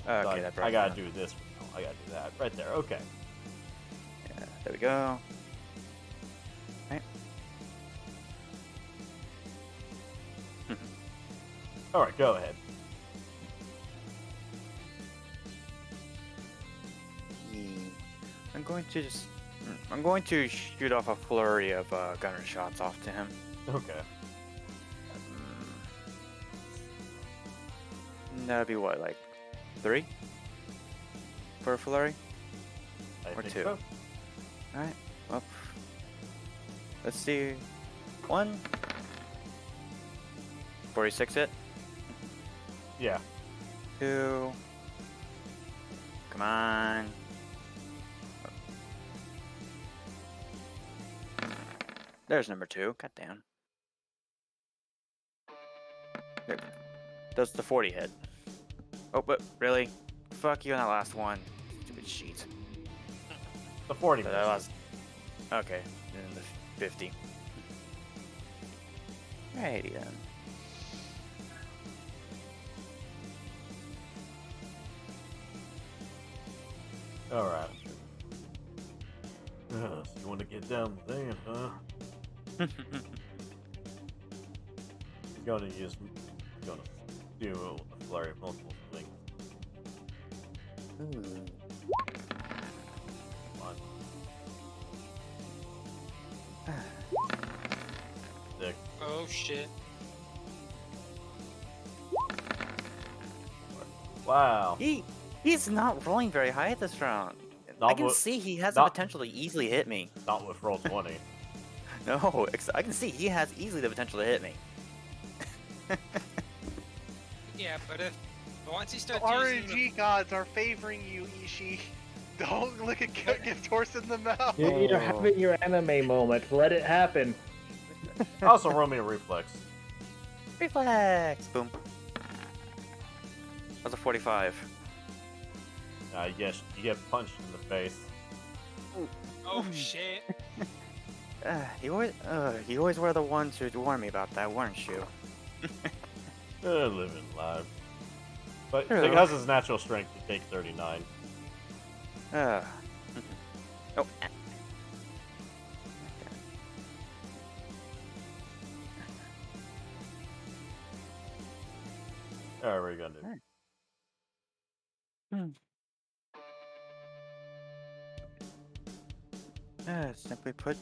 Speaker 4: Okay,
Speaker 3: So
Speaker 4: that
Speaker 3: I
Speaker 4: brought
Speaker 3: gotta
Speaker 4: it down.
Speaker 3: do this. I gotta do that. Right there. Okay.
Speaker 4: Yeah, there we go. Right.
Speaker 3: Alright, go ahead.
Speaker 4: I'm going to shoot off a flurry of gunner shots off to him.
Speaker 3: Okay.
Speaker 4: That'd be what, like 3 for a flurry?
Speaker 3: I
Speaker 4: Or
Speaker 3: think
Speaker 4: 2.
Speaker 3: so.
Speaker 4: Alright, well, let's see. 1. 46 hit.
Speaker 3: Yeah.
Speaker 4: 2. Come on. There's number 2. Goddamn. There. Does the 40 hit? Oh, but really? Fuck you on that last one. Stupid sheet.
Speaker 3: The 40
Speaker 4: That
Speaker 3: misses.
Speaker 4: last. Okay, and the 50. Alrighty then.
Speaker 3: Alright. So you want to get down there, huh? He's going to use. He's going to do a flurry of multiple things. Come on. 6.
Speaker 5: Oh shit.
Speaker 3: Wow.
Speaker 4: He's not rolling very high this round. I
Speaker 3: Not
Speaker 4: can
Speaker 3: with,
Speaker 4: see he has the
Speaker 3: not-
Speaker 4: potential to easily hit me.
Speaker 3: not with roll 20.
Speaker 4: No, I can see he has easily the potential to hit me.
Speaker 5: Yeah, but if once he
Speaker 1: The
Speaker 5: starts using the
Speaker 1: RNG gods are favoring you, Ishii. Don't look at give Torsten the mouth.
Speaker 6: You're having your anime moment. Let it happen.
Speaker 3: Also, roll me a reflex.
Speaker 4: Reflex! Boom. That's a 45.
Speaker 3: Yes, you get punched in the face.
Speaker 5: oh shit.
Speaker 4: You always were the ones who warned me about that, weren't you?
Speaker 3: Living live. But
Speaker 4: True.
Speaker 3: because his natural strength, you take 39.
Speaker 4: Oh.
Speaker 3: Alright, what are you gonna do?
Speaker 4: Alright. Simply put,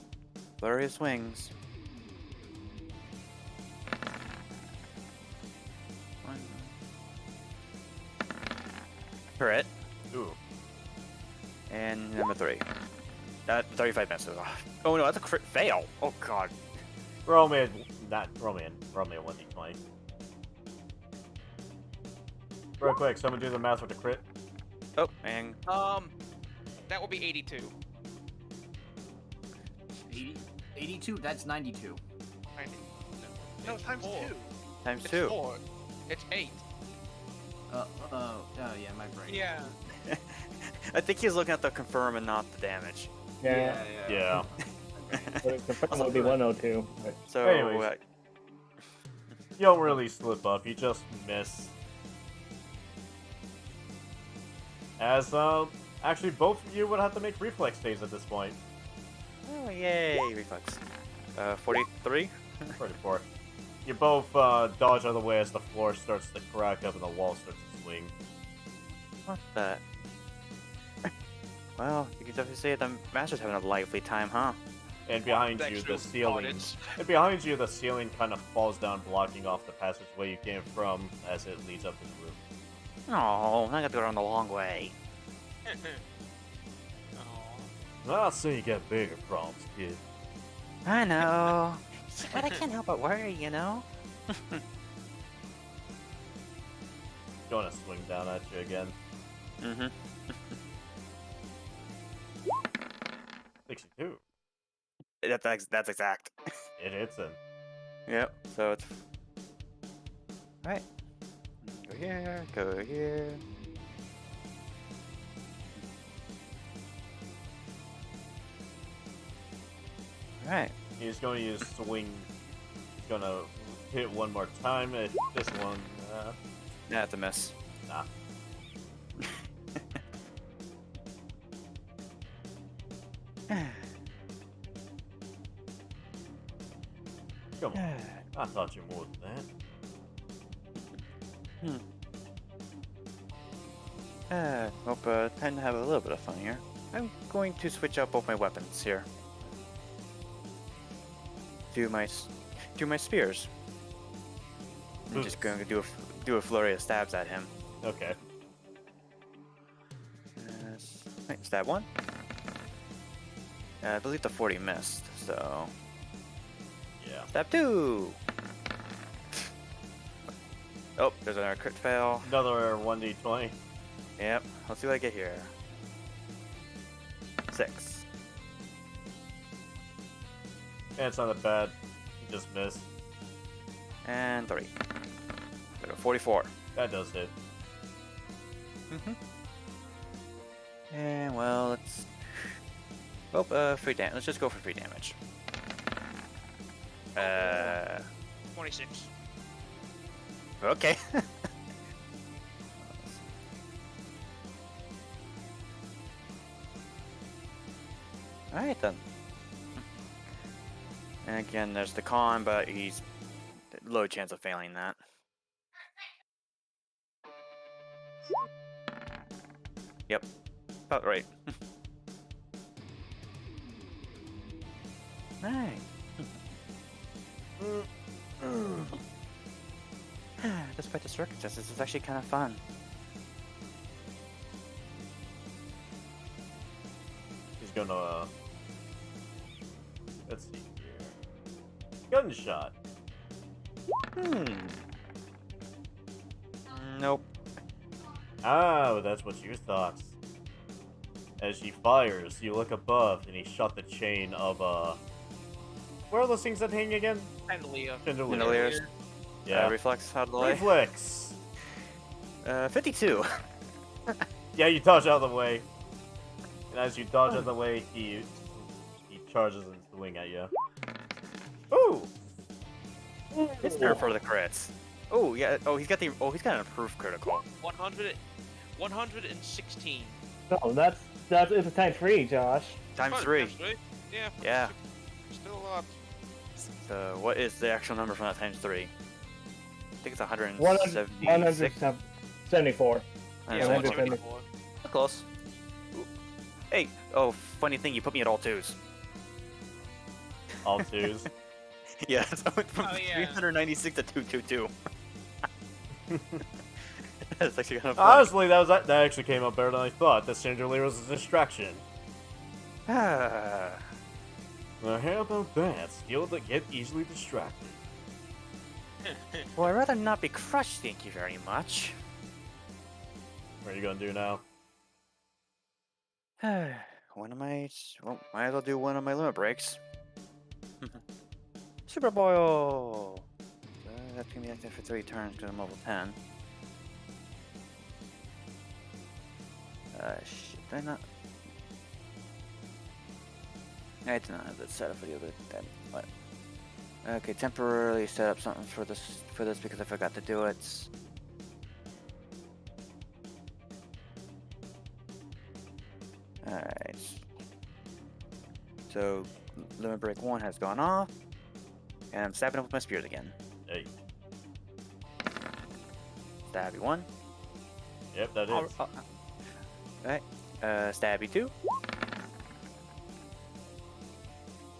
Speaker 4: glorious wings. One. Crit.
Speaker 3: Ooh.
Speaker 4: And number 3. That 35 misses. Oh no, that's a crit fail. Oh god.
Speaker 3: Roman, not Roman. Roman 1d20. Real quick, someone do the math with the crit.
Speaker 4: Oh, and
Speaker 2: That will be 82.
Speaker 7: 82. That's 92.
Speaker 2: 90.
Speaker 1: No,
Speaker 2: It's
Speaker 1: times 2.
Speaker 4: times
Speaker 2: It's
Speaker 4: 2.
Speaker 2: 4. It's 8.
Speaker 7: Oh yeah, my brain.
Speaker 5: Yeah.
Speaker 4: I think he's looking at the confirm and not the damage.
Speaker 6: Yeah.
Speaker 3: Yeah.
Speaker 6: But the first one would be 102. But
Speaker 4: So,
Speaker 3: Anyways. You don't really slip up, you just miss. As, actually both of you would have to make reflex saves at this point.
Speaker 4: oh yay, reflex. 43.
Speaker 3: 44. You both, dodge out of the way as the floor starts to crack up and the wall starts to swing.
Speaker 4: What the? Well, you can definitely say the master's having a lively time, huh?
Speaker 3: And behind
Speaker 2: Thanks
Speaker 3: you,
Speaker 2: to
Speaker 3: the ceiling...
Speaker 2: audits.
Speaker 3: And behind you, the ceiling kind of falls down, blocking off the passageway you came from as it leads up to the roof.
Speaker 4: Oh, I got to go around the long way.
Speaker 5: Aw.
Speaker 3: I'll soon you get bigger problems, kid.
Speaker 4: I know. But I can't help but worry, you know?
Speaker 3: Gonna swing down at you again.
Speaker 4: Mm-hmm.
Speaker 3: 62.
Speaker 4: That's exact.
Speaker 3: It hits him.
Speaker 4: Yep, so it's... Alright. Go here, go here. Alright.
Speaker 3: He's going to use swing. He's gonna hit one more time. This one,
Speaker 4: That's a miss.
Speaker 3: nah. Come on. I thought you more than that.
Speaker 4: Hope tend to have a little bit of fun here. I'm going to switch up both my weapons here. Do my spears. I'm just going to do a flurry of stabs at him.
Speaker 3: Okay.
Speaker 4: Wait, stab 1. I believe the 40 missed, so
Speaker 3: Yeah.
Speaker 4: stab 2. Oh, there's another crit fail.
Speaker 3: Another 1d20.
Speaker 4: Yep. Let's see what I get here. 6.
Speaker 3: And it's not that bad. You just missed.
Speaker 4: And 3. Got a 44.
Speaker 3: That does hit.
Speaker 4: And well, let's. Oh, free damage. Let's just go for free damage.
Speaker 2: 26.
Speaker 4: Okay. Alright then. And again, there's the con, but he's low chance of failing that. Yep. About right. Alright. Despite the circumstances, it's actually kind of fun.
Speaker 3: He's gonna. Let's see here. Gunshot.
Speaker 4: Nope.
Speaker 3: Oh, that's what you thought. As she fires, you look above, and he shot the chain of where are those things that hang again?
Speaker 2: Chandelier.
Speaker 4: Chandeliers.
Speaker 3: Yeah.
Speaker 4: Reflex out of the way.
Speaker 3: Reflex.
Speaker 4: 52.
Speaker 3: Yeah, you dodge out of the way. And as you dodge out of the way, he charges and swing at you. Ooh!
Speaker 4: It's there for the crits. Oh yeah. He's got an improved critical.
Speaker 2: 116.
Speaker 6: No, that's it's a times 3, Josh.
Speaker 4: Times
Speaker 2: Oh,
Speaker 4: 3.
Speaker 2: times 3? Yeah.
Speaker 4: Yeah.
Speaker 2: Still a lot.
Speaker 4: So what is the actual number from that times 3? think it's 176.
Speaker 6: 174.
Speaker 2: Yeah,
Speaker 6: 170.
Speaker 2: 174.
Speaker 4: Close. Ooh. Hey, oh, funny thing, you put me at all twos.
Speaker 3: All twos.
Speaker 4: Yeah, so I went from
Speaker 5: Oh, yeah.
Speaker 4: 396 to 222. That's actually kind of funny.
Speaker 3: Honestly, that actually came out better than I thought. That Chandelier was a distraction.
Speaker 4: Ah.
Speaker 3: Now, how about that? Skill that get easily distracted.
Speaker 4: Well, I'd rather not be crushed, thank you very much.
Speaker 3: What are you gonna do now?
Speaker 4: One of my... Well, might as well do one of my limit breaks. Super Boil! That's gonna be active for 3 turns because I'm level 10. Shit, did I not... I did not have that set up for the other... Then what? Okay, temporarily set up something for this because I forgot to do it. Alright. So, limit break 1 has gone off. And I'm stabbing up with my spears again.
Speaker 3: Hey.
Speaker 4: Stabby 1.
Speaker 3: Yep, that is.
Speaker 4: Alright. Stabby 2.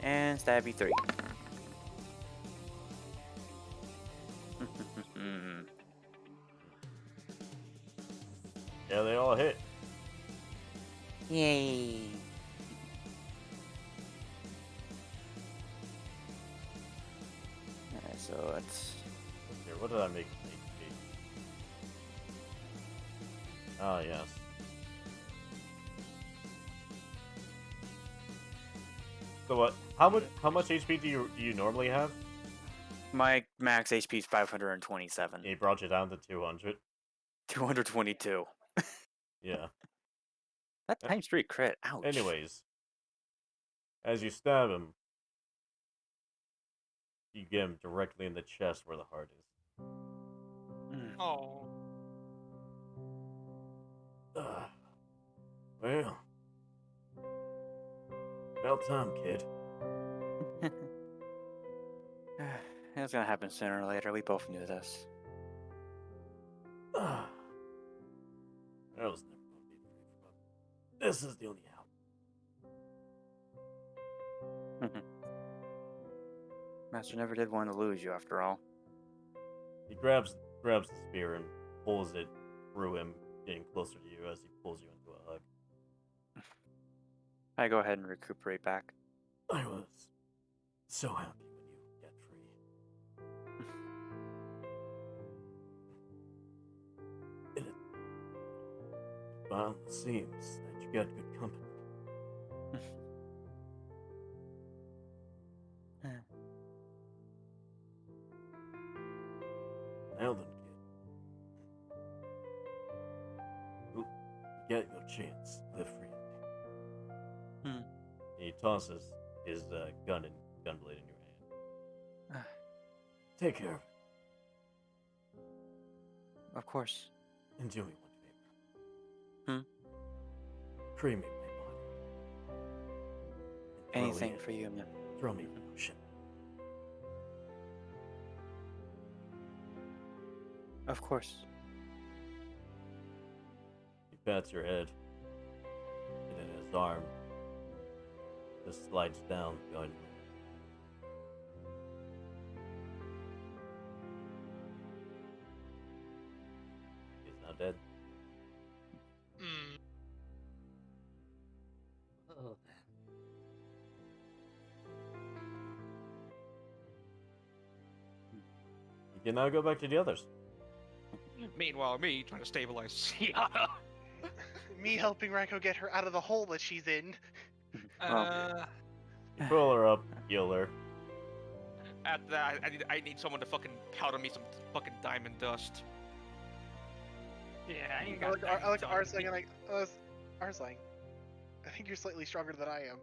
Speaker 4: And Stabby 3.
Speaker 3: Yeah, they all hit.
Speaker 4: Yay. Alright, so it's...
Speaker 3: Here, what did I make HP? Ah, yes. So what? How much HP do you normally have?
Speaker 4: My max HP is 527.
Speaker 3: He brought you down to 200.
Speaker 4: 222.
Speaker 3: Yeah.
Speaker 4: That times 3 crit. Ouch.
Speaker 3: Anyways, as you stab him, you get him directly in the chest where the heart is.
Speaker 5: Oh.
Speaker 3: Well, about time, kid.
Speaker 4: It was gonna happen sooner or later. We both knew this.
Speaker 3: That was never going to be the but this is the only out.
Speaker 4: Master never did want to lose you, after all.
Speaker 3: He grabs the spear and pulls it through him, getting closer to you as he pulls you into a hug.
Speaker 4: I go ahead and recuperate back.
Speaker 3: I was so happy when you get free. It finally seems that you got good company. Now then, kid. You get your chance. Live freely. He tosses his gun and gunblade in your hand. Take care of it.
Speaker 4: Of course.
Speaker 3: And do me one favor. Cremate my body. And throw
Speaker 4: Anything
Speaker 3: me
Speaker 4: for you, man.
Speaker 3: Throw me in the ocean.
Speaker 4: Of course.
Speaker 3: He pats your head, and then his arm just slides down behind you. He's now dead.
Speaker 5: Mm.
Speaker 3: Oh. You can now go back to the others.
Speaker 2: Meanwhile, me trying to stabilize Sienna.
Speaker 1: Me helping Ranko get her out of the hole that she's in.
Speaker 3: You pull her up, heal her.
Speaker 2: After that, I need someone to fucking powder me some fucking diamond dust.
Speaker 5: Yeah,
Speaker 1: I
Speaker 5: you
Speaker 1: like,
Speaker 5: got
Speaker 1: I like
Speaker 5: that
Speaker 1: Arslang,
Speaker 5: done.
Speaker 1: and Arslang, I think you're slightly stronger than I am.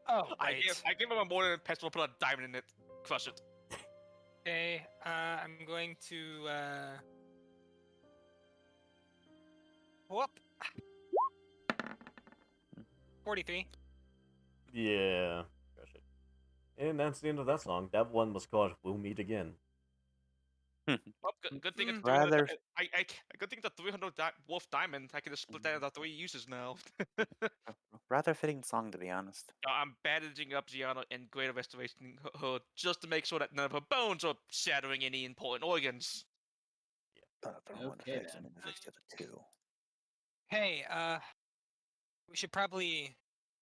Speaker 5: Oh,
Speaker 2: I
Speaker 5: right.
Speaker 2: give him a mortar and pestle, put a diamond in it, crush it.
Speaker 5: Okay, I'm going to, whoop. 43.
Speaker 3: Yeah, crush it. And that's the end of that song. That one was called "We'll Meet Again."
Speaker 2: Well, good thing it's
Speaker 5: Mm.
Speaker 2: 300.
Speaker 4: Rather,
Speaker 2: Good thing it's a 300 wolf diamond. I can just split that into 3 uses now.
Speaker 4: rather fitting song, to be honest.
Speaker 2: I'm bandaging up Gianna and greater restoration her just to make sure that none of her bones are shattering any important organs.
Speaker 4: One
Speaker 7: Okay,
Speaker 4: fix
Speaker 7: then.
Speaker 4: and then fix the other two.
Speaker 5: Hey, we should probably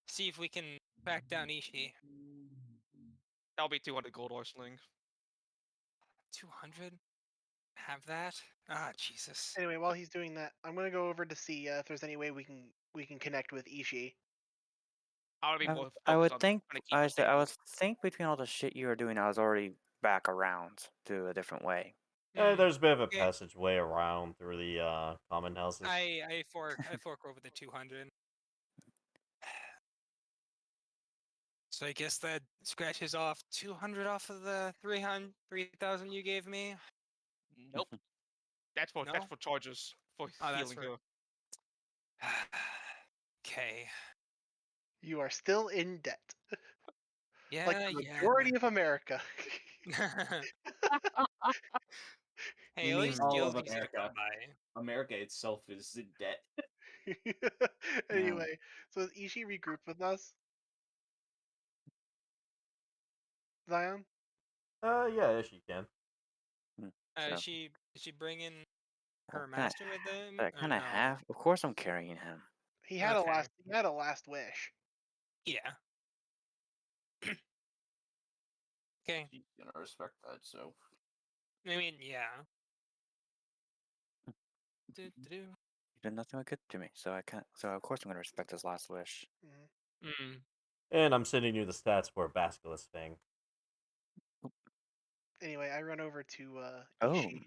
Speaker 5: see if we can track down Ishii.
Speaker 2: That'll be 200 gold Arsling.
Speaker 5: 200? Have that? Ah, Jesus.
Speaker 1: Anyway, while he's doing that, I'm gonna go over to see if there's any way we can connect with Ishii.
Speaker 2: I want to be
Speaker 4: I,
Speaker 2: more
Speaker 4: I
Speaker 2: focused
Speaker 4: would
Speaker 2: on
Speaker 4: think
Speaker 2: trying to keep her
Speaker 4: I
Speaker 2: stable.
Speaker 4: would think between all the shit you were doing, I was already back around to a different way.
Speaker 5: Hmm,
Speaker 3: There's a bit of a
Speaker 5: okay.
Speaker 3: passageway around through the common houses.
Speaker 5: I fork over the 200. So I guess that scratches off 200 off of the 3,000 you gave me.
Speaker 2: Nope. That's
Speaker 5: No?
Speaker 2: for charges for
Speaker 5: Oh, that's
Speaker 2: healing
Speaker 5: for.
Speaker 2: her.
Speaker 5: Okay.
Speaker 1: You are still in debt, like
Speaker 5: Yeah,
Speaker 1: the
Speaker 5: yeah.
Speaker 1: majority of America.
Speaker 5: Hey,
Speaker 7: You
Speaker 5: at
Speaker 7: mean
Speaker 5: least
Speaker 7: all
Speaker 5: Gil's
Speaker 7: of
Speaker 5: easy to come
Speaker 7: America?
Speaker 5: by.
Speaker 7: America itself is in debt.
Speaker 1: Anyway, so has Ishii regrouped with us, Zion?
Speaker 3: Yeah, she can.
Speaker 4: So,
Speaker 5: Is she bringing her
Speaker 4: well,
Speaker 5: master with them
Speaker 4: I
Speaker 5: or
Speaker 4: kind of
Speaker 5: no?
Speaker 4: have. Of course, I'm carrying him.
Speaker 5: Okay.
Speaker 1: He had a last wish.
Speaker 5: Yeah. Okay.
Speaker 7: She's gonna respect that. So
Speaker 5: I mean, yeah. Do-do-do.
Speaker 4: He did nothing but good to me, so I can't. So of course I'm gonna respect his last wish.
Speaker 1: Mhm.
Speaker 5: Mm.
Speaker 3: And I'm sending you the stats for Basilisk Thing.
Speaker 1: Anyway, I run over to
Speaker 4: Oh,
Speaker 1: Ishii.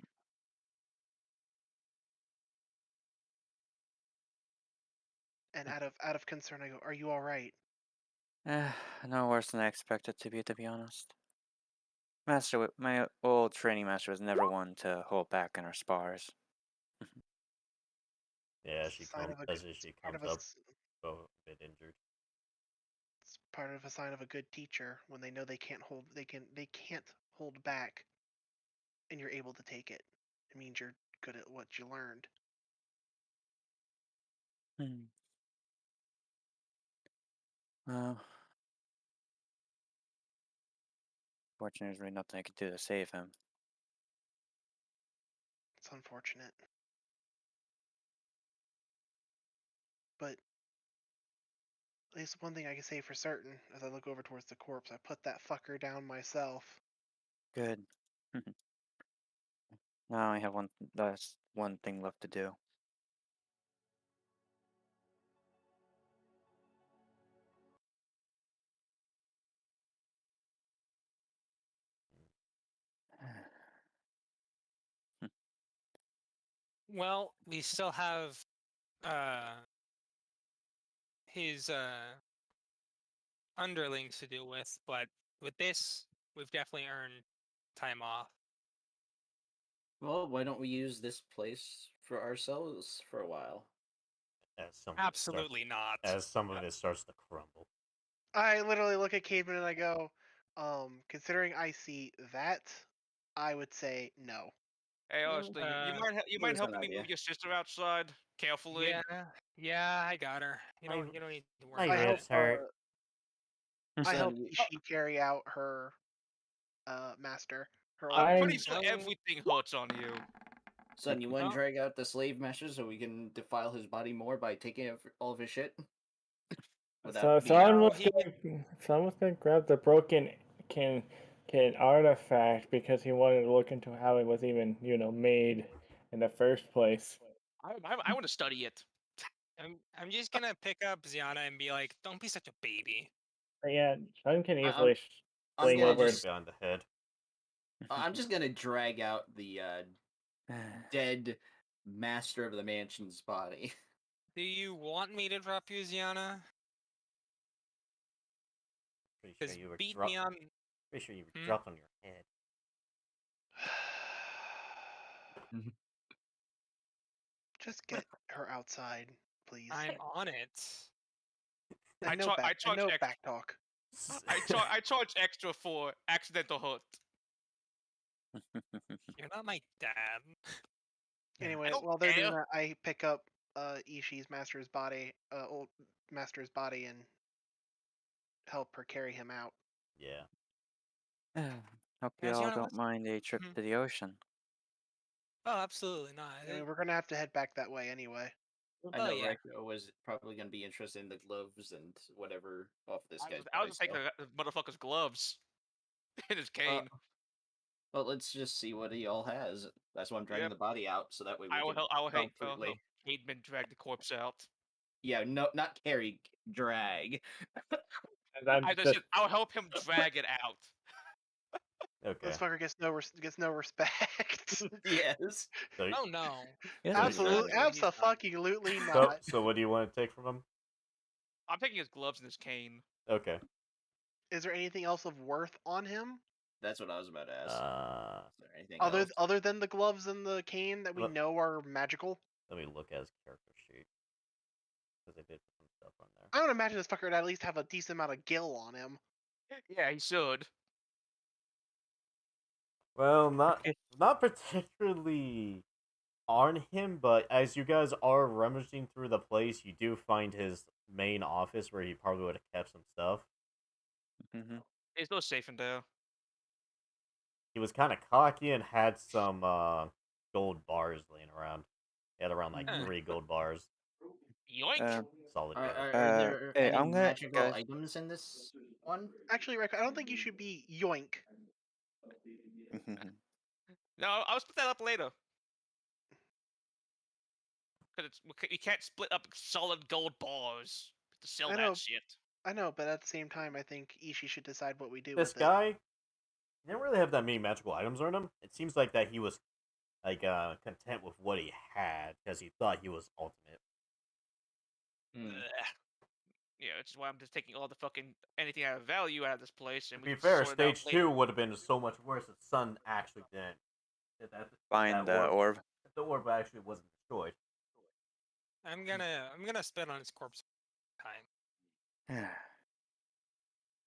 Speaker 1: And out of concern, I go, "Are you all right?"
Speaker 4: no worse than I expected to be honest. My old training master was never one to hold back in our spars.
Speaker 3: Yeah,
Speaker 1: It's a sign of a good.
Speaker 3: as
Speaker 1: It's
Speaker 3: she
Speaker 1: part
Speaker 3: comes
Speaker 1: of a.
Speaker 3: up a bit injured.
Speaker 1: It's part of a sign of a good teacher when they know they can't hold. They can't hold back, and you're able to take it. It means you're good at what you learned.
Speaker 4: Hmm. Well, fortunately, there's really nothing I could do to save him.
Speaker 1: It's unfortunate, but at least one thing I can say for certain, as I look over towards the corpse, I put that fucker down myself.
Speaker 4: Good. Now I only have one thing left to do.
Speaker 5: Well, we still have uh his underlings to deal with, but with this, we've definitely earned time off.
Speaker 7: well, why don't we use this place for ourselves for a while?
Speaker 3: As some of it starts,
Speaker 5: Absolutely not.
Speaker 3: as some of it starts to crumble.
Speaker 1: I literally look at Caveman and I go, considering I see that, I would say no.
Speaker 2: Hey,
Speaker 7: No,
Speaker 2: Arsling, you
Speaker 7: well,
Speaker 2: mind
Speaker 7: it's not
Speaker 2: helping
Speaker 7: an
Speaker 2: me move
Speaker 7: idea.
Speaker 2: your sister outside carefully?
Speaker 5: Yeah, I got her.
Speaker 3: My-
Speaker 5: You don't need to worry
Speaker 3: My
Speaker 1: I
Speaker 5: about
Speaker 1: hope
Speaker 3: ribs
Speaker 5: it.
Speaker 3: hurt.
Speaker 1: I
Speaker 7: Son,
Speaker 1: help Ishii carry out her master, her old
Speaker 2: I'm
Speaker 6: I'm
Speaker 2: pretty
Speaker 1: master.
Speaker 2: sure everything hurts on you.
Speaker 7: son, you want
Speaker 5: Oh.
Speaker 7: to drag out the slave meshes so we can defile his body more by taking all of his shit? Would
Speaker 6: so
Speaker 7: that be an
Speaker 5: No,
Speaker 6: someone's gonna grab the broken can can artifact because he wanted to look into how it was even made in the first place.
Speaker 2: I want to study it.
Speaker 5: I'm just gonna pick up Ziana and be like, "Don't be such a baby."
Speaker 6: But yeah, Sean can
Speaker 7: I-
Speaker 6: easily
Speaker 7: I'm
Speaker 6: swing
Speaker 7: gonna
Speaker 3: Club
Speaker 6: over.
Speaker 3: right
Speaker 7: just
Speaker 3: behind the head.
Speaker 7: I'm just gonna drag out the dead master of the mansion's body.
Speaker 5: Do you want me to drop you, Ziana?
Speaker 3: Pretty sure
Speaker 5: Because
Speaker 3: you were
Speaker 5: beat me on.
Speaker 3: Pretty sure you were
Speaker 5: Hmm?
Speaker 3: dropped on your head.
Speaker 1: Just get her outside, please.
Speaker 5: I'm on it.
Speaker 2: I
Speaker 1: No
Speaker 2: charge extra.
Speaker 1: back talk.
Speaker 2: I charge extra for accidental hurt.
Speaker 5: You're not my dad.
Speaker 1: Anyway,
Speaker 2: don't
Speaker 1: while they're doing
Speaker 2: care.
Speaker 1: that, I pick up Ishi's master's body, old master's body, and help her carry him out.
Speaker 3: Yeah.
Speaker 4: Hope you
Speaker 5: Guys, you
Speaker 4: all
Speaker 5: wanna
Speaker 4: don't
Speaker 5: listen?
Speaker 4: mind a trip
Speaker 5: Mhm.
Speaker 4: to the ocean.
Speaker 5: Oh, absolutely not.
Speaker 1: I mean, we're gonna have to head back that way anyway.
Speaker 7: I
Speaker 5: Oh,
Speaker 7: know
Speaker 5: yeah.
Speaker 7: Reiko was probably going to be interested in the gloves and whatever off this guy's
Speaker 2: I was
Speaker 7: body.
Speaker 2: just taking the motherfucker's gloves in his cane.
Speaker 7: Well, let's just see what he all has. That's why I'm dragging
Speaker 2: Yep.
Speaker 7: the body out, so that way we can
Speaker 2: I will hate
Speaker 7: comfortably.
Speaker 2: Cademan drag the corpse out.
Speaker 7: Yeah, no, not carry, drag.
Speaker 6: And I'm
Speaker 2: I just
Speaker 6: just
Speaker 2: said I'll help him drag it out.
Speaker 3: Okay.
Speaker 1: This fucker gets no respect.
Speaker 7: Yes.
Speaker 3: So,
Speaker 5: Oh no.
Speaker 4: Yeah,
Speaker 3: So-
Speaker 1: Absolutely,
Speaker 5: He's not.
Speaker 1: absolutely
Speaker 3: so,
Speaker 1: not.
Speaker 3: so what do you want to take from him?
Speaker 2: I'm taking his gloves and his cane.
Speaker 3: Okay.
Speaker 1: Is there anything else of worth on him
Speaker 7: That's what I was about to ask. Is there anything
Speaker 1: other
Speaker 7: else?
Speaker 1: other than the gloves and the cane that we
Speaker 3: Look-
Speaker 1: know are magical?
Speaker 3: Let me look at his character sheet. Because I did put some stuff on there.
Speaker 1: I would imagine this fucker would at least have a decent amount of gill on him.
Speaker 2: Yeah, he should.
Speaker 3: Well, not
Speaker 4: Okay.
Speaker 3: not particularly on him, but as you guys are rummaging through the place, you do find his main office where he probably would have kept some stuff.
Speaker 4: Mm-hmm.
Speaker 2: He's still safe in there.
Speaker 3: He was kind of cocky and had some gold bars laying around. He had around like
Speaker 5: Huh.
Speaker 3: 3 gold bars.
Speaker 2: Yoink!
Speaker 3: Solid
Speaker 7: Are,
Speaker 3: gold.
Speaker 7: are, are there
Speaker 4: Hey,
Speaker 7: any
Speaker 4: I'm gonna,
Speaker 7: magical
Speaker 4: guys.
Speaker 7: items in this one?
Speaker 1: Actually, Rick, I don't think you should be yoink.
Speaker 4: Mhm.
Speaker 2: No, I'll split that up later. Because you can't split up solid gold bars to sell
Speaker 1: I
Speaker 2: that
Speaker 1: know.
Speaker 2: shit.
Speaker 1: I know, but at the same time, I think Ishi should decide what we do
Speaker 3: This
Speaker 1: with
Speaker 3: guy didn't really have that many magical items on him. It seems like that he was like content with what he had because he thought he was ultimate.
Speaker 7: Hmm.
Speaker 2: Ugh. Yeah, which is why I'm just taking all the fucking anything out of value out of this place,
Speaker 3: To
Speaker 2: and we
Speaker 3: be
Speaker 2: can
Speaker 3: fair,
Speaker 2: sort it out
Speaker 3: stage
Speaker 2: later.
Speaker 3: 2 would have been so much worse if Sun actually didn't. If
Speaker 4: Find the orb.
Speaker 3: If the orb actually wasn't destroyed.
Speaker 5: I'm gonna spit on his corpse time.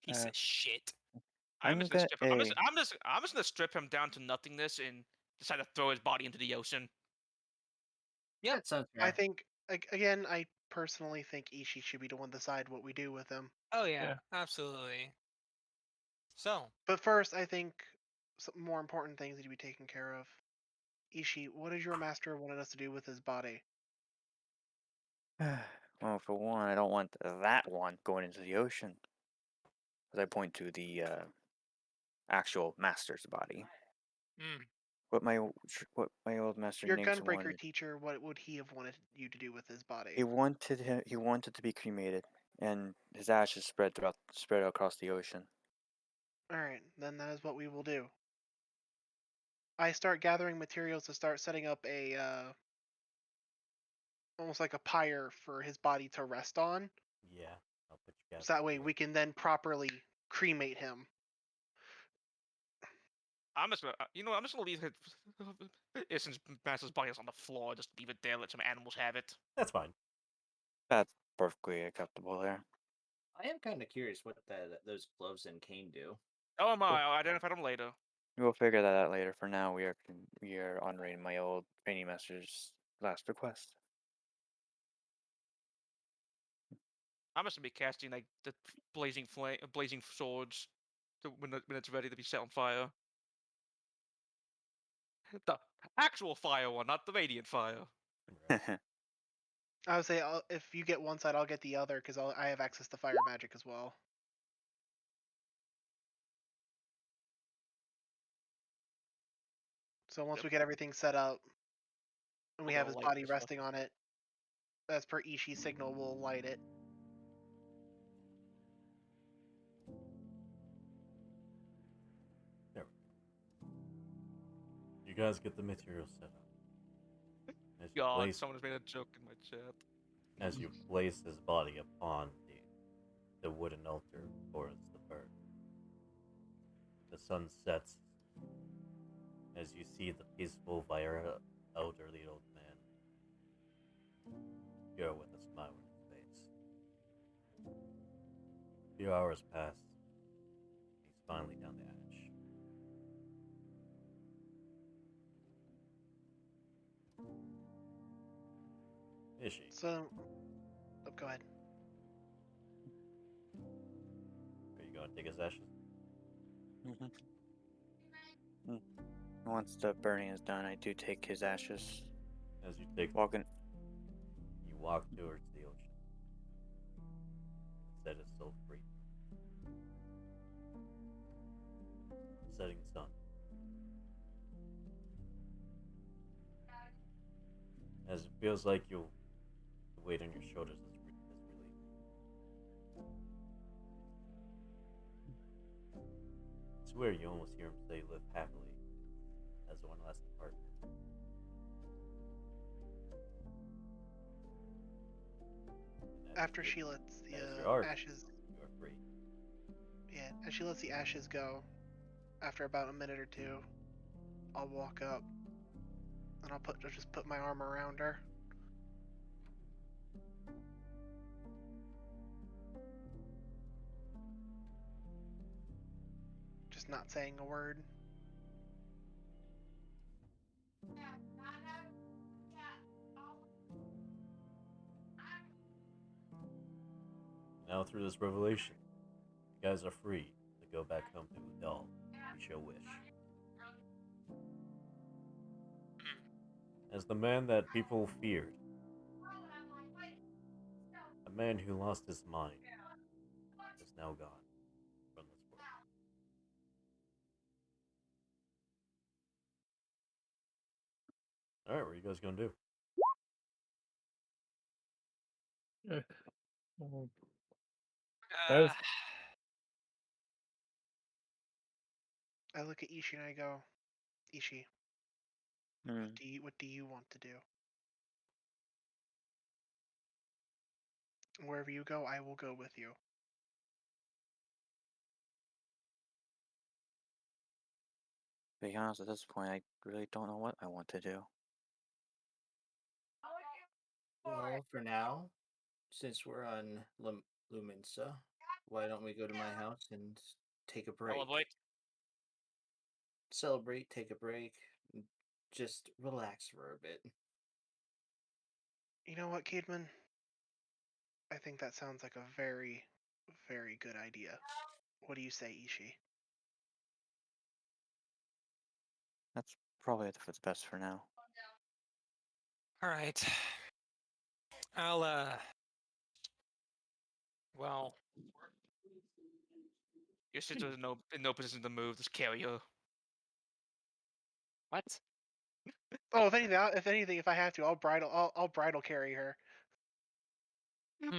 Speaker 5: Piece
Speaker 4: Uh,
Speaker 5: of shit.
Speaker 2: I'm
Speaker 4: I'm
Speaker 2: just gonna
Speaker 4: gonna.
Speaker 2: strip him.
Speaker 4: Hey,
Speaker 2: I'm just gonna strip him down to nothingness and decide to throw his body into the ocean.
Speaker 7: Yeah, that sounds
Speaker 1: I
Speaker 7: fair.
Speaker 1: think again, I personally think Ishi should be the one to decide what we do with him.
Speaker 5: Oh yeah,
Speaker 6: Yeah.
Speaker 5: absolutely. So,
Speaker 1: But first, I think some more important things need to be taken care of. Ishi, what does your master wanted us to do with his body?
Speaker 4: well, for one, I don't want that one going into the ocean. As I point to the actual master's body.
Speaker 5: mm,
Speaker 4: What my old master
Speaker 1: Your
Speaker 4: Nix
Speaker 1: gunbreaker
Speaker 4: wanted.
Speaker 1: teacher, what would he have wanted you to do with his body?
Speaker 4: He wanted to be cremated, and his ashes spread across the ocean.
Speaker 1: Alright, then that is what we will do. I start gathering materials to start setting up a almost like a pyre for his body to rest on.
Speaker 3: Yeah, I'll put you guys.
Speaker 1: So that way we can then properly cremate him.
Speaker 2: I'm just gonna, I'm just gonna leave it since Master's body is on the floor. Just leave it there. Let some animals have it.
Speaker 3: That's fine.
Speaker 4: That's perfectly acceptable there.
Speaker 7: I am kind of curious what those gloves and cane do.
Speaker 2: Oh am I? I'll identify them later.
Speaker 4: We'll figure that out later. For now, we are honoring my old training master's last request.
Speaker 2: I'm just gonna be casting like the blazing swords when it's ready to be set on fire. The actual fire one, not the radiant fire.
Speaker 1: I would say if you get one side, I'll get the other because I have access to fire magic as well. So once we get everything set up and we
Speaker 2: I'm
Speaker 1: have
Speaker 2: gonna
Speaker 1: his
Speaker 2: light
Speaker 1: body
Speaker 2: this
Speaker 1: resting on it, as per Ishi's signal, we'll light it.
Speaker 3: There we go. You guys get the material set up. As you
Speaker 2: God,
Speaker 3: place,
Speaker 2: someone has made a joke in my chat.
Speaker 3: as you place his body upon the wooden altar towards the bird. The sun sets as you see the peaceful, elderly old man here with a smile on his face. A few hours pass. He's finally down the hatch. Is she?
Speaker 1: So, oh, go ahead.
Speaker 3: Are you going to take his ashes?
Speaker 4: Once the burning is done, I do take his ashes.
Speaker 3: As you take,
Speaker 4: Walking.
Speaker 3: you walk towards the ocean. Set is still free. Setting sun. As it feels like the weight on your shoulders is relieved. I swear you almost hear him say, "Live happily," as one last departure. And
Speaker 1: After
Speaker 3: you-
Speaker 1: she lets the
Speaker 3: as you are,
Speaker 1: ashes,
Speaker 3: you are free.
Speaker 1: yeah, as she lets the ashes go, after about a minute or two, I'll walk up and I'll just put my arm around her. Just not saying a word.
Speaker 3: Now through this revelation, you guys are free to go back home to Udal. You shall wish. As the man that people feared, a man who lost his mind, is now gone from this world. Alright, what are you guys gonna do?
Speaker 5: Uh,
Speaker 1: I look at Ishi and I go, Ishi,
Speaker 4: Hmm.
Speaker 1: what do you want to do? Wherever you go, I will go with you.
Speaker 4: To be honest, at this point, I really don't know what I want to do.
Speaker 7: Well, for now, since we're on Luminsa, why don't we go to my house and take a break? Celebrate, take a break, and just relax for a bit.
Speaker 1: You know what, Cademan? I think that sounds like a very, very good idea. What do you say, Ishi?
Speaker 4: That's probably for the best for now.
Speaker 5: all right. I'll well,
Speaker 2: Your sister's in no position to move. Just carry her.
Speaker 5: what?
Speaker 1: Oh, if anything, if I have to, I'll bridal carry her.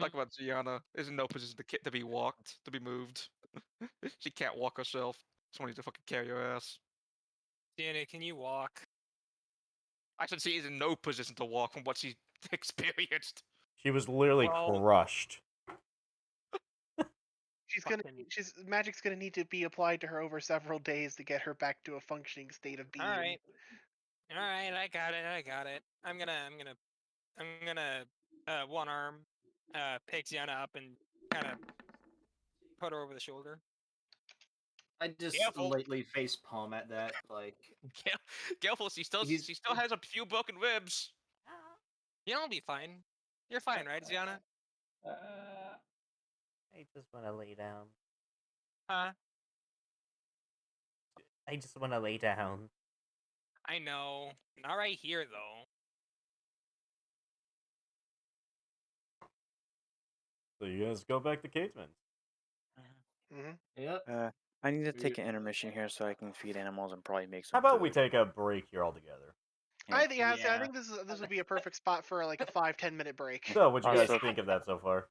Speaker 2: Talk about Gianna is in no position to be walked, to be moved. She can't walk herself. Someone needs to fucking carry her ass.
Speaker 5: Sienna, can you walk?
Speaker 2: I said she is in no position to walk from what she experienced.
Speaker 3: She was literally
Speaker 5: Well-
Speaker 3: crushed.
Speaker 1: Magic's gonna need to be applied to her over several days to get her back to a functioning state of being.
Speaker 5: All right, I got it. I'm gonna one arm, pick Sienna up and kind of put her over the shoulder.
Speaker 7: I just
Speaker 2: Careful.
Speaker 7: lightly face palm at that, like
Speaker 2: Careful, she still has a few broken ribs.
Speaker 5: You'll be fine. You're fine, right, Sienna?
Speaker 3: I just want to lay down.
Speaker 5: Huh?
Speaker 3: I just want to lay down.
Speaker 5: I know. Not right here, though.
Speaker 3: So you guys go back to Cateman's.
Speaker 1: Mm-hmm.
Speaker 7: yep.
Speaker 4: I need to take an intermission here so I can feed animals and probably make
Speaker 3: How
Speaker 4: some
Speaker 3: about we
Speaker 4: food.
Speaker 3: take a break here altogether?
Speaker 4: Yeah.
Speaker 1: I think I
Speaker 7: Yeah.
Speaker 1: think this would be a perfect spot for like a 5-10 minute break.
Speaker 3: So, what'd you guys
Speaker 4: Also-
Speaker 3: think of that so far?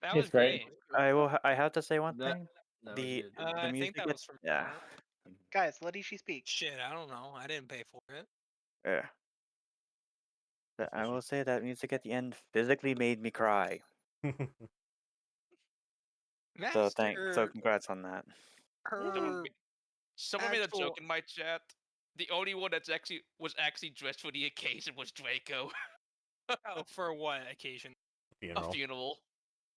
Speaker 5: That
Speaker 6: It's
Speaker 5: was
Speaker 6: great.
Speaker 5: great.
Speaker 4: I have to say one
Speaker 7: That-
Speaker 4: thing.
Speaker 7: That
Speaker 4: The
Speaker 7: was good.
Speaker 4: the
Speaker 5: I think
Speaker 4: music
Speaker 5: that
Speaker 4: at-
Speaker 5: was from.
Speaker 4: yeah.
Speaker 1: Guys, let Ishi speak.
Speaker 5: Shit, I don't know. I didn't pay for it.
Speaker 4: Yeah.
Speaker 3: That's
Speaker 4: I
Speaker 3: what
Speaker 4: will say that music at the end physically made me cry. So
Speaker 5: Master,
Speaker 4: congrats on that.
Speaker 5: her
Speaker 2: Someone made a
Speaker 5: actual-
Speaker 2: joke in my chat. The only one was actually dressed for the occasion was Draco.
Speaker 5: Oh, for what occasion?
Speaker 2: A
Speaker 3: Funeral.
Speaker 2: funeral.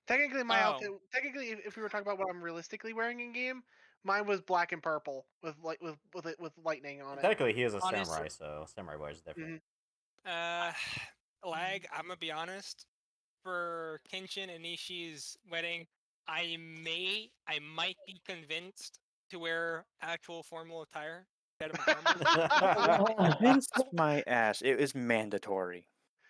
Speaker 1: Technically, my
Speaker 5: Oh.
Speaker 1: outfit. Technically, if we were talking about what I'm realistically wearing in game, mine was black and purple with with lightning on it.
Speaker 3: Technically, he is a
Speaker 5: Honestly-
Speaker 3: samurai, so samurai wears different.
Speaker 1: Mhm.
Speaker 5: Lag, I'm gonna be honest. For Kenshin and Nishi's wedding, I might be convinced to wear actual formal attire instead of my armor.
Speaker 4: Convinced my ass. It is mandatory.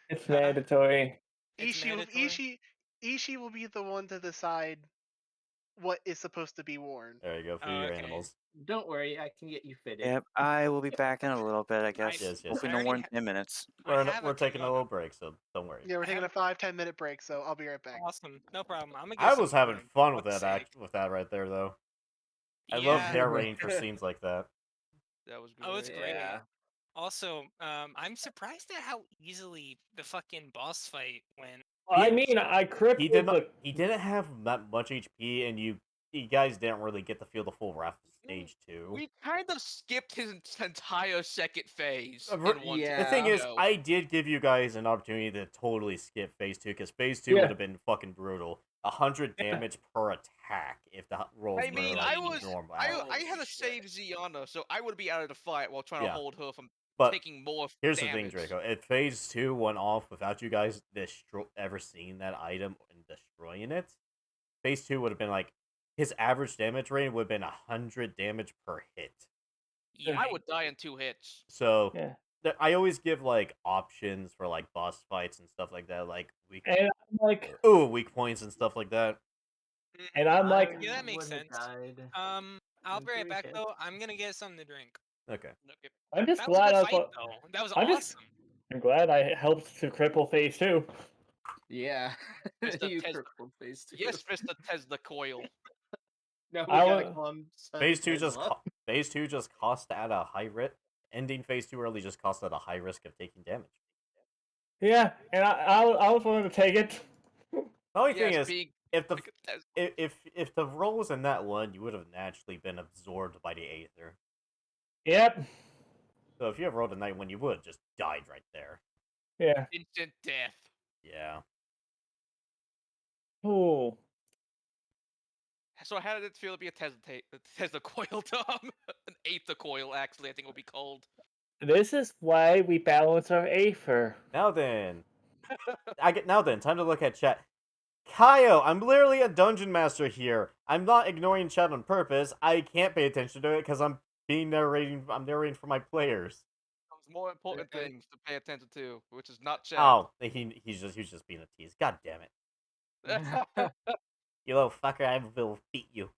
Speaker 6: It's
Speaker 5: Uh-huh.
Speaker 6: mandatory.
Speaker 5: It's
Speaker 1: Ishi will,
Speaker 5: mandatory.
Speaker 1: Ishi will be the one to decide what is supposed to be worn.
Speaker 3: There you go for
Speaker 5: Oh,
Speaker 3: your
Speaker 5: okay.
Speaker 3: animals.
Speaker 7: Don't worry, I can get you fitted.
Speaker 4: Yep, I will be back in a little bit, I guess.
Speaker 3: Yes, yes.
Speaker 4: Hopefully
Speaker 5: I
Speaker 4: no more
Speaker 5: already
Speaker 4: than 10 minutes.
Speaker 5: I have
Speaker 3: We're
Speaker 5: a
Speaker 3: taking a
Speaker 5: kimono.
Speaker 3: little break, so don't worry.
Speaker 1: Yeah, we're
Speaker 5: I
Speaker 1: taking
Speaker 5: have
Speaker 1: a 5-10 minute break, so I'll be right back.
Speaker 5: Awesome, no problem. I'm gonna get
Speaker 3: I
Speaker 5: some
Speaker 3: was having
Speaker 5: drink.
Speaker 3: fun with
Speaker 5: Fuck's
Speaker 3: that
Speaker 5: sake.
Speaker 3: with that right there, though. I
Speaker 5: Yeah,
Speaker 3: love narrating for scenes like that.
Speaker 2: That was great.
Speaker 5: oh, it's great.
Speaker 7: Yeah.
Speaker 5: Also, I'm surprised at how easily the fucking boss fight went.
Speaker 6: I mean, I crippled the.
Speaker 3: He didn't have that much HP, and you guys didn't really get to feel the full wrath of stage 2.
Speaker 2: We kind of skipped his entire second phase
Speaker 3: Uh,
Speaker 2: in one.
Speaker 7: yeah.
Speaker 3: The thing is,
Speaker 2: go.
Speaker 3: I did give you guys an opportunity to totally skip phase 2, because phase 2
Speaker 6: Yeah.
Speaker 3: would have been fucking brutal. 100
Speaker 6: Yeah.
Speaker 3: damage per attack if the rolls
Speaker 2: I mean,
Speaker 3: were
Speaker 2: I
Speaker 3: like
Speaker 2: was
Speaker 3: normal.
Speaker 2: I
Speaker 7: Holy
Speaker 2: had to
Speaker 7: shit.
Speaker 2: save Ziana, so I would be out of the fight while trying
Speaker 3: Yeah.
Speaker 2: to hold her from
Speaker 3: But
Speaker 2: taking more
Speaker 3: here's
Speaker 2: damage.
Speaker 3: the thing, Draco. If phase 2 went off without you guys ever seeing that item and destroying it, phase 2 would have been like, his average damage rating would have been 100 damage per hit.
Speaker 5: Yeah,
Speaker 2: I would die in 2 hits.
Speaker 3: So
Speaker 6: Yeah.
Speaker 3: I always give like options for like boss fights and stuff like that, like
Speaker 6: And I'm like,
Speaker 3: weak points and stuff like that.
Speaker 6: and I'm like,
Speaker 5: Yeah, that makes
Speaker 7: wouldn't have
Speaker 5: sense.
Speaker 7: died
Speaker 5: I'll
Speaker 7: in
Speaker 5: be right
Speaker 7: 3
Speaker 5: back
Speaker 7: hits.
Speaker 5: though. I'm gonna get something to drink.
Speaker 3: Okay.
Speaker 2: Okay.
Speaker 6: I'm just
Speaker 5: That was a
Speaker 6: glad
Speaker 5: good
Speaker 6: I
Speaker 5: fight
Speaker 6: was.
Speaker 5: though. That was
Speaker 6: I'm
Speaker 5: awesome.
Speaker 6: just- I'm glad I helped to cripple phase 2.
Speaker 7: Yeah.
Speaker 2: Mr.
Speaker 7: you
Speaker 2: Tes-
Speaker 7: crippled phase 2.
Speaker 2: Yes, Mr. Tesla Coil.
Speaker 7: No, we
Speaker 6: I
Speaker 7: gotta
Speaker 6: wa-
Speaker 7: call him Son
Speaker 3: Phase 2
Speaker 7: Tesla.
Speaker 3: phase 2 just cost at a high risk. Ending phase 2 early just cost at a high risk of taking damage.
Speaker 6: Yeah, and I was willing to take it.
Speaker 3: The only thing
Speaker 2: Yes,
Speaker 3: is,
Speaker 2: being
Speaker 3: if the
Speaker 2: like a Tesla.
Speaker 3: if the roll was in that one, you would have naturally been absorbed by the Aether.
Speaker 6: Yep.
Speaker 3: So if you have rolled a night one, you would have just died right there.
Speaker 6: Yeah.
Speaker 2: Instant death.
Speaker 3: Yeah.
Speaker 6: Oh.
Speaker 2: So how did it feel to be a Tesla Coil, Tom? An Aether Coil, actually, I think it would be called.
Speaker 6: This is why we balance our Aether.
Speaker 3: Now then, time to look at chat. Kaio, I'm literally a dungeon master here. I'm not ignoring chat on purpose. I can't pay attention to it because I'm narrating for my players.
Speaker 2: There's more important things to pay attention to, which is not chat.
Speaker 3: Oh, he's just being a tease. God damn it. You little fucker, I will beat you.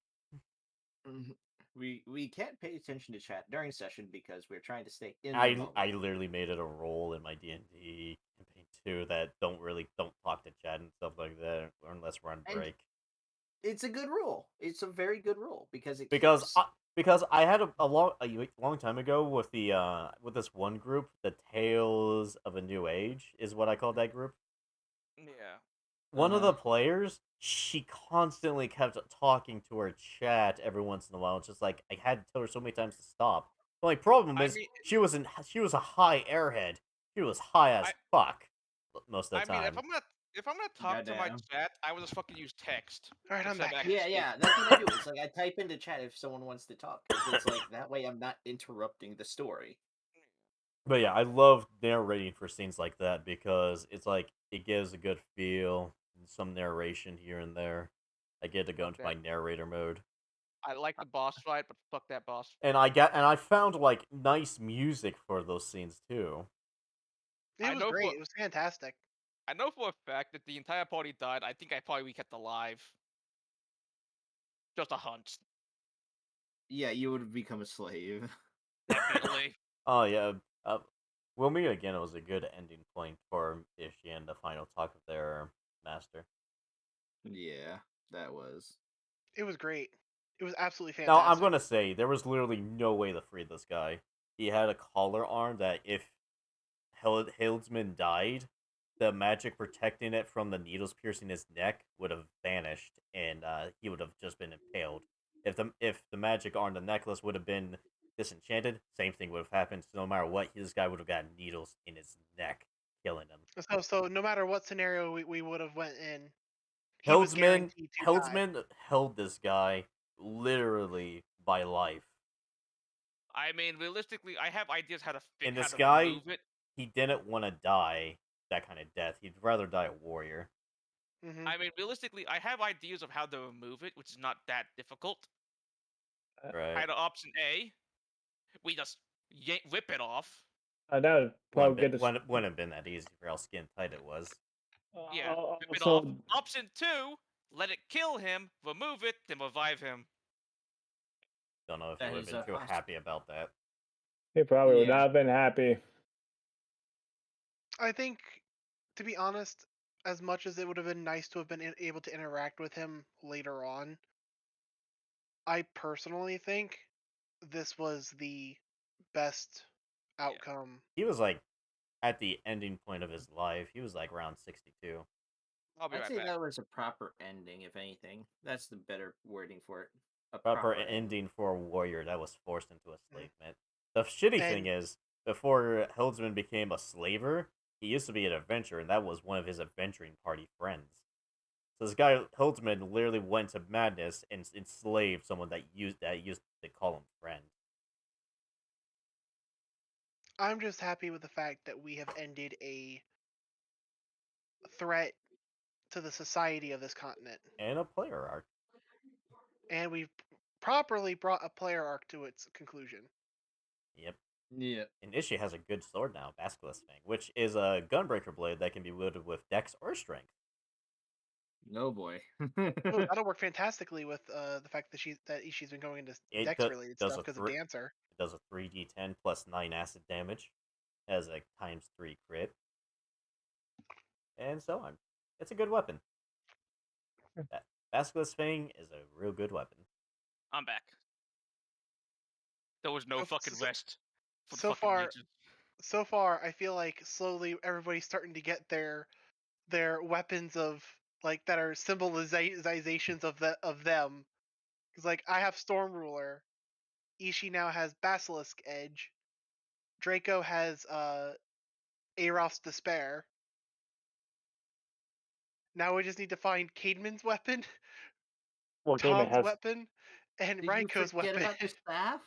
Speaker 7: We can't pay attention to chat during session because we're trying to stay in the
Speaker 3: I
Speaker 7: moment.
Speaker 3: literally made it a role in my D&D campaign too that don't talk to chat and stuff like that unless we're on
Speaker 7: And
Speaker 3: break.
Speaker 7: It's a good rule. It's a very good rule because it
Speaker 3: Because
Speaker 7: keeps...
Speaker 3: I had a long time ago with the with this one group, the Tales of a New Age is what I called that group.
Speaker 2: Yeah.
Speaker 3: One of the players, she constantly kept talking to her chat every once in a while. It's just like I had to tell her so many times to stop. The only problem is she was a high airhead. She was high as fuck most of the time.
Speaker 2: If I'm gonna talk to my
Speaker 7: Goddamn.
Speaker 2: chat, I would just fucking use text.
Speaker 1: All right, I'm
Speaker 2: instead of
Speaker 1: back.
Speaker 2: actually
Speaker 7: Yeah,
Speaker 2: speaking.
Speaker 7: that's what I do. It's like I type into chat if someone wants to talk. 'Cause it's like that way I'm not interrupting the story.
Speaker 3: But yeah, I love narrating for scenes like that because it's like it gives a good feel, some narration here and there. I get to go into my narrator mode.
Speaker 2: I like the boss fight, but fuck that boss.
Speaker 3: And I found like nice music for those scenes too.
Speaker 1: It was great. It was fantastic.
Speaker 2: I know for a fact that the entire party died. I think I probably kept alive. Just a hunch.
Speaker 7: Yeah, you would become a slave.
Speaker 2: Definitely.
Speaker 3: Oh yeah. We'll meet again. It was a good ending point for Ishi and the final talk of their master.
Speaker 7: Yeah, that was.
Speaker 1: It was great. It was absolutely
Speaker 3: Now
Speaker 1: fantastic.
Speaker 3: I'm gonna say there was literally no way to free this guy. He had a collar arm that if Hildsman died, the magic protecting it from the needles piercing his neck would have vanished, and he would have just been impaled. If the magic on the necklace would have been disenchanted, same thing would have happened. So no matter what, this guy would have gotten needles in his neck, killing him.
Speaker 1: So no matter what scenario we would have went in, he was
Speaker 3: Hildsman
Speaker 1: guaranteed to die.
Speaker 3: held this guy literally by life.
Speaker 2: I mean, realistically, I have ideas how to
Speaker 3: And
Speaker 2: how
Speaker 3: this
Speaker 2: to
Speaker 3: guy,
Speaker 2: remove it.
Speaker 3: he didn't want to die. that kind of death. He'd rather die a warrior.
Speaker 1: Hmm.
Speaker 2: I mean, realistically, I have ideas of how to remove it, which is not that difficult.
Speaker 3: Right.
Speaker 2: Either option A, we just rip it off.
Speaker 6: That would probably get us.
Speaker 3: Wouldn't have been that easy for how skin tight it was.
Speaker 2: Yeah, rip it
Speaker 6: Also,
Speaker 2: off. Option 2, let it kill him, remove it, then revive him.
Speaker 3: Don't know if he
Speaker 7: That
Speaker 3: would have
Speaker 7: is
Speaker 3: been
Speaker 7: a
Speaker 3: too happy about that.
Speaker 6: he probably would
Speaker 7: Yeah.
Speaker 6: not have been happy.
Speaker 1: I think, to be honest, as much as it would have been nice to have been able to interact with him later on, I personally think this was the best
Speaker 2: Yeah.
Speaker 1: outcome.
Speaker 3: He was like at the ending point of his life. He was like around 62.
Speaker 2: I'll be
Speaker 7: I'd
Speaker 2: right
Speaker 7: say
Speaker 2: back.
Speaker 7: that was a proper ending, if anything. That's the better wording for it. A
Speaker 3: Proper
Speaker 7: ending.
Speaker 3: ending for a warrior that was forced into enslavement. The shitty thing
Speaker 1: And-
Speaker 3: is, before Hildsman became a slaver, he used to be an adventurer, and that was one of his adventuring party friends. So this guy Hildsman literally went to madness and enslaved someone that used to call him friend.
Speaker 1: I'm just happy with the fact that we have ended a threat to the society of this continent,
Speaker 3: And a player arc.
Speaker 1: and we've properly brought a player arc to its conclusion.
Speaker 3: Yep.
Speaker 7: Yeah.
Speaker 3: And Ishii has a good sword now, Basilisk Fang, which is a gunbreaker blade that can be wielded with dex or strength.
Speaker 7: No boy.
Speaker 1: Oh, that'll work fantastically with the fact that Ishii's been going into
Speaker 3: It
Speaker 1: dex-related
Speaker 3: does
Speaker 1: stuff
Speaker 3: a
Speaker 1: because of
Speaker 3: three.
Speaker 1: Dancer.
Speaker 3: It does a 3d10 plus 9 acid damage. Has a ×3 crit. And so on. It's a good weapon. Basilisk Fang is a real good weapon.
Speaker 2: I'm back. There was no
Speaker 1: So-
Speaker 2: fucking
Speaker 1: so-
Speaker 2: rest for the
Speaker 1: so
Speaker 2: fucking
Speaker 1: far-
Speaker 2: legion.
Speaker 1: So far, I feel like slowly everybody's starting to get their weapons of like that are symbolizations of them. Because like I have Storm Ruler, Ishii now has Basilisk Edge, Draco has Aeroph's Despair. Now we just need to find Caedmon's weapon,
Speaker 6: Well, game it
Speaker 1: Tom's
Speaker 6: has.
Speaker 1: weapon, and
Speaker 7: Did you
Speaker 1: Raico's
Speaker 7: forget
Speaker 1: weapon.
Speaker 7: about the staff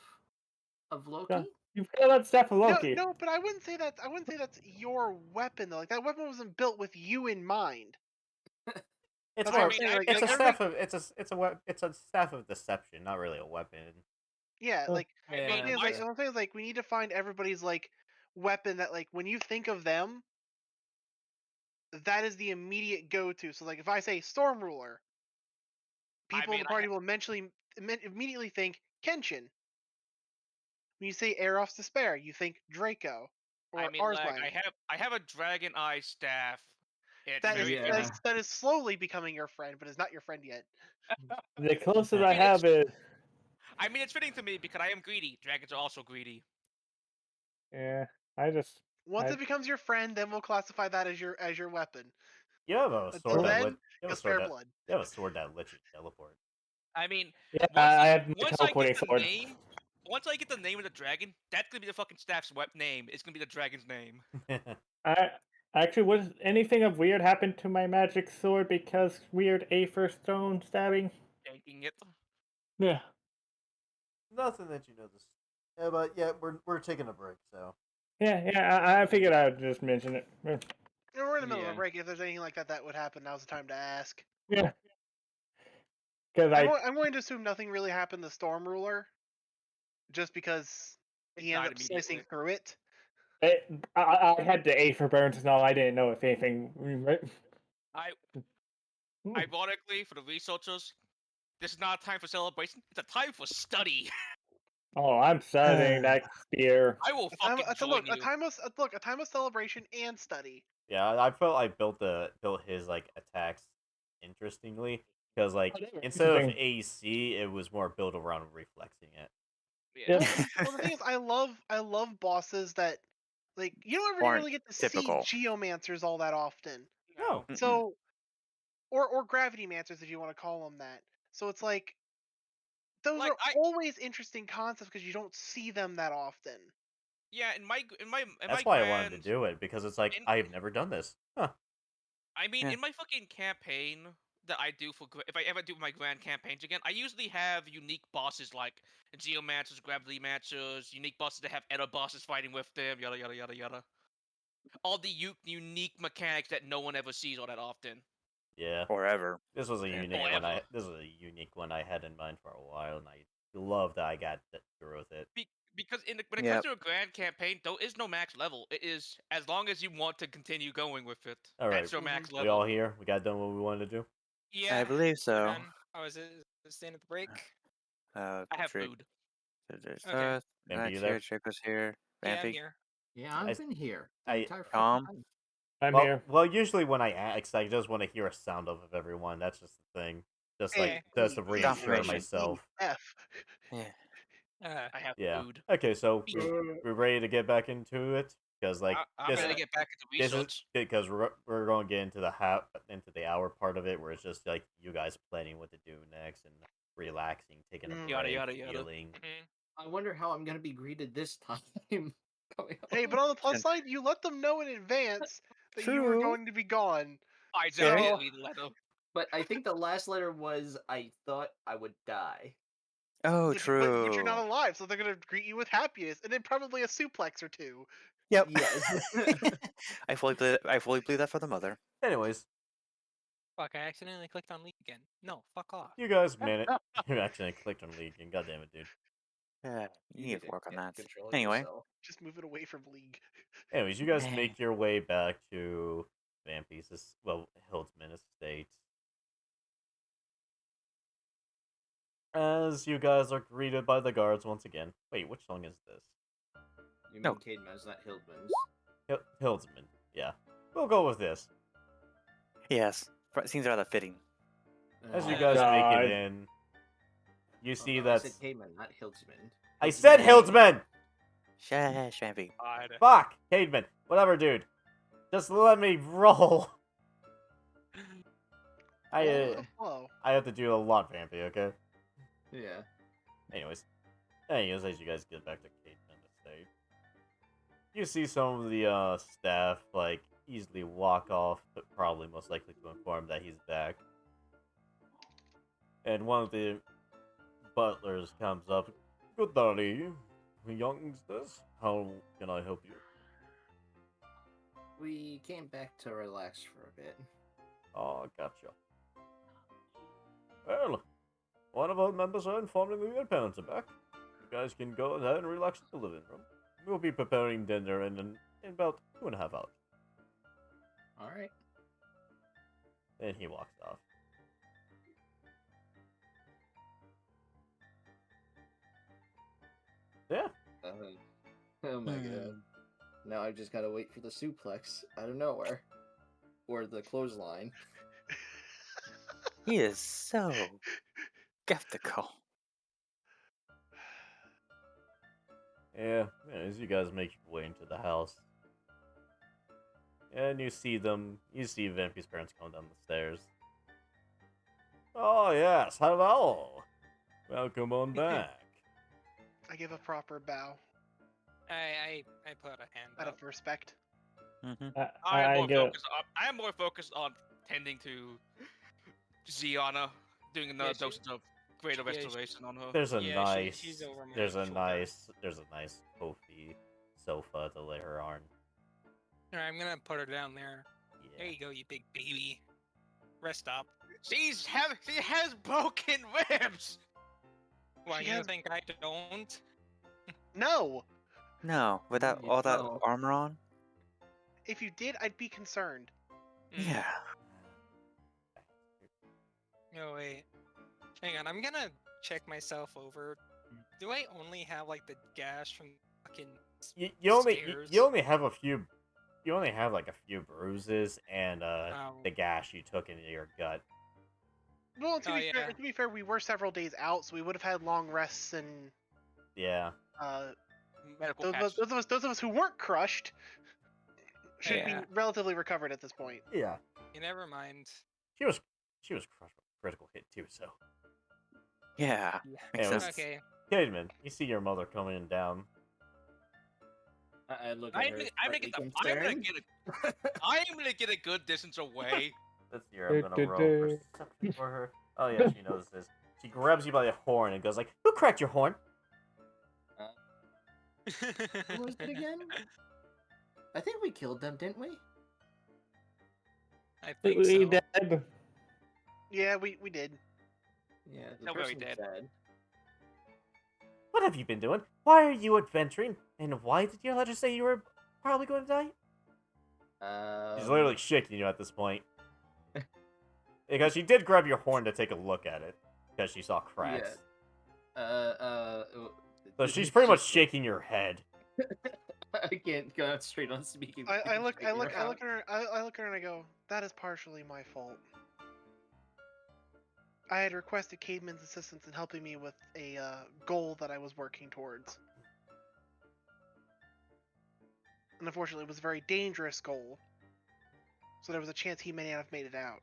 Speaker 7: of Loki?
Speaker 6: You forgot about Staff of
Speaker 1: No,
Speaker 6: Loki.
Speaker 1: no, but I wouldn't say that's your weapon though. Like that weapon wasn't built with you in mind.
Speaker 3: It's
Speaker 1: That's
Speaker 3: more.
Speaker 1: what I'm saying. Like,
Speaker 3: It's
Speaker 1: like
Speaker 3: a
Speaker 1: everybody,
Speaker 3: staff of. It's a staff of deception, not really a weapon.
Speaker 1: yeah,
Speaker 6: Oh.
Speaker 1: like
Speaker 2: I
Speaker 7: Yeah,
Speaker 2: mean,
Speaker 1: what
Speaker 2: my,
Speaker 1: I'm saying is like we need to find everybody's like weapon that like when you think of them, that is the immediate go-to. So like if I say Storm Ruler, people in
Speaker 2: mean,
Speaker 1: the party will immediately think Kenshin. When you say Aeroph's Despair, you think Draco or
Speaker 2: I mean, like,
Speaker 1: Arslan.
Speaker 2: I have a dragon eye staff. It's
Speaker 1: That is,
Speaker 2: very
Speaker 7: Yeah.
Speaker 1: that is that is slowly becoming your friend, but is not your friend yet.
Speaker 6: The closest
Speaker 3: I
Speaker 6: I
Speaker 2: mean,
Speaker 6: have is.
Speaker 2: I mean, it's fitting to me because I am greedy. Dragons are also greedy.
Speaker 6: Yeah, I just.
Speaker 1: Once
Speaker 6: I-
Speaker 1: it becomes your friend, then we'll classify that as your weapon.
Speaker 3: You have a
Speaker 1: Until
Speaker 3: sword that
Speaker 1: then,
Speaker 3: lit. You
Speaker 1: you'll
Speaker 3: have a
Speaker 1: spare
Speaker 3: sword that.
Speaker 1: blood.
Speaker 3: You have a sword that lets you teleport.
Speaker 2: I mean,
Speaker 6: Yeah,
Speaker 2: once
Speaker 6: I
Speaker 2: I,
Speaker 6: have my
Speaker 2: once I
Speaker 6: teleporting
Speaker 2: get the
Speaker 6: sword.
Speaker 2: name, once I get the name of the dragon, that's gonna be the fucking staff's name. It's gonna be the dragon's name.
Speaker 6: I actually was anything of weird happened to my magic sword because weird Aether stone stabbing.
Speaker 2: Taking it.
Speaker 6: Yeah.
Speaker 3: Nothing that you know this. Yeah, but yeah, we're taking a break, so.
Speaker 6: Yeah. I figured I'd just mention it.
Speaker 1: And we're in the middle of
Speaker 7: Yeah.
Speaker 1: a break. If there's anything like that would happen, now's the time to ask.
Speaker 6: Yeah. Because
Speaker 1: I'm going to assume nothing really happened to Storm Ruler, just because
Speaker 2: It
Speaker 1: he ended
Speaker 2: died
Speaker 1: up slicing
Speaker 2: immediately.
Speaker 1: through it.
Speaker 6: I had the Aether burns and all. I didn't know if anything. Right?
Speaker 2: Ironically, for the researchers, this is not a time for celebration. It's a time for study.
Speaker 6: Oh, I'm studying that spear.
Speaker 2: I will fucking join you.
Speaker 1: A time of celebration and study.
Speaker 3: Yeah, I felt I built his like attacks interestingly because like
Speaker 6: Oh, they were
Speaker 3: instead of
Speaker 6: interesting.
Speaker 3: AC, it was more built around reflexing it.
Speaker 2: Yeah.
Speaker 1: Well, the thing is, I love bosses that like you don't ever
Speaker 4: Aren't
Speaker 1: really get to
Speaker 4: typical.
Speaker 1: see geomancers all that often.
Speaker 3: No,
Speaker 4: Mm-mm.
Speaker 1: So, or gravity mancers if you want to call them that. So it's like those
Speaker 2: Like,
Speaker 1: are always interesting concepts because you don't see them that often.
Speaker 2: Yeah, in my
Speaker 3: that's why I wanted to do it because it's like
Speaker 2: in-
Speaker 3: I've never done this. Huh.
Speaker 2: I mean,
Speaker 4: Yeah.
Speaker 2: in my fucking campaign that I do for if I ever do my grand campaigns again, I usually have unique bosses like geomancers, gravity mancers, unique bosses that have other bosses fighting with them, yada yada yada yada. all the unique mechanics that no one ever sees all that often.
Speaker 3: Yeah.
Speaker 4: Forever.
Speaker 3: This was a
Speaker 4: Yeah.
Speaker 3: unique one.
Speaker 2: Forever.
Speaker 3: This was a unique one I had in mind for a while, and I love that I got through with it.
Speaker 2: Because when it
Speaker 4: Yep.
Speaker 2: comes to a grand campaign, there is no max level. It is as long as you want to continue going with it.
Speaker 3: All right.
Speaker 2: That's your max
Speaker 3: We
Speaker 2: level.
Speaker 3: all here? We got done what we wanted to do?
Speaker 5: Yeah.
Speaker 4: I believe
Speaker 5: we're
Speaker 4: so.
Speaker 5: done. Oh, is it staying at the break?
Speaker 2: I have
Speaker 4: Drake,
Speaker 2: food.
Speaker 4: there's
Speaker 5: Okay.
Speaker 3: Vampy, you
Speaker 4: Max
Speaker 3: there?
Speaker 4: here, Draco's here,
Speaker 5: Yeah, I'm
Speaker 4: Vampy,
Speaker 5: here.
Speaker 8: Yeah,
Speaker 3: I-
Speaker 8: I've been here the
Speaker 3: I-
Speaker 8: entire fucking
Speaker 4: Tom?
Speaker 8: time.
Speaker 6: I'm
Speaker 3: well,
Speaker 6: here.
Speaker 3: Well, usually when I ask, I just want to hear a sound of everyone. That's just the thing. Just
Speaker 5: Okay.
Speaker 3: just to reassure
Speaker 4: Confirmation.
Speaker 3: myself.
Speaker 1: F.
Speaker 4: Yeah.
Speaker 2: I have
Speaker 3: Yeah.
Speaker 2: food.
Speaker 3: Okay, so
Speaker 5: Beef.
Speaker 3: we're ready to get back into it because
Speaker 2: I'm
Speaker 3: this
Speaker 2: ready to get back into
Speaker 3: this is
Speaker 2: research.
Speaker 3: because we're going to get into into the hour part of it where it's just like you guys planning what to do next and relaxing, taking a break,
Speaker 2: Yada, yada, yada.
Speaker 3: healing.
Speaker 5: Mhm.
Speaker 8: I wonder how I'm gonna be greeted this time. Coming
Speaker 1: Hey,
Speaker 8: home.
Speaker 1: but on the plus
Speaker 4: And-
Speaker 1: side, you let them know in advance that you were
Speaker 4: True.
Speaker 1: going to be gone.
Speaker 2: I
Speaker 1: So-
Speaker 2: definitely read the letter.
Speaker 7: But I think the last letter was I thought I would die.
Speaker 4: Oh,
Speaker 1: But you're not
Speaker 4: true.
Speaker 1: alive, so they're gonna greet you with happiness, and then probably a suplex or two.
Speaker 4: Yep.
Speaker 7: Yes.
Speaker 4: I fully believe that for the mother.
Speaker 3: Anyways,
Speaker 5: Fuck, I accidentally clicked on leave again. No, fuck off.
Speaker 3: you guys managed. You accidentally clicked on League, and goddamn it, dude.
Speaker 4: Yeah, you need
Speaker 7: did
Speaker 4: to
Speaker 7: it.
Speaker 4: work on
Speaker 7: Can't
Speaker 4: that.
Speaker 7: control it
Speaker 4: Anyway,
Speaker 7: yourself.
Speaker 1: Just move it away from League.
Speaker 3: Anyways, you guys make your way back to Vampy's, Hildsman Estate. As you guys are greeted by the guards once again. Wait, which song is this?
Speaker 7: You mean
Speaker 4: No.
Speaker 7: Cademan's, not Hildman's.
Speaker 3: Hildsman. Yeah. We'll go with this.
Speaker 4: yes, seems rather fitting.
Speaker 3: As you
Speaker 5: Oh,
Speaker 3: guys make
Speaker 6: God.
Speaker 3: it in, you see
Speaker 7: I
Speaker 3: that.
Speaker 7: said Cademan, not Hildsman.
Speaker 3: I said Hildsman!
Speaker 4: Shush, Vampy.
Speaker 5: God.
Speaker 3: Fuck! Cademan. Whatever, dude. Just let me roll.
Speaker 1: Roll
Speaker 3: I
Speaker 1: with the flow.
Speaker 3: I have to do a lot, Vampy, okay?
Speaker 7: Yeah.
Speaker 3: Anyways, as you guys get back to Cademan Estate, you see some of the staff like easily walk off, but probably most likely to inform that he's back. And one of the butlers comes up. Good day, youngsters. How can I help you?
Speaker 8: We came back to relax for a bit.
Speaker 3: Oh, gotcha. Well, one of our members are informing me your parents are back. You guys can go ahead and relax in the living room. We'll be preparing dinner in about 2.5 hours.
Speaker 8: All right.
Speaker 3: And he walks off. Yeah.
Speaker 8: Oh my god. Now I've just gotta wait for the suplex out of nowhere. Or the clothesline.
Speaker 4: He is so skeptical.
Speaker 3: Yeah, as you guys make your way into the house. And you see Vampy's parents come down the stairs. Oh yes, hello! Welcome on back.
Speaker 1: I give a proper bow
Speaker 5: I put a hand
Speaker 1: out
Speaker 5: up.
Speaker 1: of respect.
Speaker 4: Mm-hmm.
Speaker 2: I
Speaker 6: I
Speaker 2: am more focused on tending to Ziana, doing another
Speaker 5: Yeah,
Speaker 2: dose of greater
Speaker 5: yeah,
Speaker 2: restoration on her.
Speaker 3: There's a
Speaker 5: Yeah,
Speaker 3: nice
Speaker 5: she's over my
Speaker 3: there's a
Speaker 5: shoulder.
Speaker 3: nice Kofi sofa to lay her on.
Speaker 5: Alright, I'm gonna put her down there. There
Speaker 3: Yeah.
Speaker 5: you go, you big baby. Rest up.
Speaker 2: She has broken ribs.
Speaker 5: Why,
Speaker 1: She
Speaker 5: you
Speaker 1: has-
Speaker 5: think I don't?
Speaker 1: No!
Speaker 4: No, without
Speaker 8: You
Speaker 4: all that
Speaker 8: don't.
Speaker 4: armor on.
Speaker 1: If you did, I'd be concerned.
Speaker 5: Mm.
Speaker 4: Yeah.
Speaker 5: No, wait. Hang on, I'm gonna check myself over. Do I only have, like, the gash from fucking
Speaker 3: You only
Speaker 5: stairs?
Speaker 3: you only have a few. You only have like a few bruises and
Speaker 5: Oh.
Speaker 3: the gash you took into your gut.
Speaker 1: Well, to
Speaker 5: Oh,
Speaker 1: be fair,
Speaker 5: yeah.
Speaker 1: to be fair, we were several days out, so we would have had long rests, and
Speaker 3: Yeah.
Speaker 2: Medical
Speaker 1: those
Speaker 2: patch.
Speaker 1: of us who weren't crushed should
Speaker 5: Yeah.
Speaker 1: be relatively recovered at this point.
Speaker 3: Yeah.
Speaker 5: You never mind.
Speaker 3: She was crushed with a critical hit too. So,
Speaker 4: Yeah. Makes
Speaker 3: Yeah,
Speaker 4: sense.
Speaker 5: Okay.
Speaker 3: Cademan, you see your mother coming down.
Speaker 7: I look at
Speaker 2: I'm
Speaker 7: her.
Speaker 2: gonna, I'm gonna get
Speaker 7: slightly
Speaker 2: the, I'm gonna
Speaker 7: concerned.
Speaker 2: get a, I'm gonna get a good distance away.
Speaker 3: This year I'm gonna roll perception for her. Oh yeah, she knows this. She grabs you by the horn and goes like, "Who cracked your horn?"
Speaker 8: What was it again? I think we killed them, didn't we?
Speaker 5: I think
Speaker 6: We
Speaker 5: so.
Speaker 6: dead.
Speaker 1: Yeah, we did.
Speaker 8: Yeah, the
Speaker 2: They're very
Speaker 8: person's
Speaker 2: dead.
Speaker 8: dead.
Speaker 3: What have you been doing? Why are you adventuring? And why did your letter say you were probably going to die? She's literally shaking you at this point. Because she did grab your horn to take a look at it. Because she saw cracks. So she's pretty much shaking your head.
Speaker 8: I can't go out straight on speaking.
Speaker 1: I look
Speaker 8: speaking
Speaker 1: at
Speaker 8: around.
Speaker 1: her. I look at her and I go, "That is partially my fault. I had requested Cademan's assistance in helping me with a goal that I was working towards. And unfortunately, it was a very dangerous goal. So there was a chance he may not have made it out.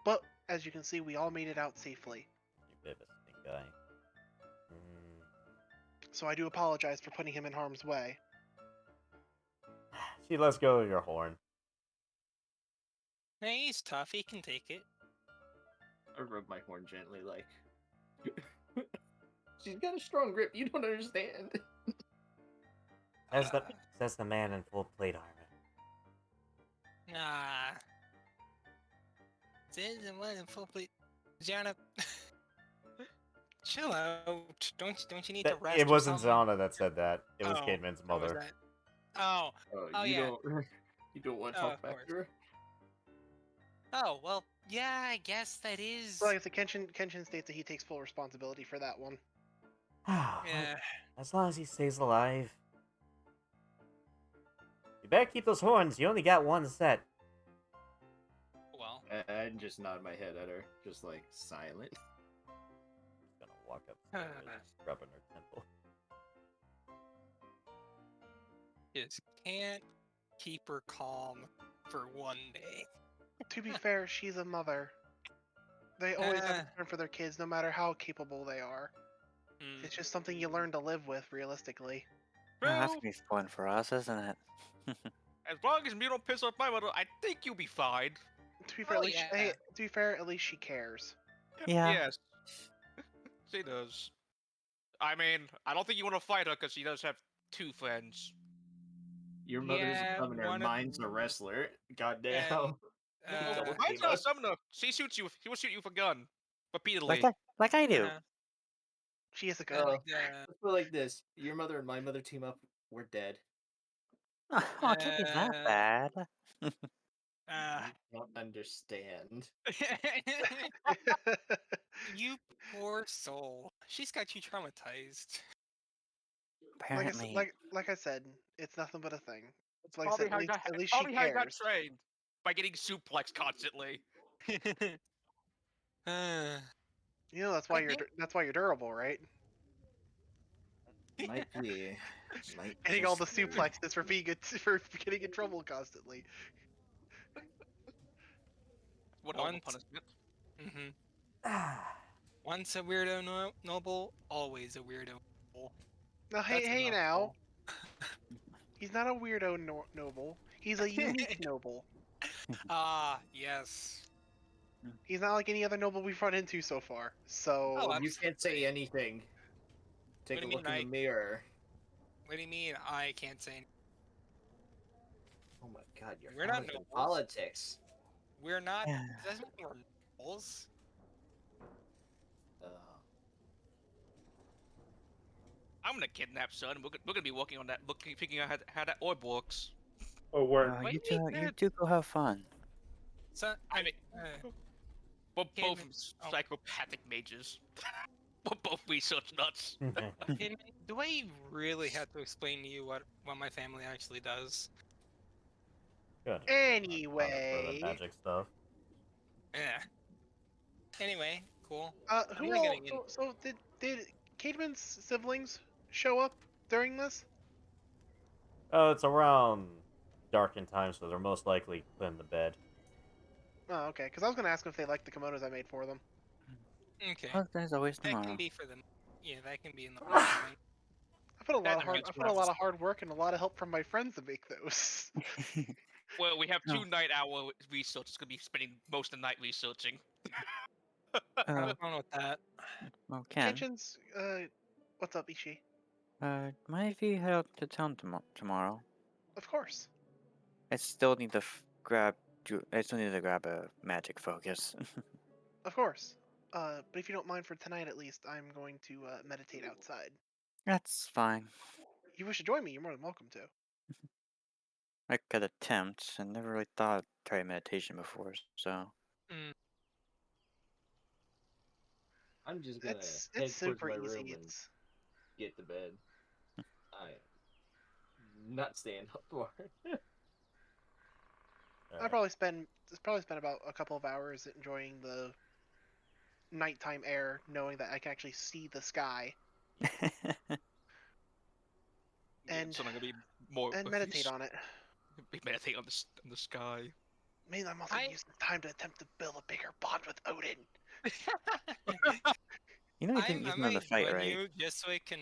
Speaker 1: But, as you can see, we all made it out safely.
Speaker 3: You bit of a stink eye.
Speaker 1: So I do apologize for putting him in harm's way.
Speaker 3: She lets go of your horn.
Speaker 5: Hey, he's tough. He can take it.
Speaker 8: I rub my horn gently, like. She's got a strong grip. You don't understand.
Speaker 3: Says the man in full plate armor.
Speaker 5: Nah. Says the one in full plate. Gianna, chill out. Don't you need to rest?
Speaker 3: It wasn't
Speaker 5: or something?
Speaker 3: Zana that said that. It was
Speaker 5: Oh,
Speaker 3: Cademan's
Speaker 5: what was
Speaker 3: mother.
Speaker 5: that? Oh. Oh,
Speaker 8: you
Speaker 5: yeah.
Speaker 8: don't. You don't want to
Speaker 5: Oh,
Speaker 8: talk
Speaker 5: of
Speaker 8: back
Speaker 5: course.
Speaker 8: to her.
Speaker 5: Oh, well, yeah, I guess that is.
Speaker 1: So like I said, Kenshin states that he takes full responsibility for that one.
Speaker 5: Yeah.
Speaker 3: As long as he stays alive. You better keep those horns. You only got one set.
Speaker 5: Well.
Speaker 8: I just nod my head at her, just like silent.
Speaker 3: Just gonna walk upstairs, rubbing her temple.
Speaker 5: Just can't keep her calm for one day.
Speaker 1: To be fair, she's a mother. They always have
Speaker 5: Uh.
Speaker 1: concern for their kids, no matter how capable they are.
Speaker 5: Hmm.
Speaker 1: It's just something you learn to live with, realistically.
Speaker 4: Yeah, that's
Speaker 2: Well,
Speaker 4: gonna be fun for us, isn't it?
Speaker 2: as long as you don't piss off my mother, I think you'll be fine.
Speaker 1: To be fair,
Speaker 5: Oh,
Speaker 1: at least
Speaker 5: yeah.
Speaker 1: hey, to be fair, at least she cares.
Speaker 4: Yeah.
Speaker 2: Yes. She does. I mean, I don't think you want to fight her because she does have two friends.
Speaker 8: Your mother's
Speaker 5: Yeah,
Speaker 8: a summoner,
Speaker 5: one of-
Speaker 8: mine's a wrestler. Goddamn.
Speaker 5: And,
Speaker 8: Double
Speaker 2: Mine's
Speaker 8: team
Speaker 2: not a
Speaker 8: us.
Speaker 2: summoner. He shoots you. He will shoot you with a gun. Repeatedly.
Speaker 4: Like I do.
Speaker 5: uh,
Speaker 1: She is a good.
Speaker 5: and,
Speaker 8: Oh, let's put it like this: your mother and my mother team up. We're dead.
Speaker 4: Oh, it can't be that
Speaker 5: Uh,
Speaker 4: bad.
Speaker 8: You don't understand.
Speaker 5: you poor soul. She's got you traumatized.
Speaker 4: Apparently.
Speaker 1: like I said, it's nothing but a thing.
Speaker 2: It's
Speaker 1: Like I said, at least she
Speaker 2: probably how I got
Speaker 1: cares.
Speaker 2: trained. By getting suplexed constantly.
Speaker 5: Uh,
Speaker 1: You know that's
Speaker 5: I
Speaker 1: why
Speaker 5: think-
Speaker 1: you're durable, right?
Speaker 8: Might be. Might
Speaker 1: Getting all the
Speaker 8: just be.
Speaker 1: suplexes for being for getting in trouble constantly.
Speaker 2: What hell of a
Speaker 5: Once-
Speaker 2: punishment.
Speaker 5: Once a weirdo noble, always a weirdo noble.
Speaker 1: Now,
Speaker 5: That's
Speaker 1: hey
Speaker 5: enough,
Speaker 1: now,
Speaker 5: Paul.
Speaker 1: he's not a weirdo noble. He's a unique noble.
Speaker 5: Ah, yes.
Speaker 1: He's not like any other noble we've run into so far. So
Speaker 5: Oh,
Speaker 8: You can't say anything. Take
Speaker 5: do
Speaker 8: a
Speaker 5: you
Speaker 8: look
Speaker 5: mean,
Speaker 8: in the mirror.
Speaker 5: What do you mean I can't say anything?
Speaker 8: Oh my god, your
Speaker 5: We're not
Speaker 8: family's in
Speaker 5: nobles.
Speaker 8: politics.
Speaker 5: We're not.
Speaker 4: Yeah.
Speaker 5: Doesn't mean we're nobles.
Speaker 2: I'm gonna kidnap son. We're gonna be working on that, figuring out how that orb works.
Speaker 6: Oh, work.
Speaker 5: Wait,
Speaker 4: You do go have fun.
Speaker 5: So,
Speaker 2: I mean, we're both
Speaker 5: Caveman- oh.
Speaker 2: psychopathic mages. We're both research nuts.
Speaker 5: do I really have to explain to you what my family actually does?
Speaker 3: Good. For the
Speaker 1: anyway,
Speaker 3: magic stuff.
Speaker 5: Yeah. Anyway, cool.
Speaker 1: who
Speaker 5: We're
Speaker 1: all?
Speaker 5: getting in-
Speaker 1: So did Cademan's siblings show up during this?
Speaker 3: It's around darkened time, so they're most likely put in the bed.
Speaker 1: Oh, okay. Because I was gonna ask them if they liked the kimonos I made for them.
Speaker 5: Okay.
Speaker 4: Oh, there's always
Speaker 5: That
Speaker 4: tomorrow.
Speaker 5: can be for them. Yeah, that can be in the morning.
Speaker 1: I put a lot
Speaker 2: That
Speaker 1: of hard.
Speaker 2: makes
Speaker 1: I put a lot of hard work and a lot of help from my friends to make those.
Speaker 2: Well, we have
Speaker 4: No.
Speaker 2: 2 night-hour research. It's gonna be spending most of the night researching.
Speaker 5: I'm fine with that.
Speaker 4: Well, Ken,
Speaker 1: Kitchens. What's up, Ichi?
Speaker 4: mind if you head out to town tomorrow?
Speaker 1: Of course.
Speaker 4: I still need to grab. I still need to grab a magic focus.
Speaker 1: Of course. But if you don't mind for tonight at least, I'm going to meditate outside.
Speaker 4: That's fine.
Speaker 1: You wish to join me, you're more than welcome to.
Speaker 4: I could attempt. I never really thought of trying meditation before, so.
Speaker 7: I'm just gonna
Speaker 1: It's
Speaker 7: head towards
Speaker 1: super
Speaker 7: my
Speaker 1: easy.
Speaker 7: room and
Speaker 1: It's
Speaker 7: get to bed. I am not staying up for it.
Speaker 1: I probably spend about a couple of hours enjoying the nighttime air, knowing that I can actually see the sky and
Speaker 2: So I'm gonna be more.
Speaker 1: meditate on it.
Speaker 2: Be meditating on the sky.
Speaker 1: Maybe I'm also
Speaker 5: I-
Speaker 1: using the time to attempt to build a bigger bond with Odin.
Speaker 4: You know you didn't use
Speaker 5: I
Speaker 4: them in the
Speaker 5: might
Speaker 4: fight,
Speaker 5: join
Speaker 4: right?
Speaker 5: you just so I can.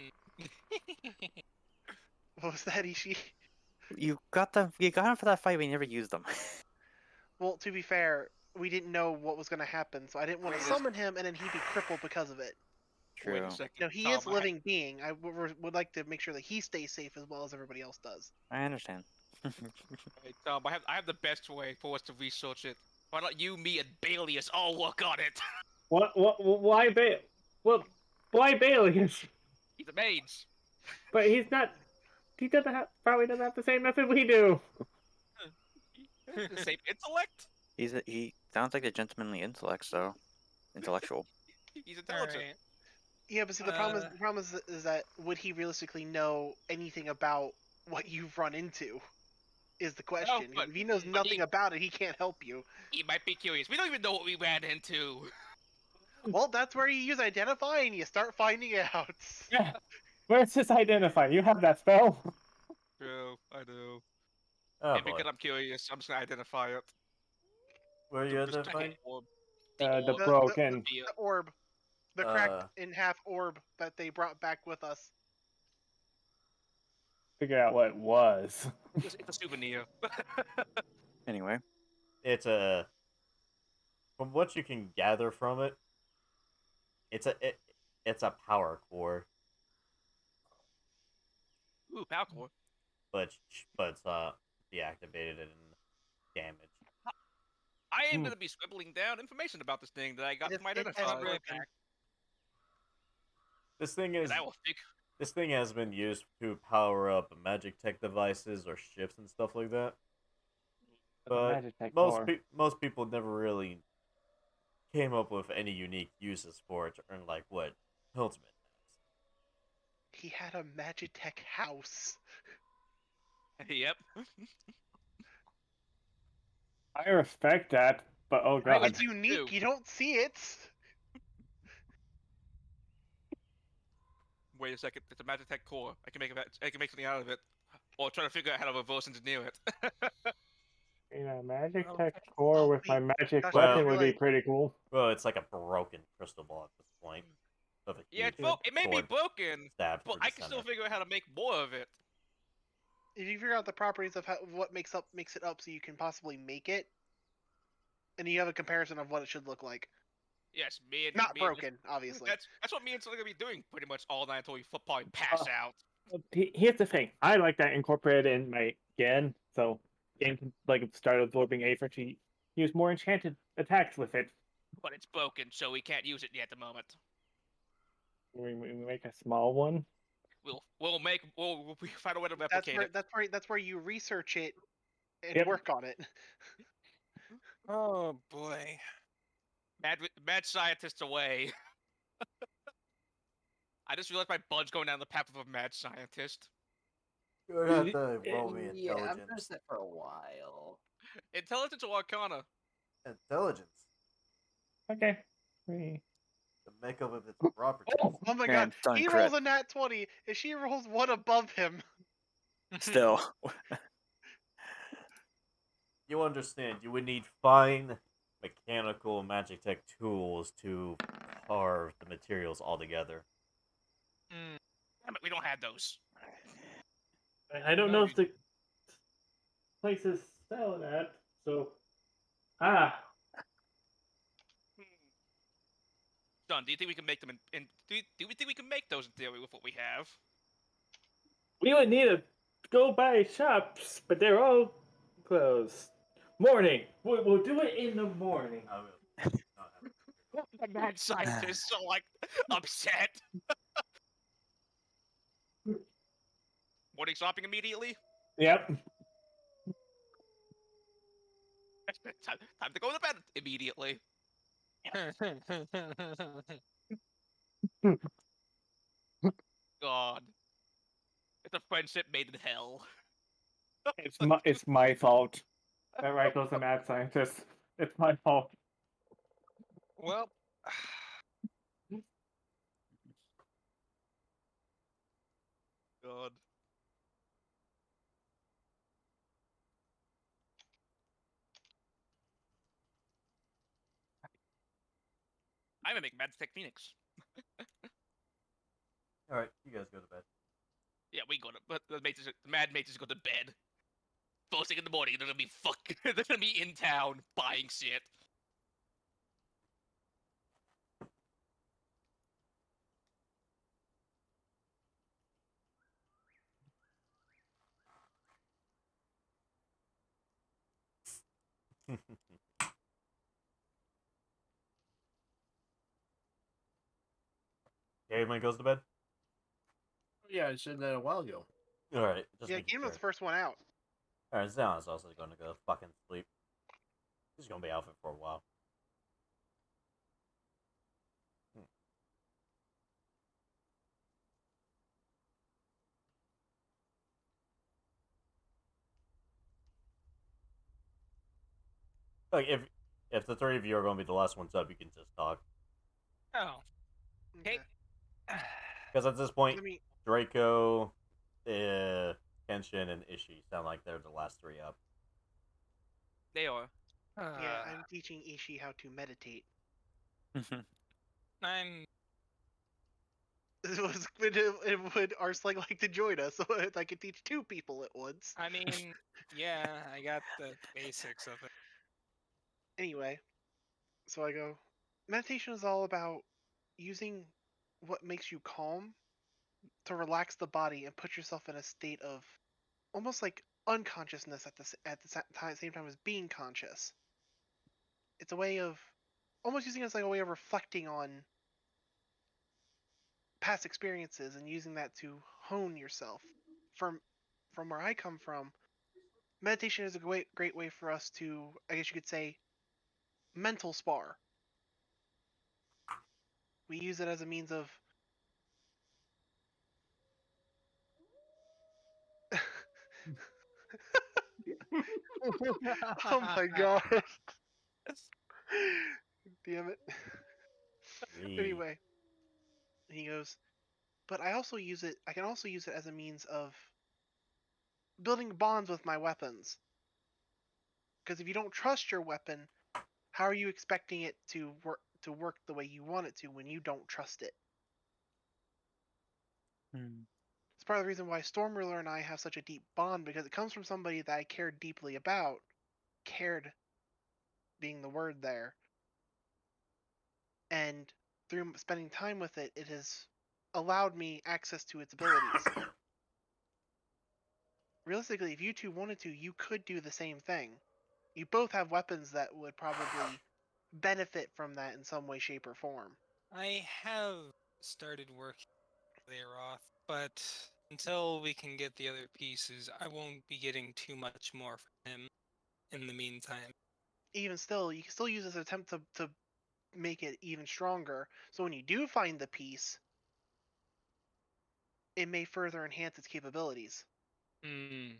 Speaker 1: What was that, Ishii?
Speaker 4: You got them. You got them for that fight, but you never used them.
Speaker 1: Well, to be fair, we didn't know what was going to happen, so I didn't want to summon him and then he'd be crippled because of it.
Speaker 2: Wait
Speaker 4: True.
Speaker 2: a second.
Speaker 1: No, he
Speaker 2: Tom,
Speaker 1: is a living being. I would like to make sure that he stays safe as well as everybody else does.
Speaker 4: I understand.
Speaker 2: Hey, Tom, I have the best way for us to research it. Why not you, me, and Bailius all work on it?
Speaker 6: Why why Baelius?
Speaker 2: He's a mage.
Speaker 6: But he's not. He probably doesn't have the same method we do.
Speaker 2: The same intellect.
Speaker 4: He sounds like a gentlemanly intellect, so intellectual.
Speaker 2: He's intelligent.
Speaker 5: Alright.
Speaker 1: Yeah, but see, the problem is that would he realistically know anything about what you've run into? Is the question.
Speaker 2: but-
Speaker 1: If he knows
Speaker 2: but
Speaker 1: nothing about it, he can't help you.
Speaker 2: He might be curious. We don't even know what we ran into.
Speaker 1: Well, that's where you use identify and you start finding out.
Speaker 6: Yeah. Where's this identify? You have that spell?
Speaker 2: True, I do.
Speaker 3: Oh
Speaker 2: And
Speaker 3: boy.
Speaker 2: because I'm curious, I'm just gonna identify it.
Speaker 3: Where are you
Speaker 2: Just
Speaker 3: identifying?
Speaker 2: orb.
Speaker 6: The
Speaker 2: orb.
Speaker 6: broken.
Speaker 1: The orb. The cracked in half orb that they brought back with us.
Speaker 6: Figure out what it was.
Speaker 2: It's a souvenir.
Speaker 4: Anyway,
Speaker 3: It's from what you can gather from it, it's a power core,
Speaker 2: Ooh, Palcor.
Speaker 3: but it's deactivated and damaged.
Speaker 2: I am gonna be scribbling down information about this thing that I got from my
Speaker 1: It has
Speaker 2: identifier.
Speaker 1: broken.
Speaker 3: This thing is
Speaker 2: And I will fix.
Speaker 3: this thing has been used to power up magic tech devices or ships and stuff like that. But most people never really came up with any unique uses for it to earn like what Hiltzman has.
Speaker 1: He had a Magitech house.
Speaker 2: Yep.
Speaker 6: I respect that, but oh
Speaker 2: I
Speaker 6: god.
Speaker 1: It's unique. You don't see it.
Speaker 2: Wait a second. It's a Magitech core. I can make something out of it, or try to figure out how to reverse engineer it.
Speaker 6: A magic tech core with my magic
Speaker 1: Gosh,
Speaker 6: weapon
Speaker 3: well,
Speaker 6: would be pretty cool.
Speaker 3: Well, it's like a broken crystal ball at this point. Of a
Speaker 2: Yeah,
Speaker 3: huge
Speaker 2: it may be
Speaker 3: sword
Speaker 2: broken,
Speaker 3: stabbed
Speaker 2: but
Speaker 3: through
Speaker 2: I
Speaker 3: the
Speaker 2: can still
Speaker 3: center.
Speaker 2: figure out how to make more of it.
Speaker 1: If you figure out the properties of what makes it up, so you can possibly make it, and you have a comparison of what it should look like.
Speaker 2: Yes, me and
Speaker 1: Not
Speaker 2: me and-
Speaker 1: broken, obviously.
Speaker 2: That's what me and Sully are gonna be doing pretty much all night until we probably pass out.
Speaker 6: Here's the thing. I like that incorporated in my Gen, so game can start absorbing A for to use more enchanted attacks with it.
Speaker 2: But it's broken, so we can't use it yet at the moment.
Speaker 6: We make a small one.
Speaker 2: We'll find a way to replicate it.
Speaker 1: That's where you research it and
Speaker 6: Yep.
Speaker 1: work on it.
Speaker 5: Oh boy.
Speaker 2: Mad scientist away. I just realized my bud's going down the path of a mad scientist.
Speaker 3: You're gonna have to roll me
Speaker 7: Yeah, I'm gonna
Speaker 3: intelligence.
Speaker 7: sit for a while.
Speaker 2: Intelligence or Arcana?
Speaker 3: Intelligence.
Speaker 6: Okay.
Speaker 3: The makeup of its properties.
Speaker 1: Oh my
Speaker 4: Man,
Speaker 1: god,
Speaker 4: done
Speaker 1: he
Speaker 4: crit.
Speaker 1: rolls a nat 20, and she rolls one above him.
Speaker 4: still.
Speaker 3: You understand, you would need fine mechanical magic tech tools to carve the materials all together.
Speaker 2: Damn it, we don't have those.
Speaker 6: I don't know if the places sell that, so
Speaker 2: John, do you think we can make them do we think we can make those in theory with what we have?
Speaker 6: we would need to go by shops, but they're all closed. Morning. We'll do it in the morning.
Speaker 3: I will not have
Speaker 2: The mad scientist so like upset. Morning shopping immediately.
Speaker 6: Yep.
Speaker 2: Time to go to bed immediately. God, it's a friendship made in hell.
Speaker 6: It's my fault. That right goes the mad scientist. It's my fault.
Speaker 5: Well,
Speaker 2: God. I'm gonna make Mad Tech Phoenix.
Speaker 3: All right, you guys go to bed.
Speaker 2: Yeah, we go to, but the mad mates go to bed. First thing in the morning, they're gonna be they're gonna be in town buying shit.
Speaker 3: Caveman goes to bed.
Speaker 8: Yeah, I said that a while ago.
Speaker 3: All right, just
Speaker 1: Yeah,
Speaker 3: making
Speaker 1: Game was
Speaker 3: sure.
Speaker 1: the first one out.
Speaker 3: All right, Zion is also going to go fucking sleep. He's going to be out for a while. Like if the three of you are going to be the last ones up, you can just talk.
Speaker 5: oh, okay.
Speaker 3: Because at this point,
Speaker 1: Let me.
Speaker 3: Draco, Kenshin, and Ishii sound like they're the last three up.
Speaker 2: They are.
Speaker 1: Yeah, I'm teaching Ishii how to meditate.
Speaker 5: I'm
Speaker 1: Would Arslang like to join us so I could teach two people at once?
Speaker 5: I mean, yeah, I got the basics of it.
Speaker 1: Anyway, so I go, meditation is all about using what makes you calm to relax the body and put yourself in a state of almost like unconsciousness at the same time as being conscious. It's a way of almost using it as like a way of reflecting on past experiences and using that to hone yourself. From where I come from, meditation is a great way for us to, I guess you could say, mental spar. We use it as a means of oh my god. Damn it.
Speaker 3: Yee.
Speaker 1: Anyway, he goes, but I can also use it as a means of building bonds with my weapons. Because if you don't trust your weapon, how are you expecting it to work the way you want it to when you don't trust it? It's part of the reason why Stormruler and I have such a deep bond, because it comes from somebody that I cared deeply about. Cared being the word there. And through spending time with it, it has allowed me access to its abilities. Realistically, if you two wanted to, you could do the same thing. You both have weapons that would probably benefit from that in some way, shape, or form.
Speaker 5: I have started working with Aeroth, but until we can get the other pieces, I won't be getting too much more from him in the meantime.
Speaker 1: Even still, you can still use this attempt to make it even stronger. So when you do find the piece, it may further enhance its capabilities.
Speaker 5: Hmm.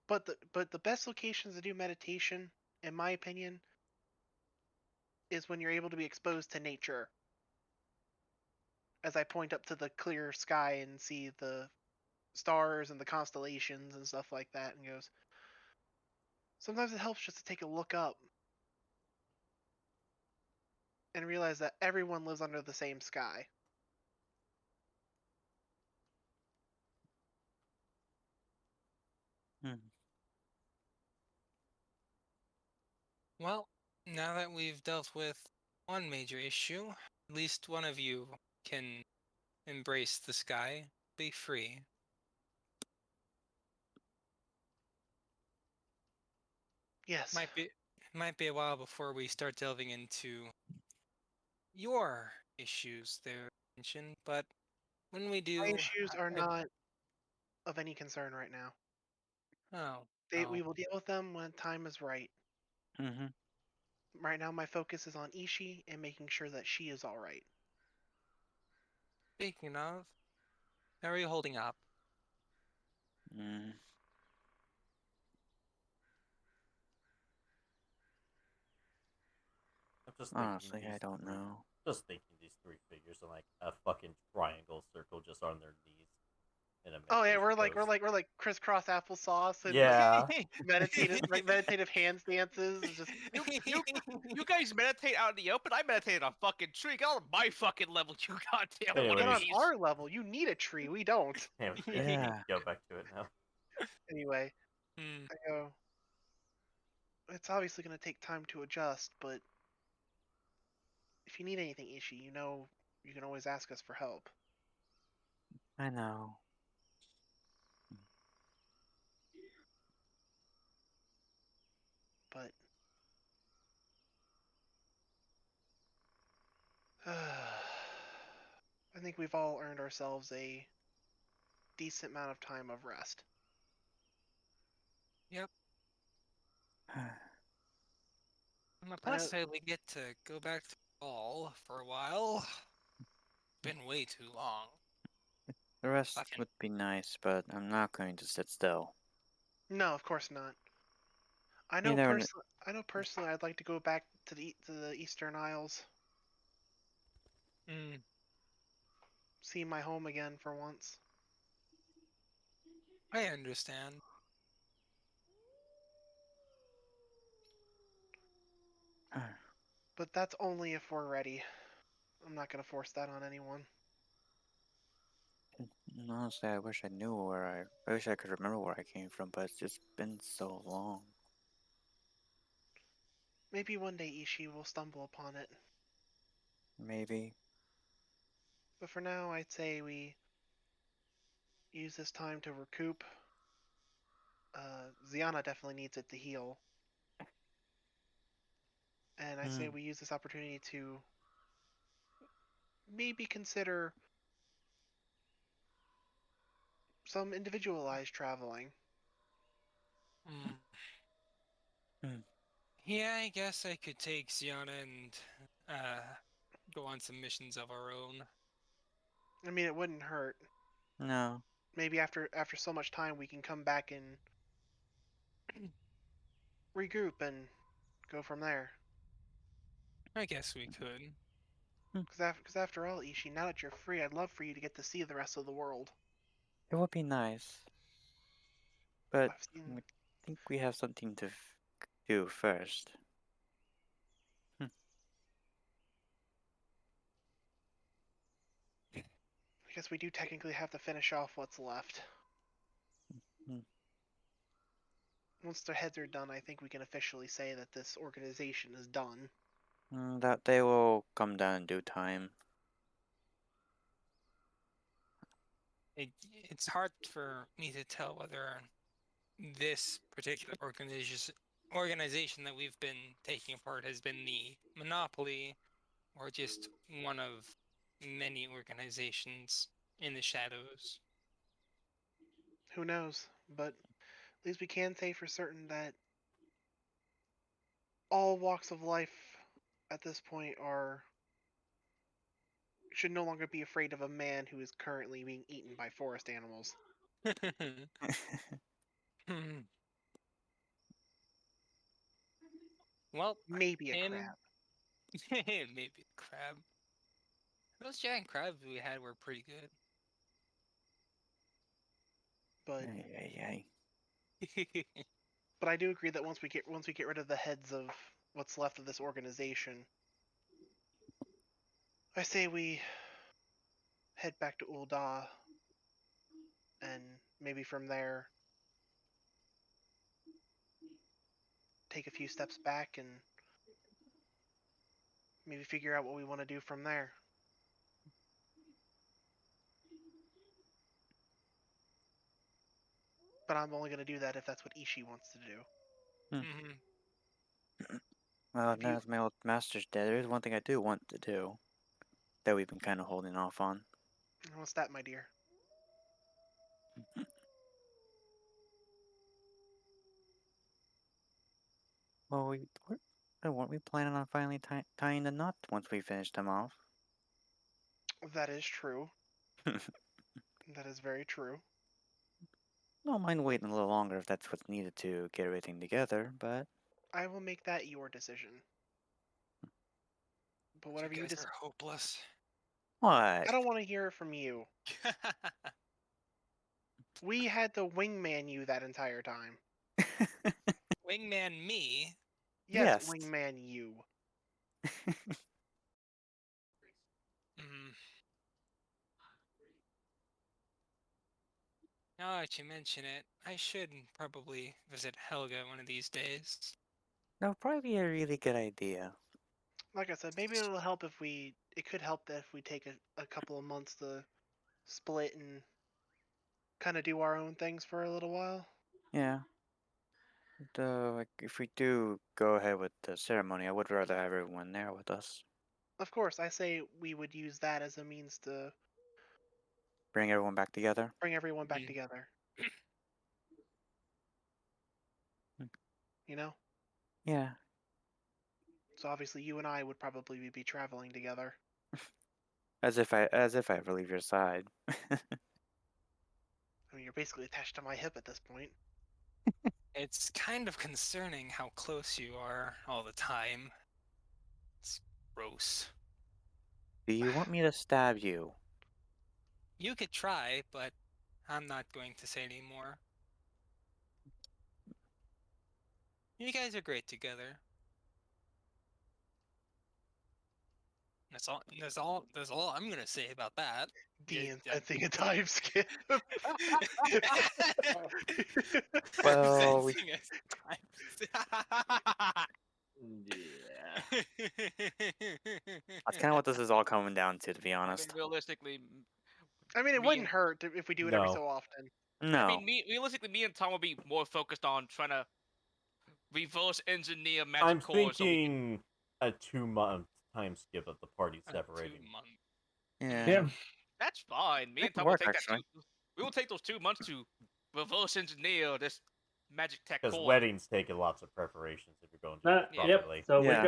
Speaker 1: But the best locations to do meditation, in my opinion, is when you're able to be exposed to nature. As I point up to the clear sky and see the stars and the constellations and stuff like that, and goes, sometimes it helps just to take a look up and realize that everyone lives under the same sky.
Speaker 5: Well, now that we've dealt with one major issue, at least one of you can embrace the sky, be free.
Speaker 1: Yes.
Speaker 5: Might be a while before we start delving into your issues there, mentioned, but when we
Speaker 1: My
Speaker 5: do,
Speaker 1: issues are
Speaker 5: I-
Speaker 1: not of any concern right now.
Speaker 5: oh,
Speaker 1: We
Speaker 5: oh,
Speaker 1: will deal with them when time is right.
Speaker 4: Mm-hmm.
Speaker 1: Right now, my focus is on Ishii and making sure that she is all right.
Speaker 5: speaking of, how are you holding up?
Speaker 4: Mm.
Speaker 3: I'm just
Speaker 4: Honestly,
Speaker 3: thinking
Speaker 4: I don't
Speaker 3: three,
Speaker 4: know.
Speaker 3: just thinking these three figures in like a fucking triangle circle, just on their knees in a
Speaker 1: Oh yeah,
Speaker 3: meditation pose.
Speaker 1: we're like crisscross applesauce and
Speaker 3: Yeah.
Speaker 1: meditative hand stances. It's just
Speaker 2: You guys meditate out in the open. I meditate on a fucking tree. Get on my fucking level, you goddamn
Speaker 1: get on
Speaker 3: Anyways.
Speaker 2: monkeys.
Speaker 1: our level. You need a tree. We don't.
Speaker 3: Damn, we
Speaker 4: Yeah.
Speaker 3: go back to it now.
Speaker 1: Anyway,
Speaker 5: Hmm.
Speaker 1: I go. It's obviously going to take time to adjust, but if you need anything, Ishii, you know you can always ask us for help.
Speaker 4: I know.
Speaker 1: But I think we've all earned ourselves a decent amount of time of rest.
Speaker 5: Yep. And
Speaker 1: I know,
Speaker 5: plus, we get to go back to ball for a while. Been way too long.
Speaker 4: The rest
Speaker 5: Fucking
Speaker 4: would be nice, but I'm not going to sit still.
Speaker 1: no, of course not.
Speaker 4: You never kn-
Speaker 1: I know personally, I'd like to go back to the Eastern Isles,
Speaker 5: mm,
Speaker 1: see my home again for once.
Speaker 5: I understand.
Speaker 1: But that's only if we're ready. I'm not gonna force that on anyone.
Speaker 4: Honestly, I wish I knew I wish I could remember where I came from, but it's just been so long.
Speaker 1: Maybe one day Ishii will stumble upon it.
Speaker 4: Maybe.
Speaker 1: But for now, I'd say we use this time to recoup. Ziana definitely needs it to heal. And I say
Speaker 4: Hmm.
Speaker 1: we use this opportunity to maybe consider some individualized traveling.
Speaker 5: Mm.
Speaker 4: Hmm.
Speaker 5: Yeah, I guess I could take Sienna and uh, go on some missions of our own.
Speaker 1: I mean, it wouldn't hurt.
Speaker 4: No.
Speaker 1: Maybe after so much time, we can come back and regroup and go from there.
Speaker 5: I guess we could.
Speaker 1: Because after all, Ishii, now that you're free, I'd love for you to get to see the rest of the world.
Speaker 4: It would be nice, but
Speaker 1: I've seen.
Speaker 4: I think we have something to do first. Hmm.
Speaker 1: I guess we do technically have to finish off what's left.
Speaker 4: Hmm.
Speaker 1: Once their heads are done, I think we can officially say that this organization is done.
Speaker 4: That they will come down in due time.
Speaker 5: It's hard for me to tell whether this particular organization that we've been taking apart has been the monopoly or just one of many organizations in the shadows.
Speaker 1: Who knows? But at least we can say for certain that all walks of life at this point are should no longer be afraid of a man who is currently being eaten by forest animals.
Speaker 5: Well,
Speaker 1: Maybe a
Speaker 5: him,
Speaker 1: crab.
Speaker 5: maybe a crab. Those giant crabs we had were pretty good.
Speaker 1: But
Speaker 4: Ay, ay, ay.
Speaker 1: but I do agree that once we get rid of the heads of what's left of this organization, I say we head back to Ul'dah and maybe from there take a few steps back and maybe figure out what we want to do from there. But I'm only going to do that if that's what Ishii wants to do.
Speaker 4: Hmm.
Speaker 5: Mhm.
Speaker 4: Well,
Speaker 1: If you-
Speaker 4: now that my old master's dead, there is one thing I do want to do that we've been kind of holding off on.
Speaker 1: What's that, my dear?
Speaker 4: Well, weren't we planning on finally tying the knot once we finish them off?
Speaker 1: That is true. That is very true.
Speaker 4: Don't mind waiting a little longer if that's what's needed to get everything together, but
Speaker 1: I will make that your decision. But whatever
Speaker 5: you
Speaker 1: you
Speaker 5: guys
Speaker 1: decide,
Speaker 5: are hopeless.
Speaker 4: what?
Speaker 1: I don't want to hear it from you. We had to wingman you that entire time.
Speaker 5: Wingman me.
Speaker 1: Yes,
Speaker 4: Yes.
Speaker 1: wingman you.
Speaker 5: Mm. Now that you mention it, I should probably visit Helga one of these days.
Speaker 4: That would probably be a really good idea.
Speaker 1: Like I said, maybe it'll help if we. It could help that if we take a couple of months to split and kind of do our own things for a little while.
Speaker 4: Yeah. Though, like, if we do go ahead with the ceremony, I would rather have everyone there with us.
Speaker 1: Of course, I say we would use that as a means to
Speaker 4: Bring everyone back together.
Speaker 1: bring everyone back
Speaker 5: Mhm.
Speaker 1: together. You know?
Speaker 4: Yeah.
Speaker 1: So obviously you and I would probably be traveling together.
Speaker 4: As if I ever leave your side.
Speaker 1: I mean, you're basically attached to my hip at this point.
Speaker 5: It's kind of concerning how close you are all the time. It's gross.
Speaker 4: Do you want me to stab you?
Speaker 5: You could try, but I'm not going to say any more. You guys are great together. That's all I'm gonna say about that.
Speaker 1: Dean sensing a time skip.
Speaker 4: Well, we-
Speaker 5: Sensing a
Speaker 7: Yeah.
Speaker 4: That's kind of what this is all coming down to be
Speaker 2: I mean,
Speaker 4: honest.
Speaker 2: realistically,
Speaker 1: I mean, it
Speaker 2: Me
Speaker 1: wouldn't
Speaker 2: and-
Speaker 1: hurt if we do it every
Speaker 3: No.
Speaker 1: so often.
Speaker 4: No.
Speaker 2: I mean, realistically, me and Tom will be more focused on trying to reverse engineer magic
Speaker 3: I'm
Speaker 2: cores.
Speaker 3: thinking a 2-month time skip of the party
Speaker 5: A
Speaker 3: separating.
Speaker 5: 2 month.
Speaker 4: Yeah.
Speaker 6: Yeah.
Speaker 2: That's fine. Me
Speaker 4: That
Speaker 2: and
Speaker 4: could
Speaker 2: Tom will
Speaker 4: work,
Speaker 2: take
Speaker 4: actually.
Speaker 2: we will take those 2 months to reverse engineer this magic tech
Speaker 3: Because
Speaker 2: core.
Speaker 3: weddings take lots of preparations if you're going to do it
Speaker 2: Yeah.
Speaker 6: Yep.
Speaker 3: properly.
Speaker 6: So
Speaker 4: Yeah.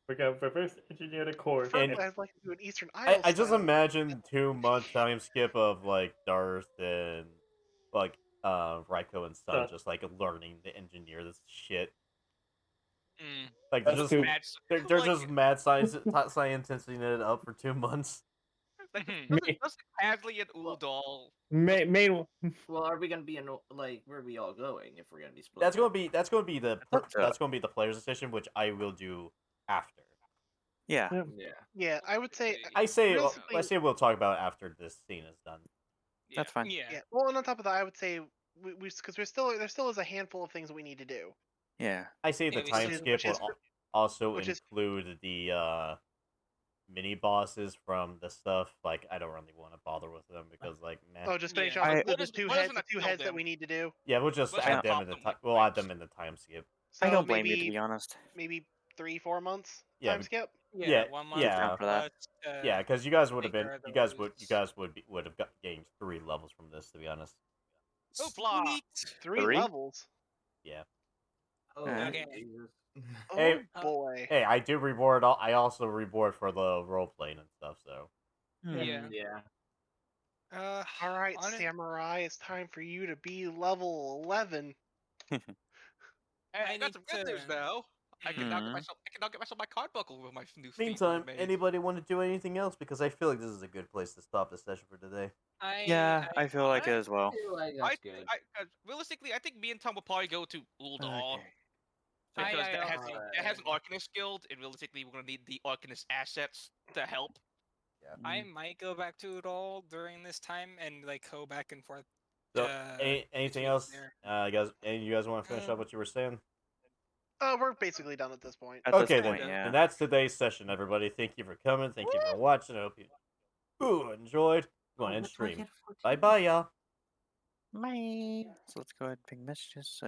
Speaker 6: we go reverse engineer the core.
Speaker 1: Preferably,
Speaker 3: And-
Speaker 1: I'd like to do an Eastern Isles
Speaker 3: I just
Speaker 1: style.
Speaker 3: imagine 2-month time skip of like Darth and like Raiko and Sun
Speaker 6: Stuff.
Speaker 3: just like learning to engineer this shit.
Speaker 2: Mm.
Speaker 3: Like they're
Speaker 6: That's
Speaker 3: just
Speaker 6: too-
Speaker 2: Mad-
Speaker 3: they're
Speaker 2: like,
Speaker 3: just mad scientisting it up for 2 months.
Speaker 2: like
Speaker 5: Mhm.
Speaker 2: doesn't Hadley and Uldal
Speaker 6: Main
Speaker 7: Well, are we gonna be in like where are we all going if we're gonna be split?
Speaker 3: That's gonna be the
Speaker 4: That's up.
Speaker 3: that's gonna be the player's decision, which I will do after.
Speaker 4: Yeah.
Speaker 6: Yeah.
Speaker 7: Yeah.
Speaker 1: Yeah, I would say.
Speaker 3: I say
Speaker 1: Realistically-
Speaker 3: we'll talk about it after this scene is done.
Speaker 4: That's fine.
Speaker 5: Yeah.
Speaker 1: Yeah. Well, and on top of that, I would say we because there still is a handful of things that we need to do.
Speaker 4: Yeah.
Speaker 3: I say
Speaker 5: Yeah,
Speaker 3: the
Speaker 5: we
Speaker 3: time
Speaker 5: should-
Speaker 3: skip
Speaker 1: which
Speaker 3: will
Speaker 1: is-
Speaker 3: also
Speaker 1: which is-
Speaker 3: include the mini bosses from the stuff. Like I don't really want to bother with them because like meh.
Speaker 1: Oh, just finish
Speaker 5: Yeah.
Speaker 1: off
Speaker 4: I-
Speaker 1: with
Speaker 2: What
Speaker 1: the
Speaker 2: is-
Speaker 1: two
Speaker 2: what
Speaker 1: heads,
Speaker 2: isn't
Speaker 1: the
Speaker 2: a
Speaker 1: two
Speaker 2: kill
Speaker 1: heads that
Speaker 2: them?
Speaker 1: we need to do.
Speaker 3: Yeah, we'll just
Speaker 2: Let's
Speaker 3: add
Speaker 2: not
Speaker 3: them
Speaker 2: pop
Speaker 3: in the
Speaker 2: them with
Speaker 3: we'll add
Speaker 2: pipes.
Speaker 3: them in the time skip.
Speaker 1: So
Speaker 4: I don't blame you,
Speaker 1: maybe
Speaker 4: to be honest.
Speaker 1: maybe 3-4 months
Speaker 3: Yeah,
Speaker 1: time skip.
Speaker 5: Yeah.
Speaker 3: Yeah,
Speaker 5: 1 month.
Speaker 3: yeah.
Speaker 4: For that.
Speaker 5: plus,
Speaker 3: Yeah, because you guys would have
Speaker 5: take
Speaker 3: been
Speaker 5: care of
Speaker 3: you guys
Speaker 5: those.
Speaker 3: would have got gained 3 levels from this, to be honest.
Speaker 2: Hoopla!
Speaker 5: Sweet.
Speaker 1: 3
Speaker 4: Three?
Speaker 1: levels.
Speaker 3: Yeah.
Speaker 7: Oh,
Speaker 4: Okay.
Speaker 7: Jesus.
Speaker 1: Oh
Speaker 3: Hey,
Speaker 1: boy.
Speaker 3: Hey, I do reward. I also reward for the role playing and stuff. So
Speaker 5: Yeah.
Speaker 7: Yeah.
Speaker 1: All right,
Speaker 5: on it-
Speaker 1: samurai, it's time for you to be level 11.
Speaker 2: Hey,
Speaker 5: I
Speaker 2: I got some
Speaker 5: need
Speaker 2: good news
Speaker 5: to-
Speaker 2: though. I can now get
Speaker 4: Mhm.
Speaker 2: myself. I can now get myself my card buckle with my new feet.
Speaker 3: meantime,
Speaker 2: made.
Speaker 3: anybody want to do anything else? Because I feel like this is a good place to stop the session for today.
Speaker 4: Yeah, I feel like it as
Speaker 7: I
Speaker 4: well.
Speaker 7: feel like that's good.
Speaker 2: Realistically, I think me and Tom will probably go to Uldal
Speaker 4: Okay.
Speaker 2: because
Speaker 5: I
Speaker 2: that has
Speaker 5: also-
Speaker 2: that has an Arcanist guild, and realistically, we're gonna need the Arcanist assets to help.
Speaker 5: I might go back to it all during this time and like go back and forth.
Speaker 3: So,
Speaker 5: Uh,
Speaker 3: anything
Speaker 5: between
Speaker 3: else?
Speaker 5: there.
Speaker 3: You guys want to finish up what you were saying?
Speaker 1: We're basically done at this point.
Speaker 4: At
Speaker 3: Okay,
Speaker 4: this
Speaker 3: then.
Speaker 4: point, yeah.
Speaker 3: And that's today's session, everybody. Thank you for coming. Thank you for watching. I hope you enjoyed. Go on and stream. Bye bye, y'all.
Speaker 4: Bye. So let's go ahead and pick messages.